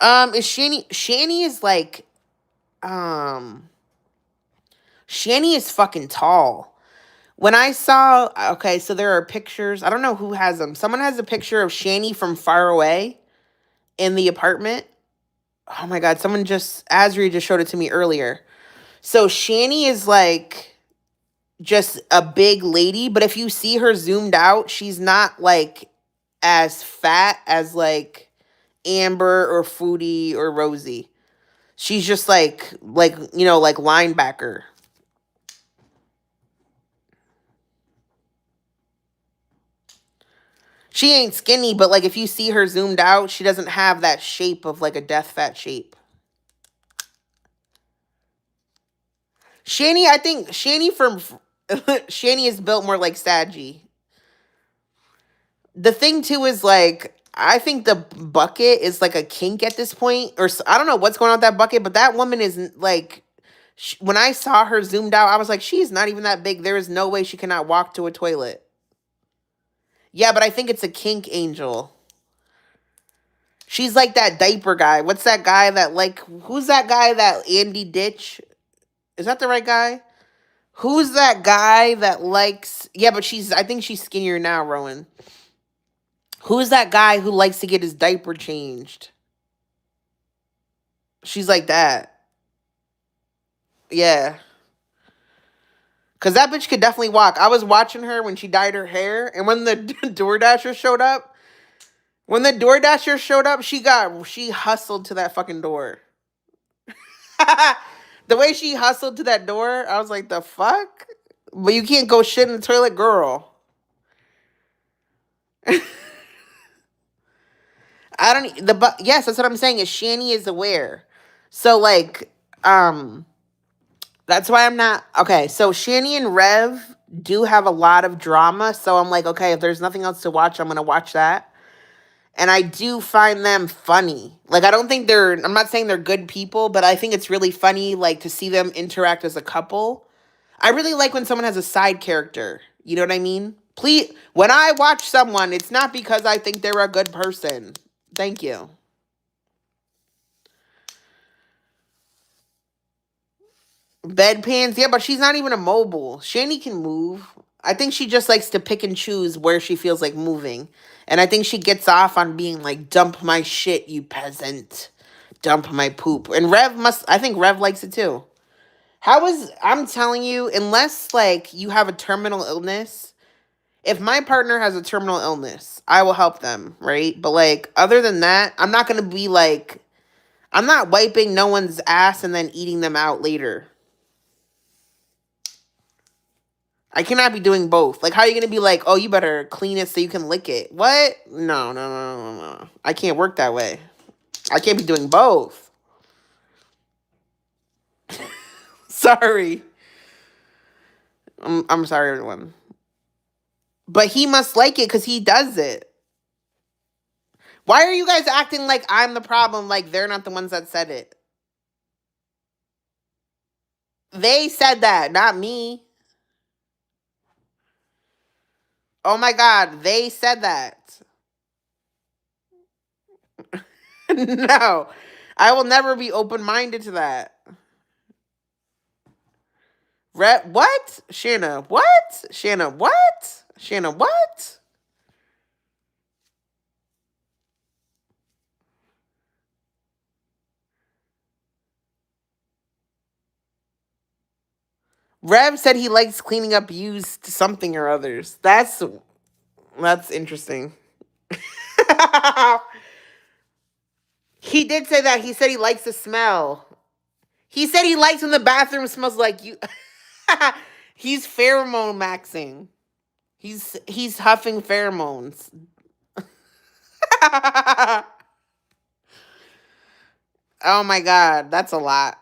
[SPEAKER 1] Is Shani is like um Shani is fucking tall. When I saw, okay, so there are pictures. I don't know who has them. Someone has a picture of Shani from far away in the apartment. Oh my god, someone just Azri just showed it to me earlier. So Shani is like just a big lady, but if you see her zoomed out, she's not like as fat as like Amber or Foodie or Rosie. She's just like like linebacker. She ain't skinny, but like if you see her zoomed out, she doesn't have that shape of like a death fat shape. Shani, I think Shani from Shani is built more like Sadgie. The thing too is like I think the bucket is like a kink at this point, or I don't know what's going on with that bucket, but that woman is like, when I saw her zoomed out, I was like, she's not even that big. There is no way she cannot walk to a toilet. Yeah, but I think it's a kink angel. She's like that diaper guy. What's that guy that like? Who's that guy that Andy Ditch? Is that the right guy? Who's that guy that likes? Yeah, but she's. I think she's skinnier now, Rowan. Who's that guy who likes to get his diaper changed? She's like that. Yeah. Cause that bitch could definitely walk. I was watching her when she dyed her hair, and when the DoorDasher showed up, she hustled to that fucking door. The way she hustled to that door, I was like, the fuck? But you can't go shit in the toilet, girl. I don't yes, that's what I'm saying. Is Shani is aware. So like, that's why I'm not okay. So Shani and Rev do have a lot of drama. So I'm like, okay, if there's nothing else to watch, I'm gonna watch that. And I do find them funny. Like I don't think I'm not saying they're good people, but I think it's really funny like to see them interact as a couple. I really like when someone has a side character. You know what I mean? Please, when I watch someone, it's not because I think they're a good person. Thank you. Bedpans, yeah, but she's not even a mobile. Shani can move. I think she just likes to pick and choose where she feels like moving. And I think she gets off on being like, dump my shit, you peasant. Dump my poop. And I think Rev likes it too. I'm telling you, unless like you have a terminal illness, if my partner has a terminal illness, I will help them, right? But like, other than that, I'm not going to be like, I'm not wiping no one's ass and then eating them out later. I cannot be doing both. Like, how are you going to be like, oh, you better clean it so you can lick it? What? No, no, no, no, no. I can't work that way. I can't be doing both. Sorry. I'm sorry, everyone. But he must like it because he does it. Why are you guys acting like I'm the problem, like they're not the ones that said it? They said that, not me. Oh my God, they said that. No, I will never be open-minded to that. What? Shanna, what? Shanna, what? Shanna, what? Rev said he likes cleaning up used something or others. That's interesting. He did say that. He said he likes the smell. He said he likes when the bathroom smells like you. He's pheromone maxing. He's huffing pheromones. Oh my God, that's a lot.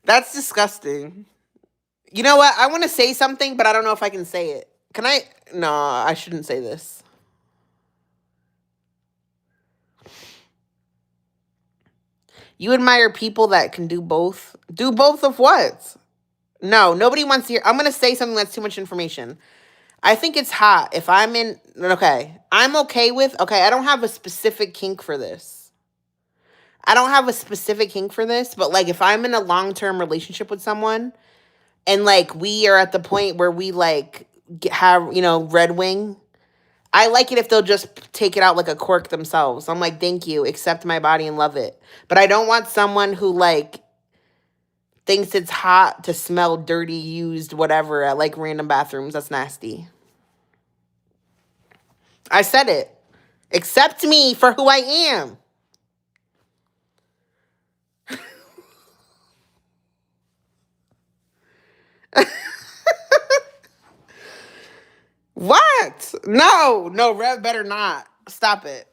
[SPEAKER 1] That's disgusting. You know what? I want to say something, but I don't know if I can say it. Can I? No, I shouldn't say this. You admire people that can do both? Do both of what? No, nobody wants to hear. I'm going to say something that's too much information. I think it's hot. If I'm in, okay, I'm okay with, okay, I don't have a specific kink for this. I don't have a specific kink for this, but like if I'm in a long-term relationship with someone and like we are at the point where we like have, Red Wing, I like it if they'll just take it out like a cork themselves. I'm like, thank you, accept my body and love it. But I don't want someone who like thinks it's hot to smell dirty, used, whatever at like random bathrooms. That's nasty. I said it. Accept me for who I am. What? No, Rev better not. Stop it.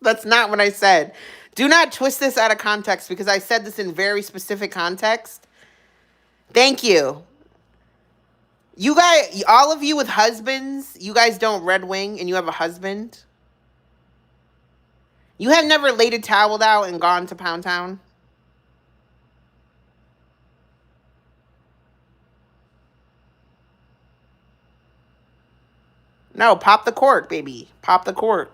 [SPEAKER 1] That's not what I said. Do not twist this out of context because I said this in very specific context. Thank you. You guys, all of you with husbands, you guys don't Red Wing and you have a husband. You have never laid a towel out and gone to Pound Town? No, pop the cork, baby. Pop the cork.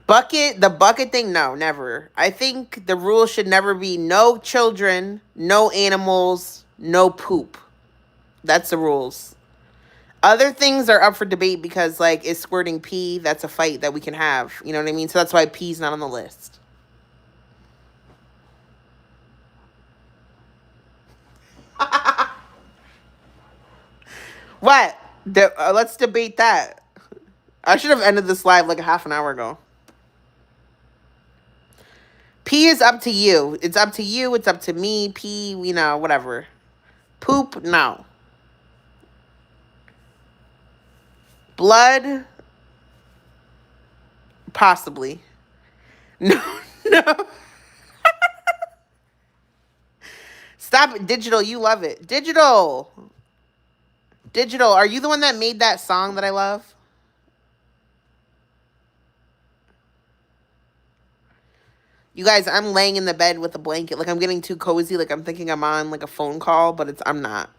[SPEAKER 1] The bucket thing, no, never. I think the rule should never be no children, no animals, no poop. That's the rules. Other things are up for debate because, like, is squirting pee? That's a fight that we can have. You know what I mean? So that's why pee's not on the list. What? Let's debate that. I should have ended this live like a half an hour ago. Pee is up to you. It's up to you. It's up to me. Pee, whatever. Poop, no. Blood, possibly. No, no. Stop it. Digital, you love it. Digital, are you the one that made that song that I love? You guys, I'm laying in the bed with a blanket. Like, I'm getting too cozy. Like, I'm thinking I'm on, like, a phone call, but I'm not.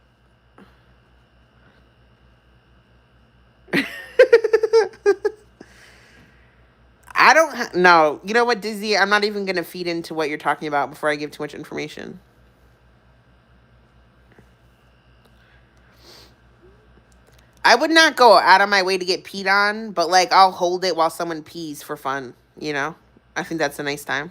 [SPEAKER 1] I don't no. You know what, Dizzy? I'm not even going to feed into what you're talking about before I give too much information. I would not go out of my way to get peed on, but, like, I'll hold it while someone pees for fun, I think that's a nice time.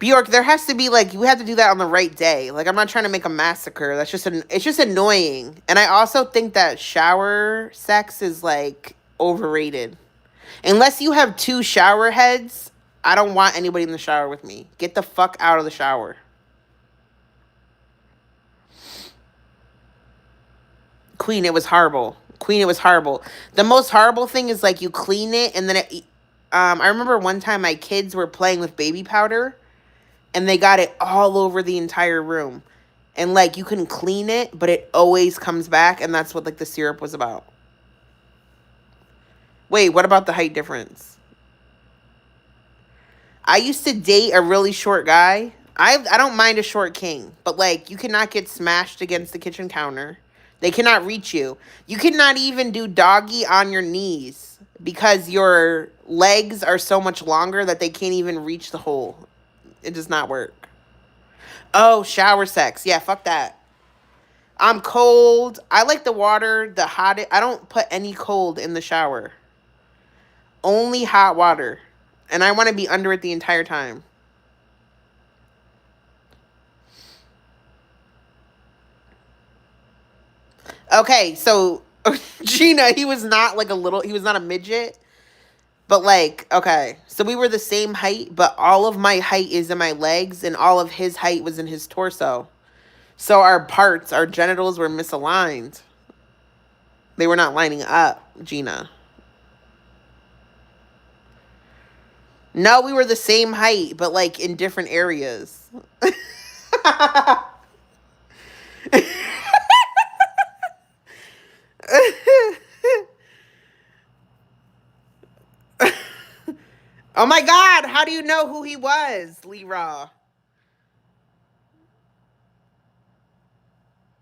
[SPEAKER 1] Bjork, there has to be like, you have to do that on the right day. Like, I'm not trying to make a massacre. That's just it's just annoying. And I also think that shower sex is like overrated. Unless you have two shower heads, I don't want anybody in the shower with me. Get the fuck out of the shower. Queen, it was horrible. Queen, it was horrible. The most horrible thing is like you clean it and then I remember one time my kids were playing with baby powder and they got it all over the entire room. And like you can clean it, but it always comes back, and that's what like the syrup was about. Wait, what about the height difference? I used to date a really short guy. I don't mind a short king, but like you cannot get smashed against the kitchen counter. They cannot reach you. You cannot even do doggy on your knees because your legs are so much longer that they can't even reach the hole. It does not work. Oh, shower sex. Yeah, fuck that. I'm cold. I like the water, the hot. I don't put any cold in the shower. Only hot water. And I want to be under it the entire time. Okay, so Gina, he was not like he was not a midget. But like, okay, so we were the same height, but all of my height is in my legs and all of his height was in his torso. So our genitals were misaligned. They were not lining up, Gina. No, we were the same height, but like in different areas. Oh my God, how do you know who he was, Leroy?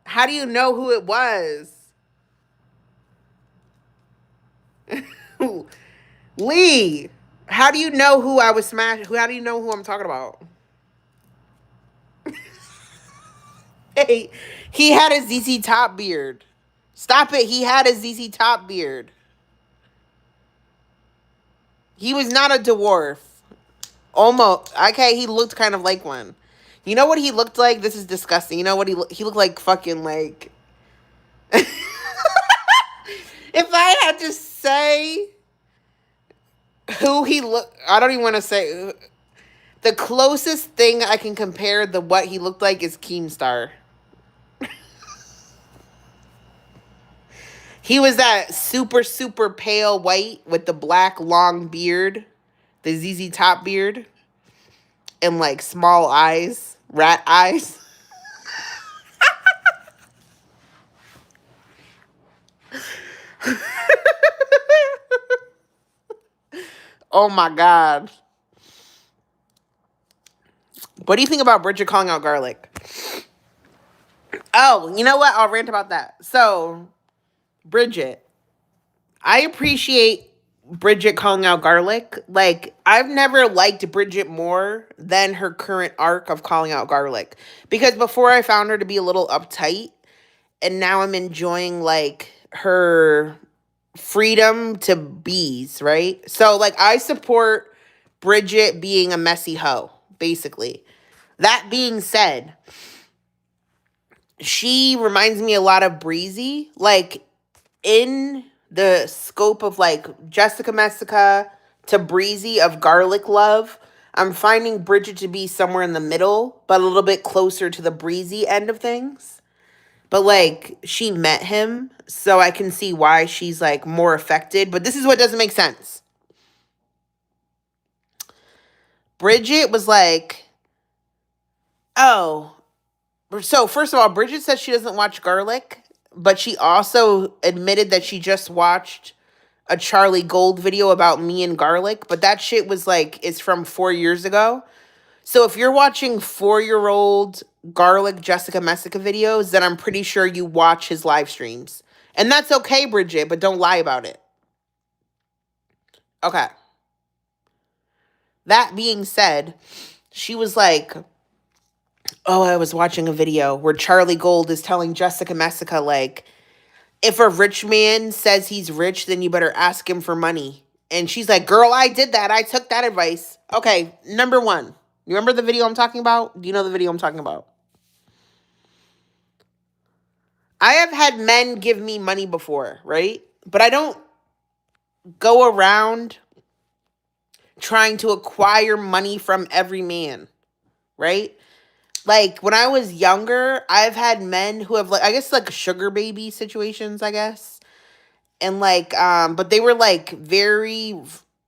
[SPEAKER 1] How do you know who it was? Lee, how do you know who I was smashing? How do you know who I'm talking about? Hey, he had a ZZ Top beard. Stop it. He had a ZZ Top beard. He was not a dwarf. Almost. Okay, he looked kind of like one. You know what he looked like? This is disgusting. You know what he looked like? Fucking like. If I had to say who he looked, I don't even want to say. The closest thing I can compare the what he looked like is Keemstar. He was that super, super pale white with the black long beard, the ZZ Top beard, and like small eyes, rat eyes. Oh my God. What do you think about Bridget calling out garlic? Oh, you know what? I'll rant about that. So, Bridget, I appreciate Bridget calling out garlic. Like, I've never liked Bridget more than her current arc of calling out garlic. Because before I found her to be a little uptight, and now I'm enjoying, like, her freedom to bees, right? So, like, I support Bridget being a messy hoe, basically. That being said, she reminds me a lot of Breezy. Like, in the scope of like Jessica Messica to Breezy of Garlic Love, I'm finding Bridget to be somewhere in the middle, but a little bit closer to the Breezy end of things. But like she met him, so I can see why she's like more affected. But this is what doesn't make sense. Bridget was like, oh, so first of all, Bridget says she doesn't watch Garlic, but she also admitted that she just watched a Charlie Gold video about me and garlic, but that shit was like, it's from 4 years ago. So if you're watching 4-year-old garlic Jessica Messica videos, then I'm pretty sure you watch his live streams. And that's okay, Bridget, but don't lie about it. Okay. That being said, she was like, oh, I was watching a video where Charlie Gold is telling Jessica Messica, like, if a rich man says he's rich, then you better ask him for money. And she's like, girl, I did that. I took that advice. Okay, number one. You remember the video I'm talking about? Do you know the video I'm talking about? I have had men give me money before, right? But I don't go around trying to acquire money from every man, right? Like when I was younger, I've had men who have like I guess like sugar baby situations, I guess. And like but they were like very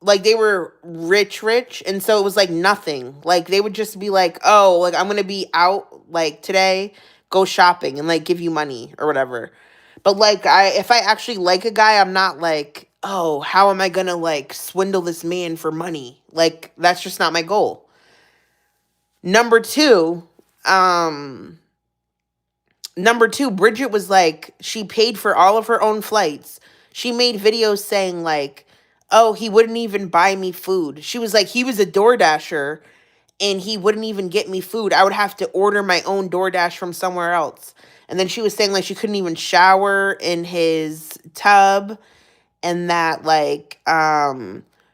[SPEAKER 1] like they were rich and so it was like nothing. Like they would just be like, "Oh, like I'm going to be out like today, go shopping and like give you money or whatever." But like if I actually like a guy, I'm not like, "Oh, how am I going to like swindle this man for money?" Like that's just not my goal. Number 2, um number 2, Bridget was like, she paid for all of her own flights. She made videos saying like, "Oh, he wouldn't even buy me food." She was like, he was a DoorDasher and he wouldn't even get me food. I would have to order my own DoorDash from somewhere else. And then she was saying like she couldn't even shower in his tub and that like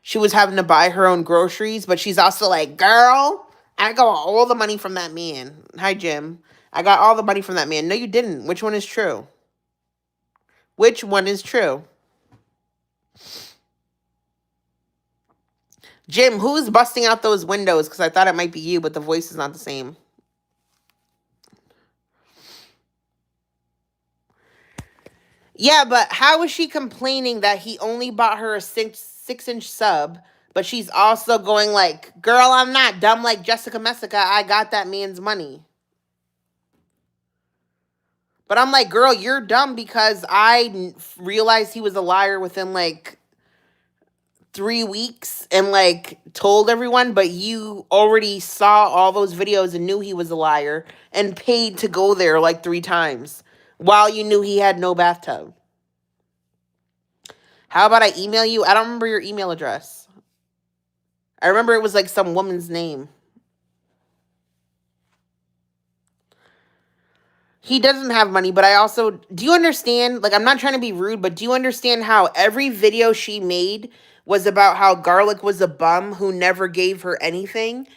[SPEAKER 1] she was having to buy her own groceries, but she's also like, "Girl, I got all the money from that man." Hi, Jim. I got all the money from that man. No, you didn't. Which one is true? Which one is true? Jim, who's busting out those windows? Because I thought it might be you, but the voice is not the same. Yeah, but how is she complaining that he only bought her a 6-inch sub, but she's also going like, "Girl, I'm not dumb like Jessica Messica. I got that man's money." But I'm like, "Girl, you're dumb because I realized he was a liar within like 3 weeks and like told everyone, but you already saw all those videos and knew he was a liar and paid to go there like 3 times while you knew he had no bathtub." How about I email you? I don't remember your email address. I remember it was like some woman's name. He doesn't have money, but I also, do you understand? Like, I'm not trying to be rude, but do you understand how every video she made was about how Garlic was a bum who never gave her anything?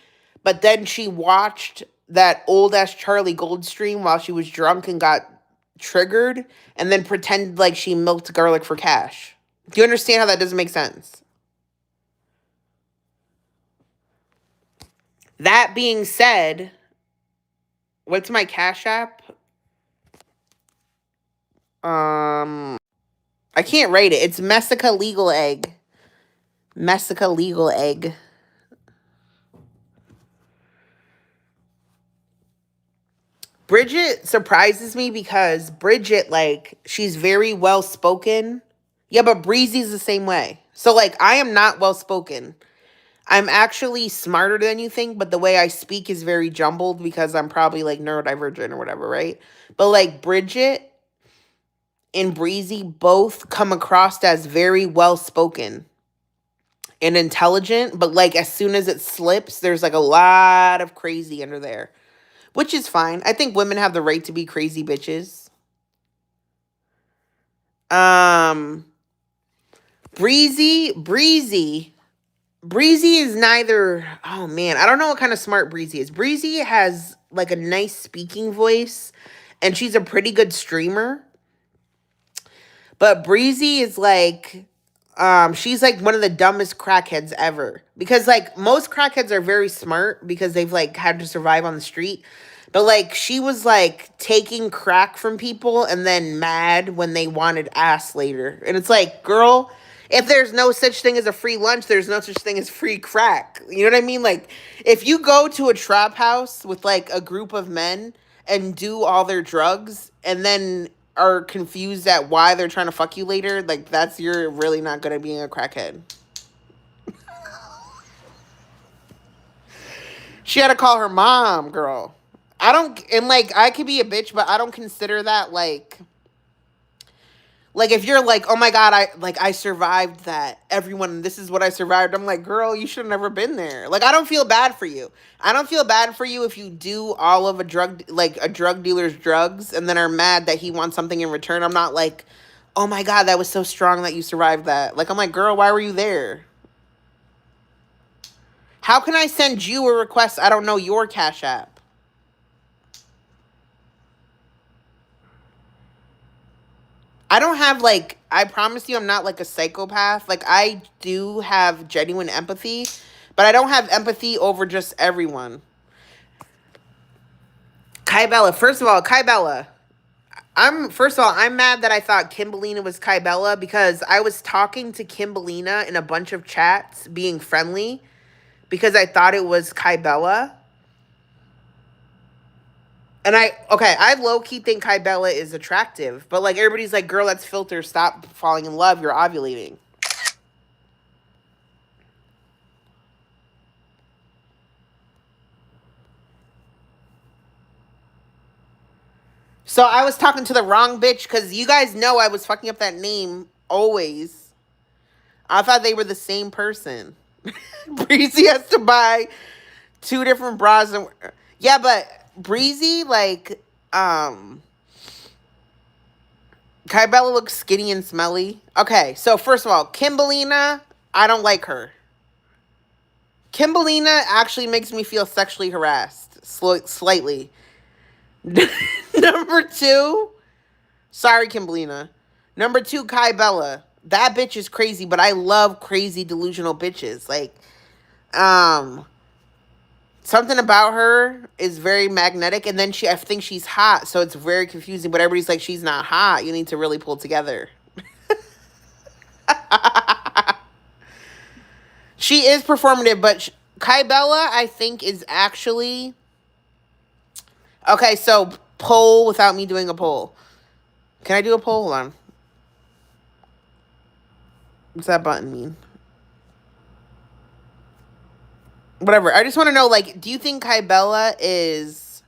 [SPEAKER 1] But then she watched that old ass Charlie Gold stream while she was drunk and got triggered and then pretended like she milked Garlic for cash. Do you understand how that doesn't make sense? That being said, what's my Cash App? I can't write it. It's Messica Legal Egg. Messica Legal Egg. Bridget surprises me because Bridget, like, she's very well spoken. Yeah, but Breezy's the same way. So, like, I am not well spoken. I'm actually smarter than you think, but the way I speak is very jumbled because I'm probably like neurodivergent or whatever, right? But like Bridget and Breezy both come across as very well spoken and intelligent, but like as soon as it slips, there's like a lot of crazy under there, which is fine. I think women have the right to be crazy bitches. Um, Breezy is neither. Oh man, I don't know what kind of smart Breezy is. Breezy has like a nice speaking voice, and she's a pretty good streamer. But Breezy is like, she's like one of the dumbest crackheads ever. Because like most crackheads are very smart because they've like had to survive on the street. But like she was like taking crack from people and then mad when they wanted ass later. And it's like, girl, if there's no such thing as a free lunch, there's no such thing as free crack. You know what I mean? Like if you go to a trap house with like a group of men and do all their drugs and then are confused at why they're trying to fuck you later, like that's you're really not good at being a crackhead. She had to call her mom, girl. I don't and like I could be a bitch, but I don't consider that like if you're like, "Oh my god, I survived that. Everyone, this is what I survived." I'm like, "Girl, you should have never been there." Like I don't feel bad for you. I don't feel bad for you if you do all of a drug dealer's drugs and then are mad that he wants something in return. I'm not like, "Oh my god, that was so strong that you survived that." Like I'm like, "Girl, why were you there?" How can I send you a request? I don't know your Cash App. I don't have like, I promise you I'm not like a psychopath. Like I do have genuine empathy, but I don't have empathy over just everyone. Kai Bella, first of all, Kai Bella. I'm mad that I thought Kimberlina was Kai Bella because I was talking to Kimberlina in a bunch of chats being friendly because I thought it was Kai Bella. And I low key think Kai Bella is attractive, but like everybody's like, girl, that's filter. Stop falling in love. You're ovulating. So I was talking to the wrong bitch because you guys know I was fucking up that name always. I thought they were the same person. Breezy has to buy two different bras. And, yeah, but Breezy, like, Kai Bella looks skinny and smelly. Okay, so first of all, Kimberlina, I don't like her. Kimberlina actually makes me feel sexually harassed, slightly. Number two, sorry, Kimberlina. Number two, Kai Bella. That bitch is crazy, but I love crazy delusional bitches. Like, something about her is very magnetic, and then I think she's hot, so it's very confusing. But everybody's like, she's not hot. You need to really pull together. She is performative, but Kai Bella, I think, is actually okay. So poll without me doing a poll. Can I do a poll? Hold on. What's that button mean? Whatever. I just want to know, like, do you think Kai Bella is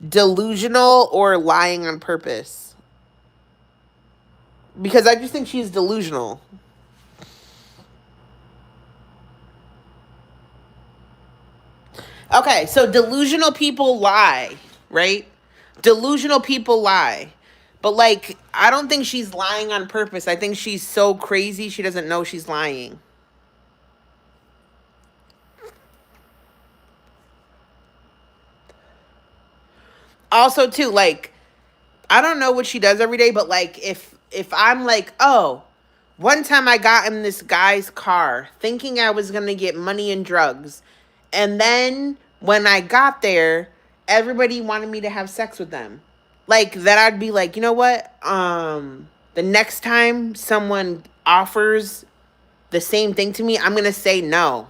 [SPEAKER 1] delusional or lying on purpose? Because I just think she's delusional. Okay, so delusional people lie, right? Delusional people lie. But, like, I don't think she's lying on purpose. I think she's so crazy she doesn't know she's lying. Also, too, like, I don't know what she does every day, but, like, if I'm like, oh, one time I got in this guy's car thinking I was going to get money and drugs. And then when I got there, everybody wanted me to have sex with them. Like, that I'd be like, you know what? The next time someone offers the same thing to me, I'm going to say no.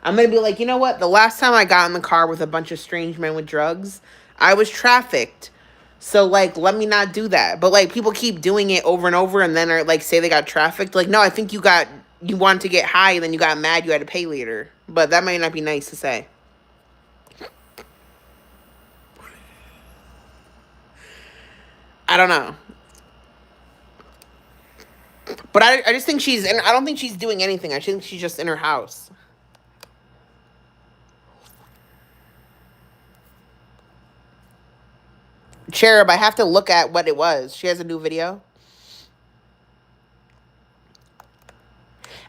[SPEAKER 1] I'm going to be like, you know what? The last time I got in the car with a bunch of strange men with drugs, I was trafficked. So, like, let me not do that. But, like, people keep doing it over and over and then are, like, say they got trafficked. Like, no, I think you wanted to get high and then you got mad you had to pay later. But that might not be nice to say. I don't know. But I just think and I don't think she's doing anything. I think she's just in her house. Cherub, I have to look at what it was. She has a new video.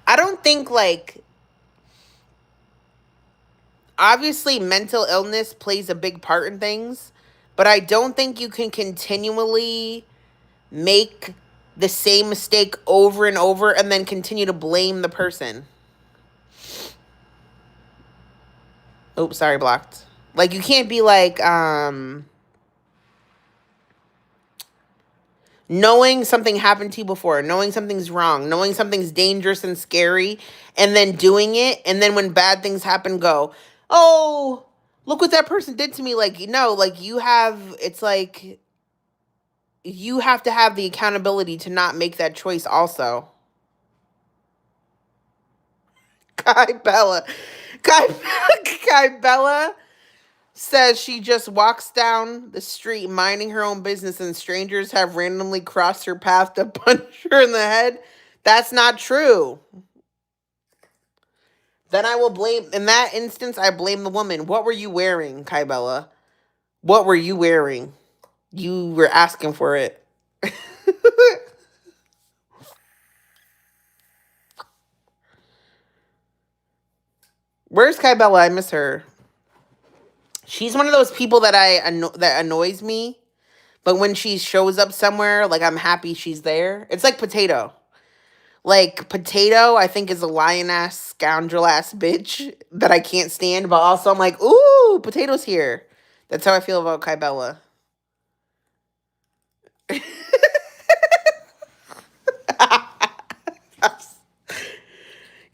[SPEAKER 1] I don't think, like, obviously mental illness plays a big part in things, but I don't think you can continually make the same mistake over and over and then continue to blame the person. Oops, sorry, blocked. Like, you can't be like, knowing something happened to you before, knowing something's wrong, knowing something's dangerous and scary, and then doing it, and then when bad things happen, go, oh, look what that person did to me. Like, no, like, it's like, you have to have the accountability to not make that choice also. Kai Bella. Kai, Kai Bella says she just walks down the street minding her own business and strangers have randomly crossed her path to punch her in the head. That's not true. Then I will blame, in that instance, I blame the woman. What were you wearing, Kai Bella? What were you wearing? You were asking for it. Where's Kybella? I miss her. She's one of those people that that annoys me. But when she shows up somewhere, like I'm happy she's there. It's like Potato. Like Potato, I think is a lion ass, scoundrel ass bitch that I can't stand. But also I'm like, ooh, Potato's here. That's how I feel about Kybella.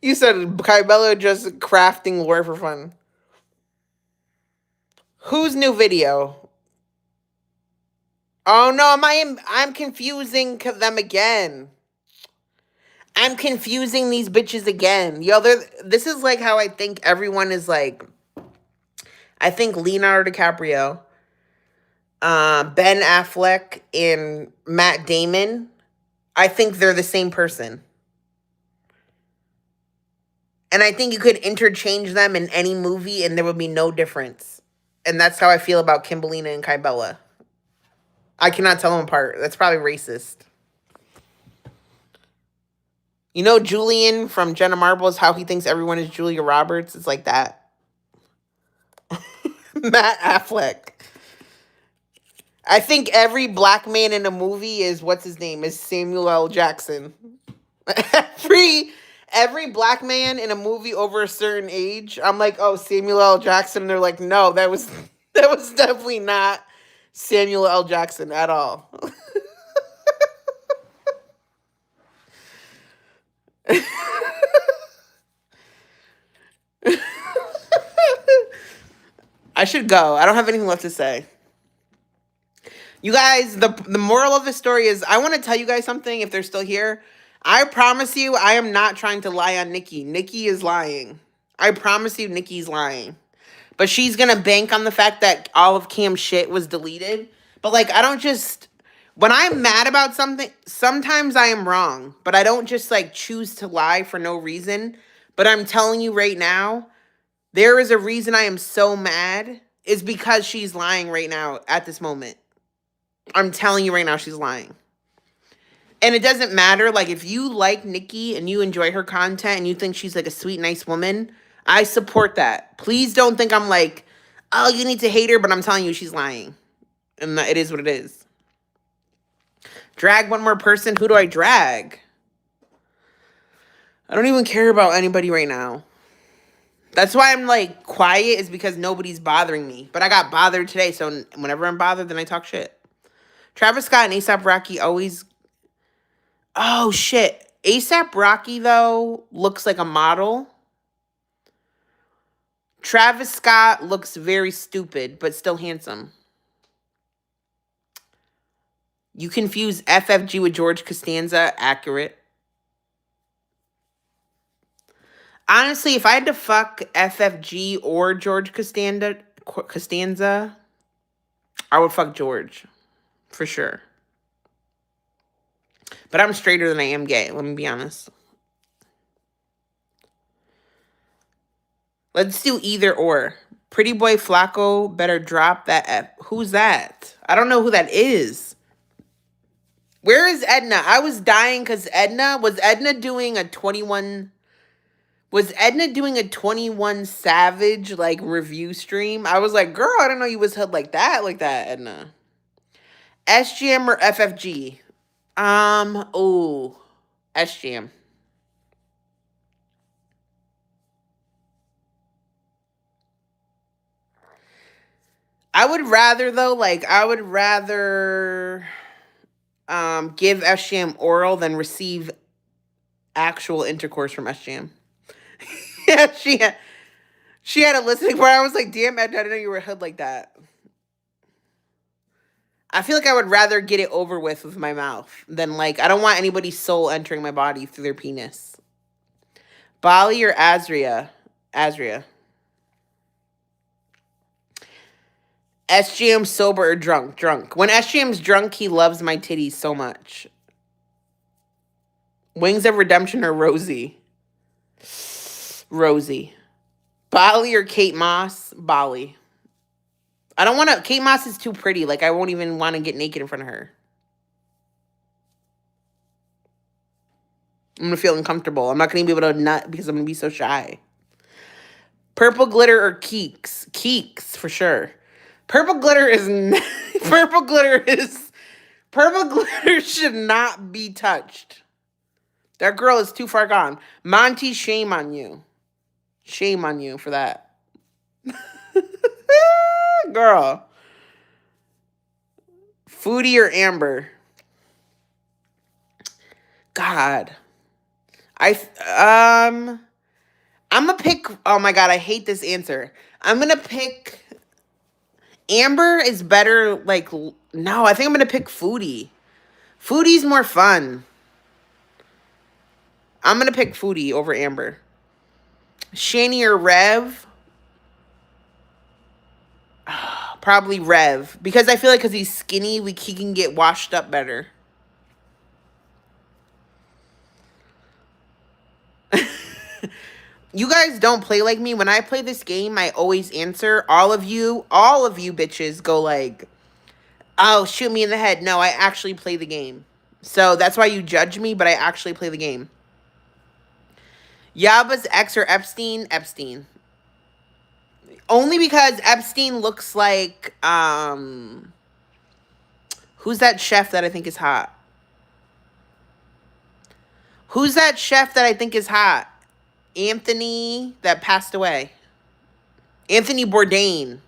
[SPEAKER 1] You said Kybella just crafting lore for fun. Whose new video? Oh no, I'm confusing them again. I'm confusing these bitches again. Yo, this is like how I think everyone is like. I think Leonardo DiCaprio, Ben Affleck, and Matt Damon, I think they're the same person. And I think you could interchange them in any movie and there would be no difference. And that's how I feel about Kimberlina and Kybella. I cannot tell them apart. That's probably racist. You know Julian from Jenna Marbles, how he thinks everyone is Julia Roberts? It's like that. Matt Affleck. I think every black man in a movie is, what's his name, is Samuel L. Jackson. every black man in a movie over a certain age, I'm like, oh, Samuel L. Jackson. And they're like, no, that was definitely not Samuel L. Jackson at all. I should go. I don't have anything left to say. You guys, the moral of the story is I want to tell you guys something if they're still here. I promise you I am not trying to lie on Niki. Niki is lying. I promise you Niki's lying. But she's going to bank on the fact that all of Cam's shit was deleted. But like I don't just when I'm mad about something, sometimes I am wrong, but I don't just like choose to lie for no reason. But I'm telling you right now, there is a reason I am so mad is because she's lying right now at this moment. I'm telling you right now, she's lying. And it doesn't matter. Like, if you like Niki and you enjoy her content and you think she's like a sweet, nice woman, I support that. Please don't think I'm like, oh, you need to hate her, but I'm telling you she's lying. And it is what it is. Drag one more person. Who do I drag? I don't even care about anybody right now. That's why I'm like quiet, is because nobody's bothering me. But I got bothered today, so whenever I'm bothered, then I talk shit. Travis Scott and A$AP Rocky always... Oh, shit. A$AP Rocky, though, looks like a model. Travis Scott looks very stupid, but still handsome. You confuse FFG with George Costanza. Accurate. Honestly, if I had to fuck FFG or George Costanza, I would fuck George. For sure. But I'm straighter than I am gay. Let me be honest. Let's do either or. Pretty Boy Flacco better drop that F. Who's that? I don't know who that is. Where is Edna? I was dying because was Edna doing a 21 Savage like review stream? I was like, girl, I don't know you was held like that, Edna. SGM or FFG? SGM. I would rather give SGM oral than receive actual intercourse from SGM. Yeah, she had a listening part. I was like, damn, Edna, I didn't know you were hood like that. I feel like I would rather get it over with my mouth than like, I don't want anybody's soul entering my body through their penis. Bali or Azria? Azria. SGM sober or drunk? Drunk. When SGM's drunk, he loves my titties so much. Wings of Redemption or Rosie? Rosie. Bali or Kate Moss? Bali. I don't want to... Kate Moss is too pretty. Like, I won't even want to get naked in front of her. I'm going to feel uncomfortable. I'm not going to be able to nut because I'm going to be so shy. Purple glitter or Keeks? Keeks for sure. Purple glitter is purple glitter should not be touched. That girl is too far gone. Monty, shame on you. Shame on you for that. Girl. Foodie or Amber? God. I'm gonna pick, oh my God, I hate this answer. I'm gonna pick, Amber is better, like, no, I think I'm gonna pick Foodie. Foodie's more fun. I'm gonna pick Foodie over Amber. Shani or Rev? Probably Rev. Because I feel like because he's skinny, he can get washed up better. You guys don't play like me. When I play this game, I always answer. All of you bitches go like, oh, shoot me in the head. No, I actually play the game. So that's why you judge me, but I actually play the game. Yaba's ex or Epstein? Epstein. Only because Epstein looks like, who's that chef that I think is hot? Who's that chef that I think is hot? Anthony that passed away. Anthony Bourdain.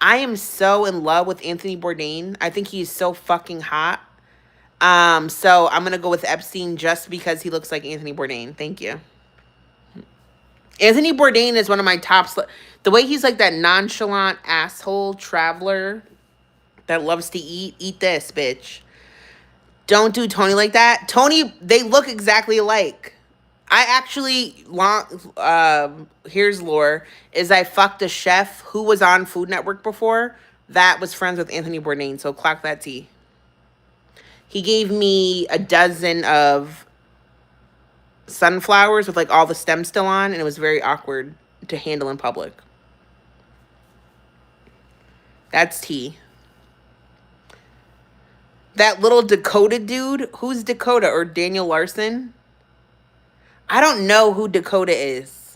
[SPEAKER 1] I am so in love with Anthony Bourdain. I think he's so fucking hot. So I'm gonna go with Epstein just because he looks like Anthony Bourdain. Thank you. Anthony Bourdain is one of my tops. The way he's like that nonchalant asshole traveler that loves to eat this, bitch. Don't do Tony like that. Tony, they look exactly alike. I actually, here's lore, is I fucked a chef who was on Food Network before that was friends with Anthony Bourdain, so clock that tea. He gave me a dozen of sunflowers with like all the stems still on, and it was very awkward to handle in public. That's tea. That little Dakota dude, who's Dakota, or Daniel Larson? I don't know who Dakota is.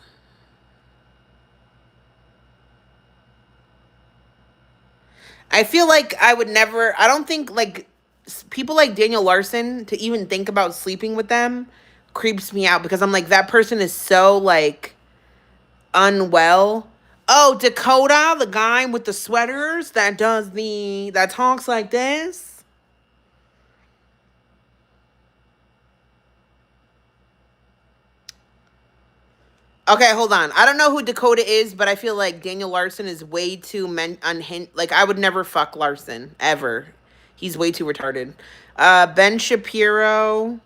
[SPEAKER 1] I feel like I would never, I don't think like people like Daniel Larson, to even think about sleeping with them creeps me out because I'm like, that person is so like unwell. Oh, Dakota, the guy with the sweaters that talks like this. Okay, hold on. I don't know who Dakota is, but I feel like Daniel Larson is way too unhinged. Like, I would never fuck Larson, ever. He's way too retarded. Ben Shapiro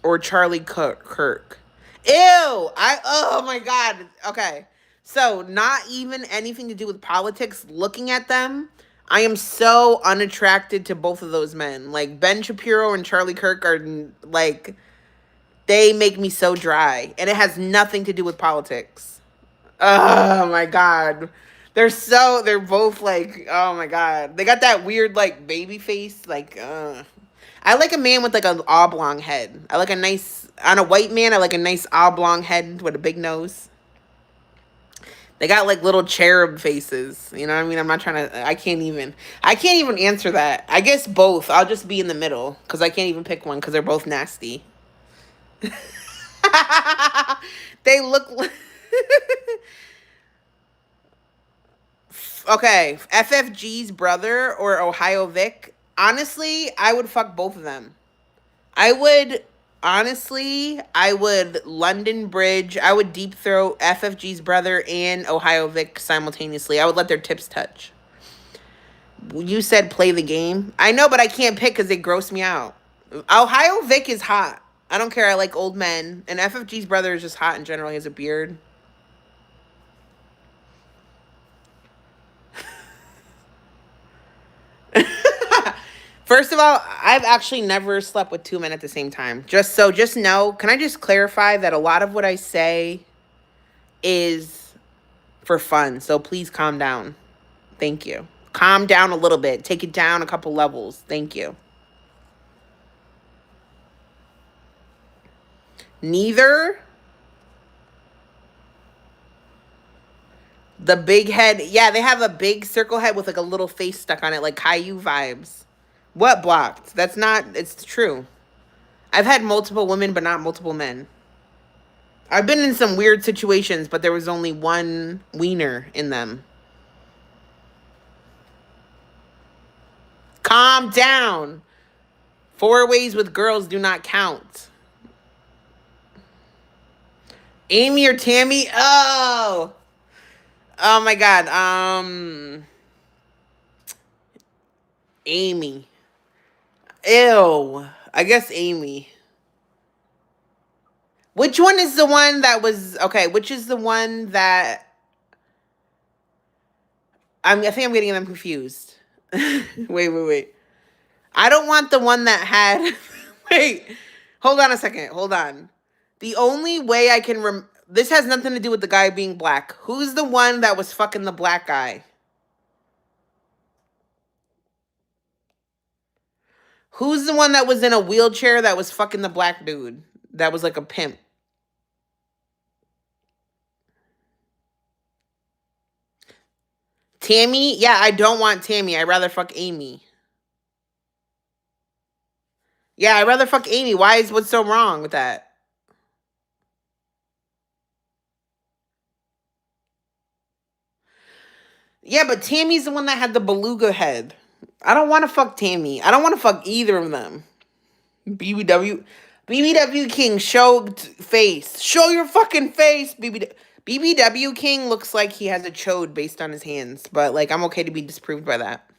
[SPEAKER 1] or Charlie Kirk. Ew! Oh my God. Okay. So, not even anything to do with politics. Looking at them, I am so unattracted to both of those men. Like, Ben Shapiro and Charlie Kirk are, like... They make me so dry. And it has nothing to do with politics. Oh my God. They're both like, oh my God. They got that weird like baby face. Like, I like a man with like an oblong head. I like a nice, on a white man, I like a nice oblong head with a big nose. They got like little cherub faces. You know what I mean? I'm not trying to, I can't even answer that. I guess both. I'll just be in the middle because I can't even pick one because they're both nasty. They look like okay, FFG's brother or Ohio Vic. Honestly, I would fuck both of them. I would London Bridge. I would deep throat FFG's brother and Ohio Vic simultaneously. I would let their tips touch. You said play the game. I know, but I can't pick because they gross me out. Ohio Vic is hot. I don't care. I like old men. And FFG's brother is just hot in general. He has a beard. First of all, I've actually never slept with two men at the same time. Just know, can I just clarify that a lot of what I say is for fun. So please calm down. Thank you. Calm down a little bit. Take it down a couple levels. Thank you. Neither. The big head. Yeah, they have a big circle head with like a little face stuck on it, like Caillou vibes. What blocked? That's not, it's true. I've had multiple women, but not multiple men. I've been in some weird situations, but there was only one wiener in them. Calm down. 4 ways with girls do not count. Amy or Tammy? Oh. Oh my God. Amy. Ew. I guess Amy. Which one is the one that was okay? Which is the one that I think I'm getting them confused. Wait. I don't want the one that had wait. Hold on a second. Hold on. The only way I can this has nothing to do with the guy being black. Who's the one that was fucking the black guy? Who's the one that was in a wheelchair that was fucking the black dude? That was like a pimp. Tammy? Yeah, I don't want Tammy. I'd rather fuck Amy. Yeah, I'd rather fuck Amy. What's so wrong with that? Yeah, but Tammy's the one that had the beluga head. I don't want to fuck Tammy. I don't want to fuck either of them. BBW King, show face. Show your fucking face, BBW King looks like he has a chode based on his hands, but like I'm okay to be disproved by that.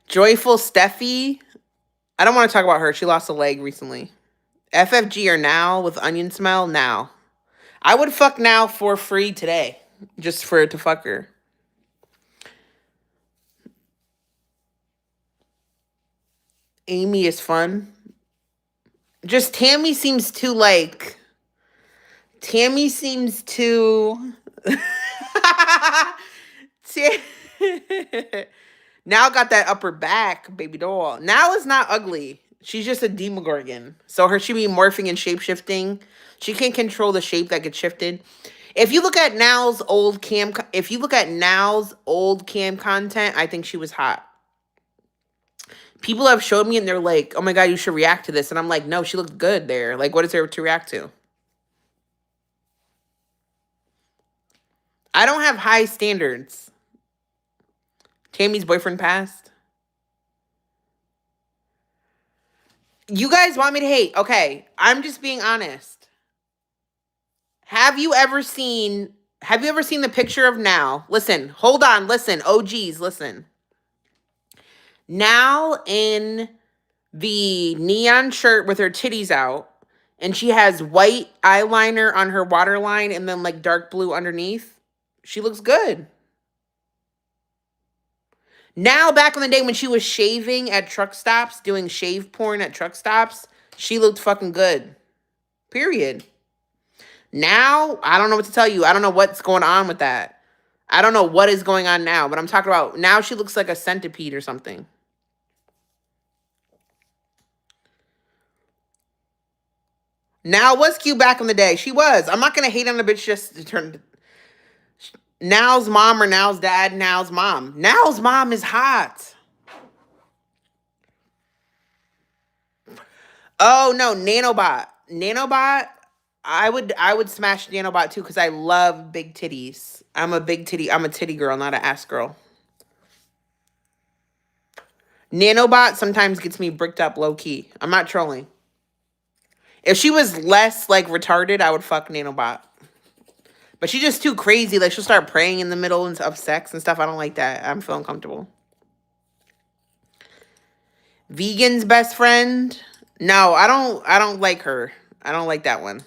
[SPEAKER 1] Joyful Steffi. I don't want to talk about her. She lost a leg recently. FFG or now with onion smell? Now. I would fuck now for free today. Just for it to fuck her. Amy is fun. Just Tammy seems too like... Tammy seems too... Now got that upper back, baby doll. Now is not ugly. She's just a Demogorgon. So she be morphing and shape-shifting. She can't control the shape that gets shifted. If you look at Now's old cam content, I think she was hot. People have showed me and they're like, oh my God, you should react to this. And I'm like, no, she looked good there. Like, what is there to react to? I don't have high standards. Tammy's boyfriend passed. You guys want me to hate? Okay, I'm just being honest. Have you ever seen the picture of Now? Listen, hold on, listen, OGs, listen. Now in the neon shirt with her titties out, and she has white eyeliner on her waterline and then like dark blue underneath. She looks good. Now, back in the day when she was shaving at truck stops, doing shave porn at truck stops, she looked fucking good. Period. Now, I don't know what to tell you. I don't know what's going on with that. I don't know what is going on now, but I'm talking about now she looks like a centipede or something. Now was cute back in the day. She was. I'm not going to hate on the bitch just to turn... Now's mom or Now's dad, Now's mom. Now's mom is hot. Oh no, Nanobot. Nanobot, I would smash Nanobot too because I love big titties. I'm a titty girl, not an ass girl. Nanobot sometimes gets me bricked up low key. I'm not trolling. If she was less like retarded, I would fuck Nanobot. But she's just too crazy. Like, she'll start praying in the middle of sex and stuff. I don't like that. I'm feeling uncomfortable. Vegan's best friend? No, I don't like her. I don't like that one.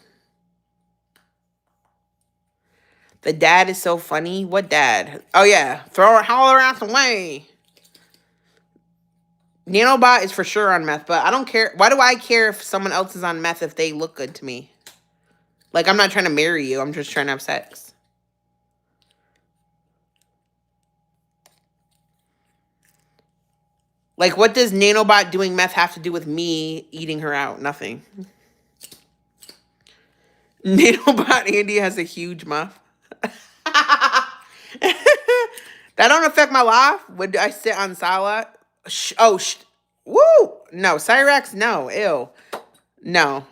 [SPEAKER 1] The dad is so funny. What dad? Oh, yeah. Throw her, haul her out the way. Nanobot is for sure on meth, but I don't care. Why do I care if someone else is on meth if they look good to me? Like, I'm not trying to marry you. I'm just trying to have sex. Like, what does Nanobot doing meth have to do with me eating her out? Nothing. Nanobot Andy has a huge muff. That don't affect my life. Would I sit on Sala? Woo! No, Cyrax, no. Ew. No.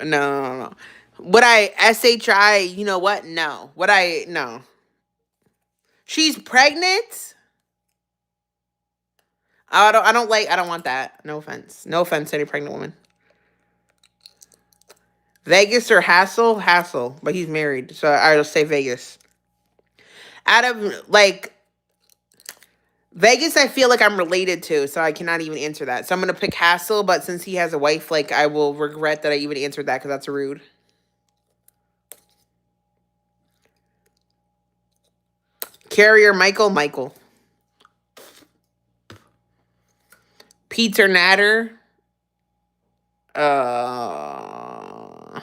[SPEAKER 1] No. Would I SHI, you know what? No. No. She's pregnant? I don't want that. No offense. No offense to any pregnant woman. Vegas or Hassel? Hassel. But he's married, so I'll say Vegas. Out of, like, Vegas, I feel like I'm related to, so I cannot even answer that. So I'm going to pick Hassel, but since he has a wife, like, I will regret that I even answered that because that's rude. Carrie or Michael? Michael. Pete's or Natter? I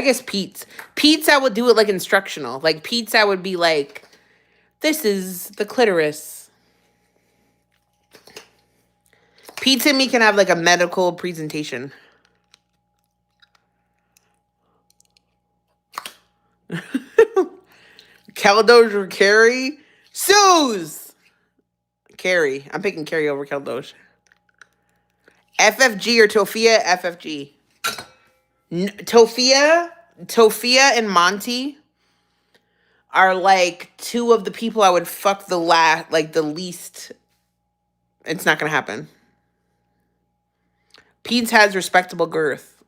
[SPEAKER 1] guess Pete's. Pete's, I would do it like instructional. Like, Pete's, I would be like, this is the clitoris. Pete's and me can have like a medical presentation. Keldosh or Carrie? Suze! Carrie. I'm picking Carrie over Keldosh. FFG or Tofia? FFG. Tofia and Monty are like two of the people I would fuck the least. It's not gonna happen. Pete's has respectable girth.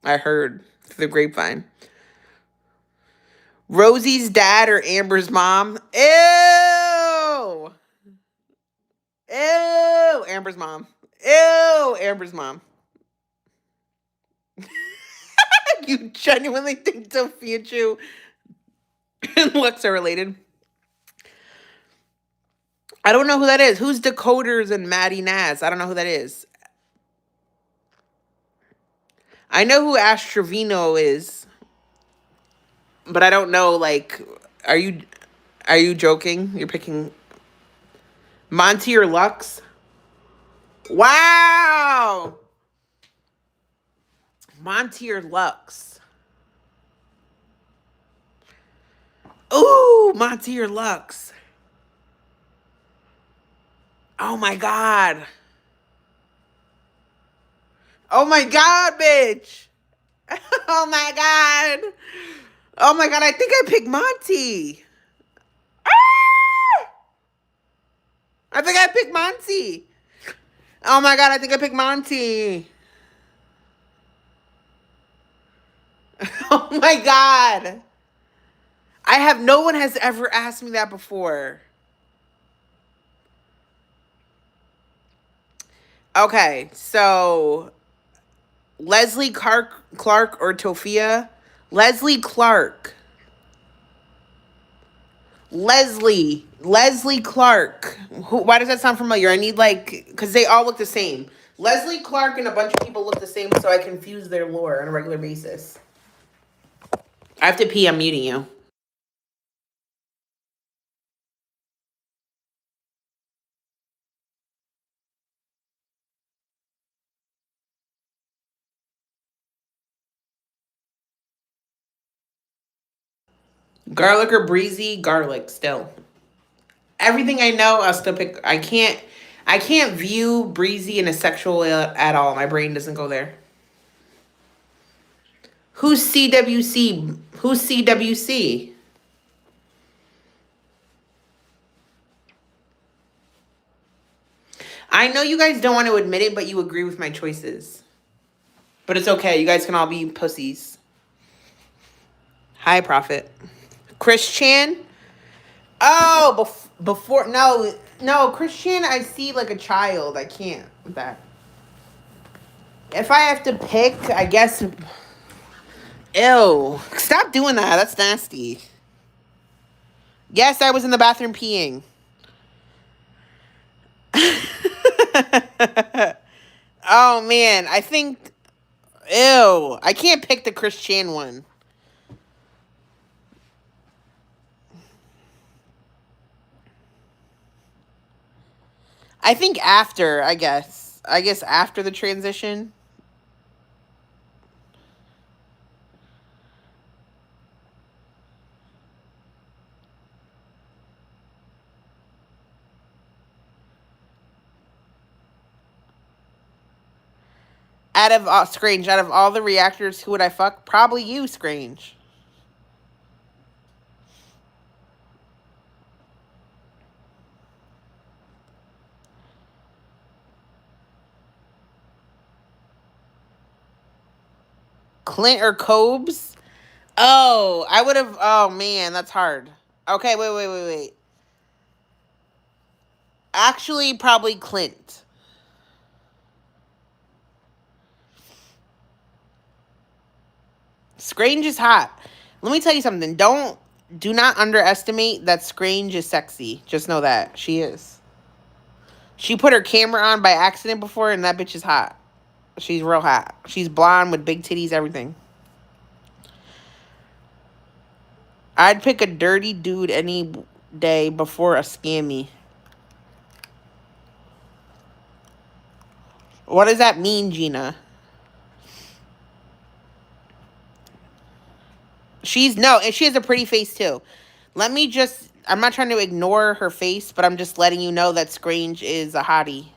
[SPEAKER 1] I heard through the grapevine. Rosie's dad or Amber's mom? Ew! Ew! Amber's mom. Ew! Amber's mom. You genuinely think Sophia Chu and Lux are related? I don't know who that is. Who's Decoders and Maddie Naz? I don't know who that is. I know who Ash Trevino is, but I don't know, like, are you joking? You're picking Monty or Lux? Wow! Monty or Lux? Ooh, Monty or Lux? Oh my God. Oh my God, bitch. Oh my God. Oh my God, I think I picked Monty. Ah! I think I picked Monty. Oh my God, I think I picked Monty. Oh my God. No one has ever asked me that before. Okay, so Leslie Clark or Tofia? Leslie Clark. Leslie Clark. Why does that sound familiar? I need because they all look the same. Leslie Clark and a bunch of people look the same, so I confuse their lore on a regular basis. I have to pee. I'm muting you. Garlic or breezy? Garlic still. Everything I know, I'll still pick. I can't view breezy in a sexual at all. My brain doesn't go there. Who's CWC? Who's CWC? I know you guys don't want to admit it, but you agree with my choices. But it's okay. You guys can all be pussies. Hi, Prophet. Chris Chan? Oh, before. No, Chris Chan, I see like a child. I can't with that. If I have to pick, I guess. Ew. Stop doing that. That's nasty. Yes, I was in the bathroom peeing. Oh, man. I think. Ew. I can't pick the Chris Chan one. I think after, I guess. I guess after the transition. Out of Scrange, out of all the reactors, who would I fuck? Probably you, Scrange. Clint or Cobes? Oh, I would have. Oh man, that's hard. Okay, wait. Actually, probably Clint. Scrange is hot. Let me tell you something. Do not underestimate that Scrange is sexy. Just know that she is. She put her camera on by accident before, and that bitch is hot. She's real hot. She's blonde with big titties, everything. I'd pick a dirty dude any day before a scammy. What does that mean, Gina? And she has a pretty face too. I'm not trying to ignore her face, but I'm just letting you know that Scrange is a hottie.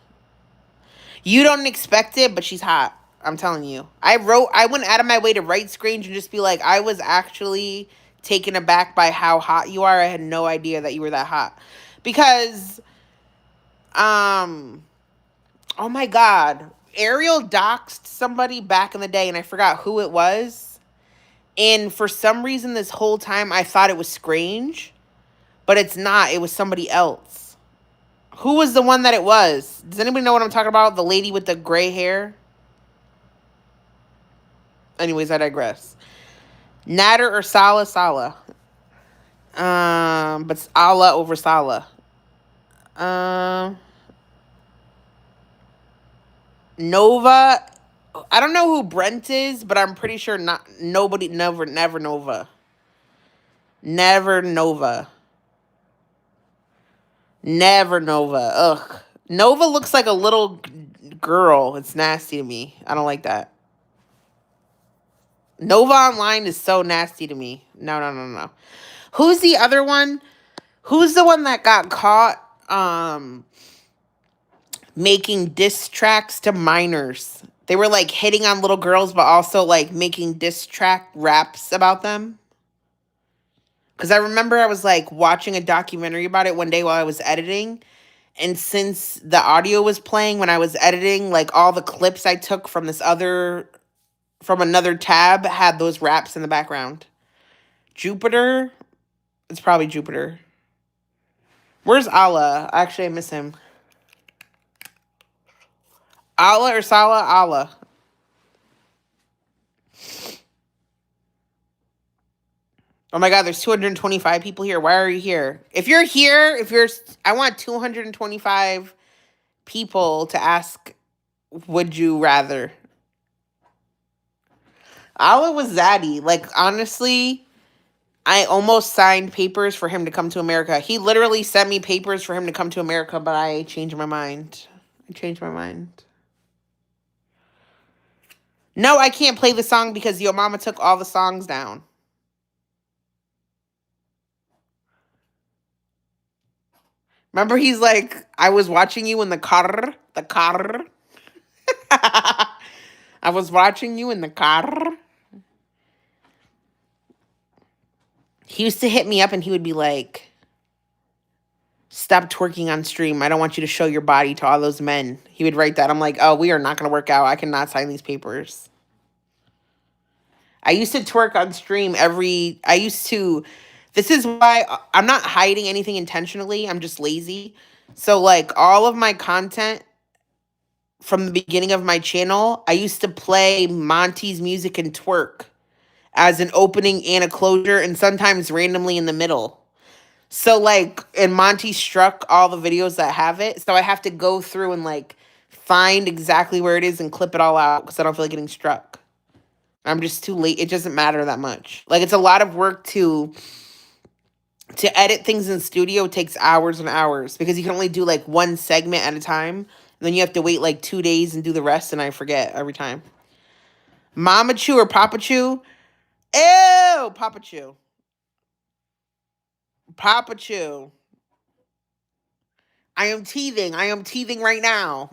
[SPEAKER 1] You don't expect it, but she's hot. I'm telling you. I went out of my way to write Scrange and just be like, I was actually taken aback by how hot you are. I had no idea that you were that hot. Because, oh my God. Ariel doxed somebody back in the day, and I forgot who it was. And for some reason, this whole time, I thought it was Scrange. But it's not. It was somebody else. Who was the one that it was? Does anybody know what I'm talking about? The lady with the gray hair? Anyways, I digress. Natter or Sala? Sala. But it's Allah over Sala. Nova. I don't know who Brent is, but I'm pretty sure never Nova. Never Nova. Never Nova. Ugh. Nova looks like a little girl. It's nasty to me. I don't like that. Nova Online is so nasty to me. No. Who's the other one? Who's the one that got caught making diss tracks to minors? They were like hitting on little girls, but also like making diss track raps about them. Because I remember I was like watching a documentary about it one day while I was editing. And since the audio was playing when I was editing, like all the clips I took from another tab had those raps in the background. Jupiter? It's probably Jupiter. Where's Allah? Actually, I miss him. Allah or Salah? Allah. Oh my God, there's 225 people here. Why are you here? If you're here, I want 225 people to ask, would you rather? Allah was zaddy. Like, honestly, I almost signed papers for him to come to America. He literally sent me papers for him to come to America, but I changed my mind. No, I can't play the song because your mama took all the songs down. Remember, he's like, I was watching you in the car. I was watching you in the car. He used to hit me up and he would be like, stop twerking on stream. I don't want you to show your body to all those men. He would write that. I'm like, oh, we are not going to work out. I cannot sign these papers. I used to twerk on stream this is why I'm not hiding anything intentionally. I'm just lazy. So like all of my content from the beginning of my channel, I used to play Monty's music and twerk as an opening and a closure, and sometimes randomly in the middle. So like, and Monty struck all the videos that have it. So I have to go through and like find exactly where it is and clip it all out because I don't feel like getting struck. I'm just too late. It doesn't matter that much. Like, it's a lot of work to edit things in studio. It takes hours and hours because you can only do like one segment at a time. And then you have to wait like 2 days and do the rest, and I forget every time. Mama Chew or Papa Chew? Ew, Papa Chew. Papa Chew. I am teething. I am teething right now.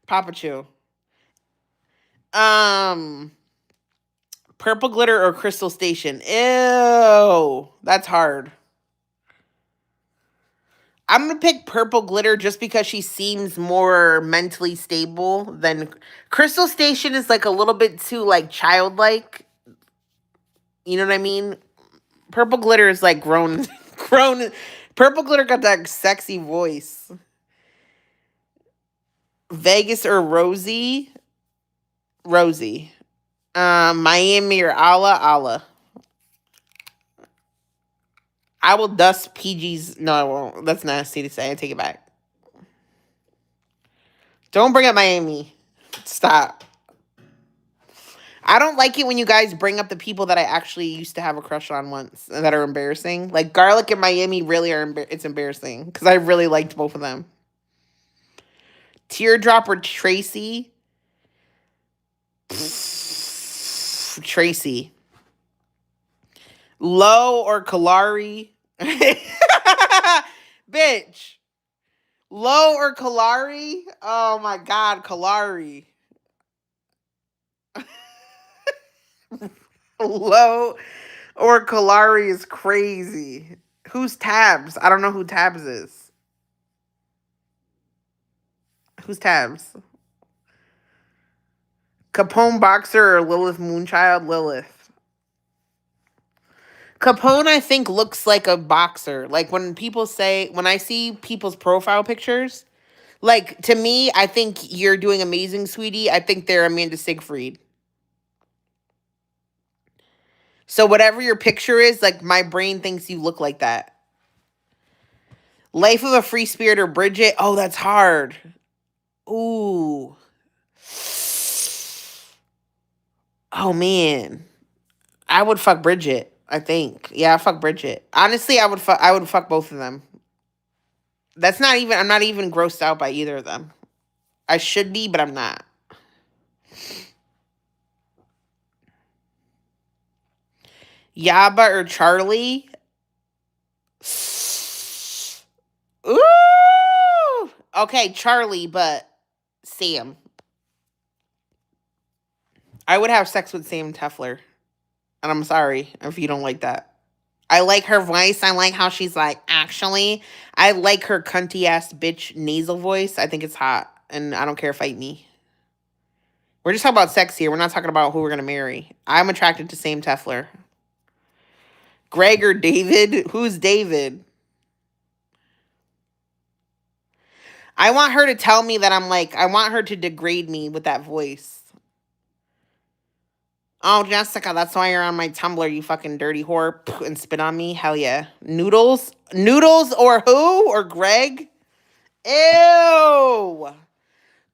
[SPEAKER 1] Papa Chew. Um, Purple Glitter or Crystal Station? Ew, that's hard. I'm gonna pick Purple Glitter just because she seems more mentally stable than Crystal Station is like a little bit too like childlike. You know what I mean? Purple Glitter is like grown, grown. Purple Glitter got that sexy voice. Vegas or Rosie? Rosie. Miami or Allah? Allah. I will dust PG's. No, I won't. That's nasty to say. I take it back. Don't bring up Miami. Stop. I don't like it when you guys bring up the people that I actually used to have a crush on once that are embarrassing. Like Garlic and Miami really are. It's embarrassing because I really liked both of them. Teardrop or Tracy? Tracy. Low or Kalari? Bitch. Low or Kalari? Oh my god, Kalari. Low or Kalari is crazy. Who's Tabs? I don't know who Tabs is. Who's Tabs? Capone Boxer or Lilith Moonchild? Lilith. Capone, I think, looks like a boxer. Like when I see people's profile pictures, like to me, I think you're doing amazing, sweetie. I think they're Amanda Siegfried. So whatever your picture is, like my brain thinks you look like that. Life of a Free Spirit or Bridget? Oh, that's hard. Ooh. Oh man. I would fuck Bridget, I think. Yeah, I fuck Bridget. Honestly, I would fuck both of them. I'm not even grossed out by either of them. I should be, but I'm not. Yaba or Charlie? Ooh. Okay, Charlie, but Sam. I would have sex with Sam Tefler. And I'm sorry if you don't like that. I like her voice. I like how she's like, actually. I like her cunty ass bitch nasal voice. I think it's hot. And I don't care, fight me. We're just talking about sex here. We're not talking about who we're going to marry. I'm attracted to Sam Tefler. Greg or David? Who's David? I want her to tell me that I want her to degrade me with that voice. Oh, Jessica, that's why you're on my Tumblr, you fucking dirty whore, and spit on me? Hell yeah. Noodles? Noodles or who? Or Greg? Ew.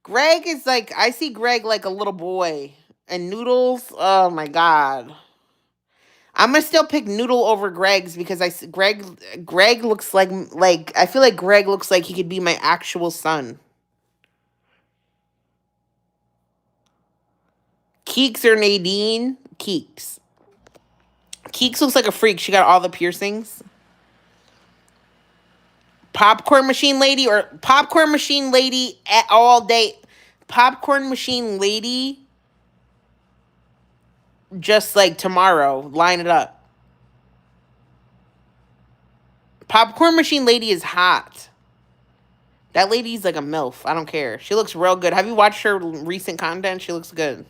[SPEAKER 1] Greg is like, I see Greg like a little boy. And Noodles, oh my god. I'm gonna still pick Noodle over Greg's because Greg looks like I feel like Greg looks like he could be my actual son. Keeks or Nadine? Keeks. Keeks looks like a freak. She got all the piercings. Popcorn machine lady or popcorn machine lady all day. Popcorn machine lady just like tomorrow. Line it up. Popcorn machine lady is hot. That lady's like a MILF. I don't care. She looks real good. Have you watched her recent content? She looks good.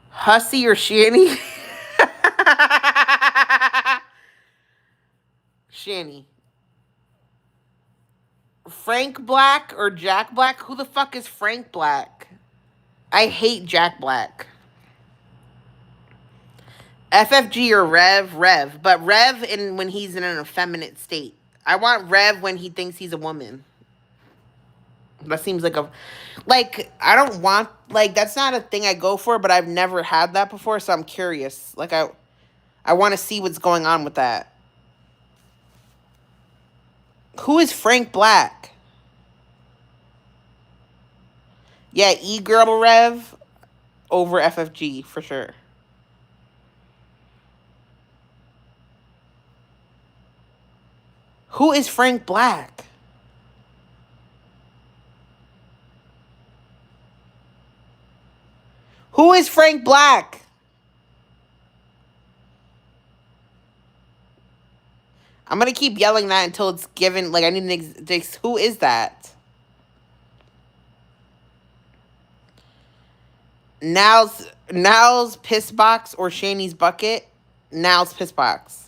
[SPEAKER 1] Hussy or Shanny? Shanny. Frank Black or Jack Black? Who the fuck is Frank Black? I hate Jack Black. FFG or Rev? Rev. But Rev when he's in an effeminate state. I want Rev when he thinks he's a woman. That seems like I don't want, that's not a thing I go for, but I've never had that before, so I'm curious. I want to see what's going on with that. Who is Frank Black? Yeah, E-Girl Rev over FFG, for sure. Who is Frank Black? Who is Frank Black? I'm gonna keep yelling that until it's given. Like, I need an who is that? Now's piss box or Shani's bucket. Now's piss box.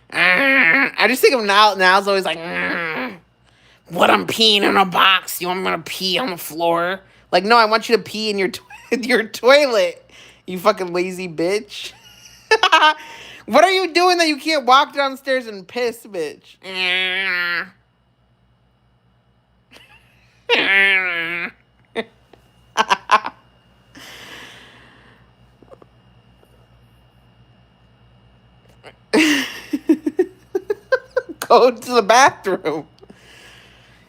[SPEAKER 1] I just think of Now's always like, what, I'm peeing in a box. You want me to pee on the floor? Like, no, I want you to pee in your toilet. You fucking lazy bitch. What are you doing that you can't walk downstairs and piss, bitch? Go to the bathroom.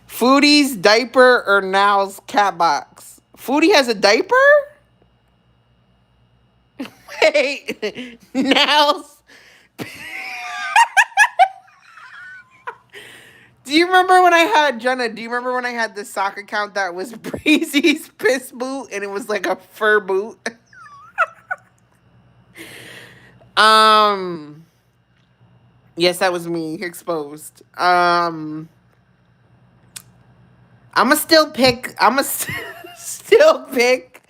[SPEAKER 1] Foodie's diaper or Now's cat box? Foodie has a diaper? Wait, Now's. Do you remember when I had, Jenna, do you remember when I had this sock account that was Breezy's piss boot and it was like a fur boot? Yes, that was me exposed. I'ma still pick. Still pick.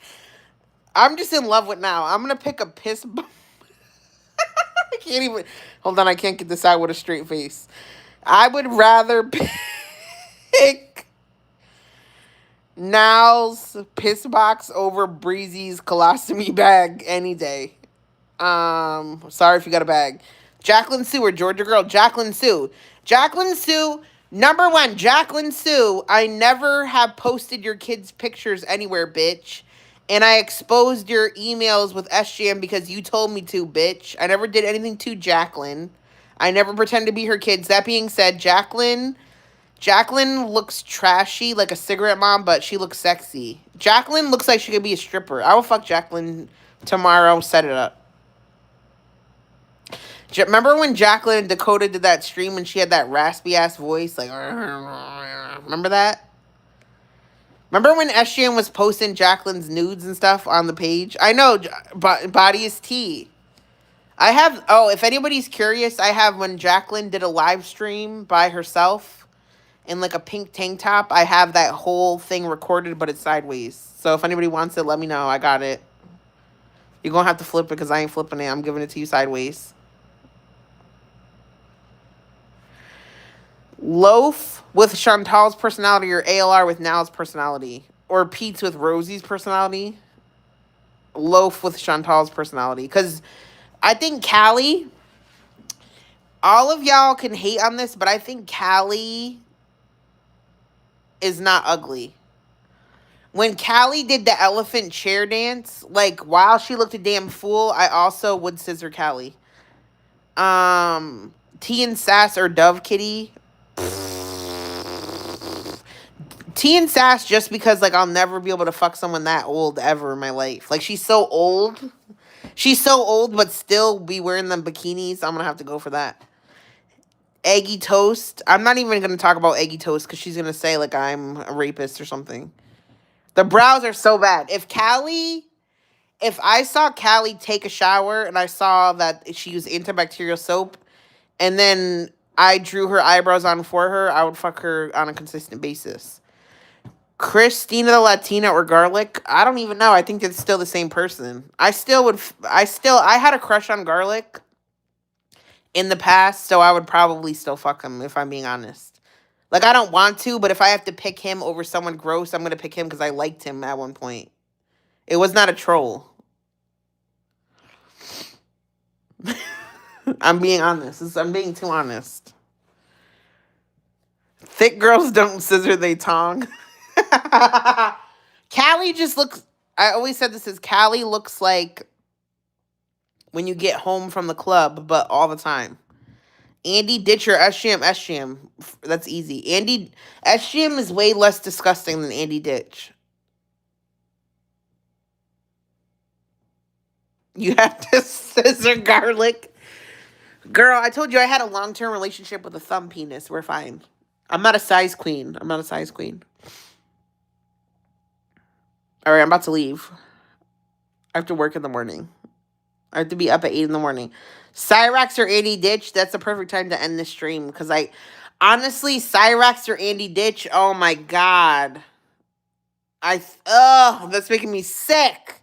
[SPEAKER 1] I'm just in love with Now. I'm gonna pick a piss. I can't even. Hold on, I can't get this out with a straight face. I would rather pick Now's piss box over Breezy's colostomy bag any day. Sorry if you got a bag. Jacqueline Sue or Georgia Girl? Jacqueline Sue. Jacqueline Sue. Number one, Jacqueline Sue. I never have posted your kids' pictures anywhere, bitch. And I exposed your emails with SGM because you told me to, bitch. I never did anything to Jacqueline. I never pretend to be her kids. That being said, Jacqueline looks trashy, like a cigarette mom, but she looks sexy. Jacqueline looks like she could be a stripper. I will fuck Jacqueline tomorrow, set it up. Remember when Jacqueline and Dakota did that stream and she had that raspy ass voice? Like, remember that? Remember when SGN was posting Jacqueline's nudes and stuff on the page? I know, body is tea. I have, if anybody's curious, I have when Jacqueline did a live stream by herself in like a pink tank top. I have that whole thing recorded, but it's sideways. So if anybody wants it, let me know. I got it. You're going to have to flip it because I ain't flipping it. I'm giving it to you sideways. Loaf with Chantal's personality or ALR with Now's personality? Or Pete's with Rosie's personality? Loaf with Chantal's personality. Because I think Callie, all of y'all can hate on this, but I think Callie is not ugly. When Callie did the elephant chair dance, like, while she looked a damn fool, I also would scissor Callie. T and Sass or Dove Kitty? T and Sass just because, like, I'll never be able to fuck someone that old ever in my life. Like, she's so old. She's so old, but still be wearing them bikinis. I'm going to have to go for that. Eggy Toast. I'm not even going to talk about Eggy Toast because she's going to say, like, I'm a rapist or something. The brows are so bad. If I saw Callie take a shower and I saw that she used antibacterial soap and then I drew her eyebrows on for her, I would fuck her on a consistent basis. Christina the Latina or Garlic? I don't even know. I think it's still the same person. I had a crush on Garlic in the past, so I would probably still fuck him if I'm being honest. Like, I don't want to, but if I have to pick him over someone gross, I'm going to pick him because I liked him at one point. It was not a troll. I'm being honest. I'm being too honest. Thick girls don't scissor, they tongue. Callie just looks... I always said this is Callie looks like when you get home from the club, but all the time. Andy Ditcher, SGM. That's easy. SGM is way less disgusting than Andy Ditch. You have to scissor Garlic. Girl, I told you I had a long-term relationship with a thumb penis. We're fine. I'm not a size queen. I'm not a size queen. All right, I'm about to leave. I have to work in the morning. I have to be up at 8 in the morning. Cyrax or Andy Ditch, that's the perfect time to end the stream. Because honestly, Cyrax or Andy Ditch, oh my God. That's making me sick.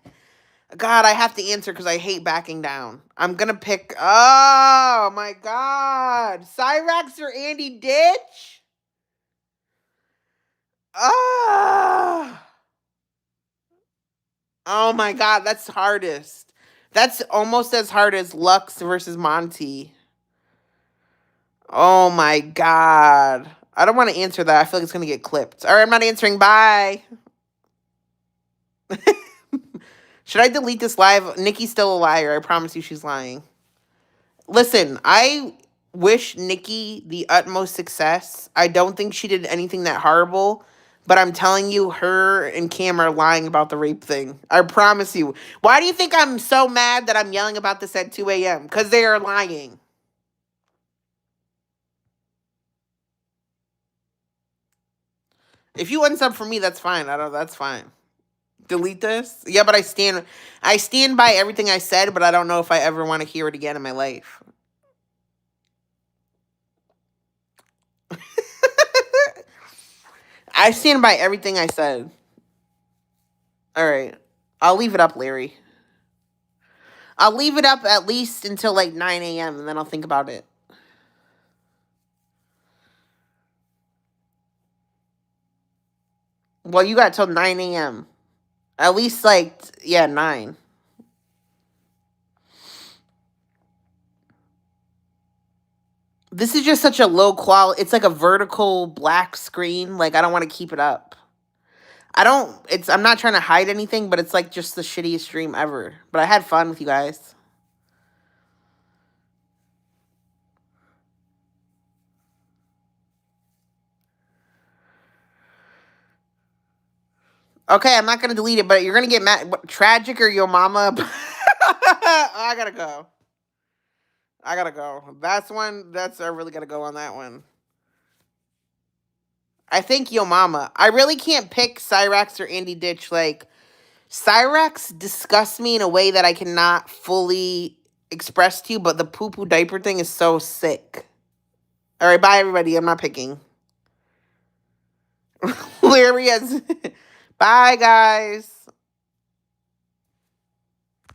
[SPEAKER 1] God, I have to answer because I hate backing down. I'm going to pick, oh my God. Cyrax or Andy Ditch? Oh. Oh my God, that's hardest. That's almost as hard as Lux versus Monty. Oh my God. I don't want to answer that. I feel like it's going to get clipped. All right, I'm not answering. Bye. Should I delete this live? Niki's still a liar. I promise you she's lying. Listen, I wish Niki the utmost success. I don't think she did anything that horrible. But I'm telling you, her and Cam are lying about the rape thing. I promise you. Why do you think I'm so mad that I'm yelling about this at 2 a.m.? Because they are lying. If you unsub for me, that's fine. That's fine. Delete this? Yeah, but I stand by everything I said, but I don't know if I ever want to hear it again in my life. I stand by everything I said. All right. I'll leave it up, Larry. I'll leave it up at least until like 9 a.m. and then I'll think about it. Well, you got till 9 a.m. At least like, yeah, 9. This is just such a low quality. It's like a vertical black screen. Like, I don't want to keep it up. I'm not trying to hide anything, but it's like just the shittiest stream ever. But I had fun with you guys. Okay, I'm not going to delete it, but you're going to get mad. Tragic or Yo Mama? I gotta go. I really gotta go on that one. I think Yo Mama. I really can't pick Cyrax or Andy Ditch. Like, Cyrax disgusts me in a way that I cannot fully express to you, but the poo-poo diaper thing is so sick. All right, bye, everybody. I'm not picking. Larry has... Bye, guys.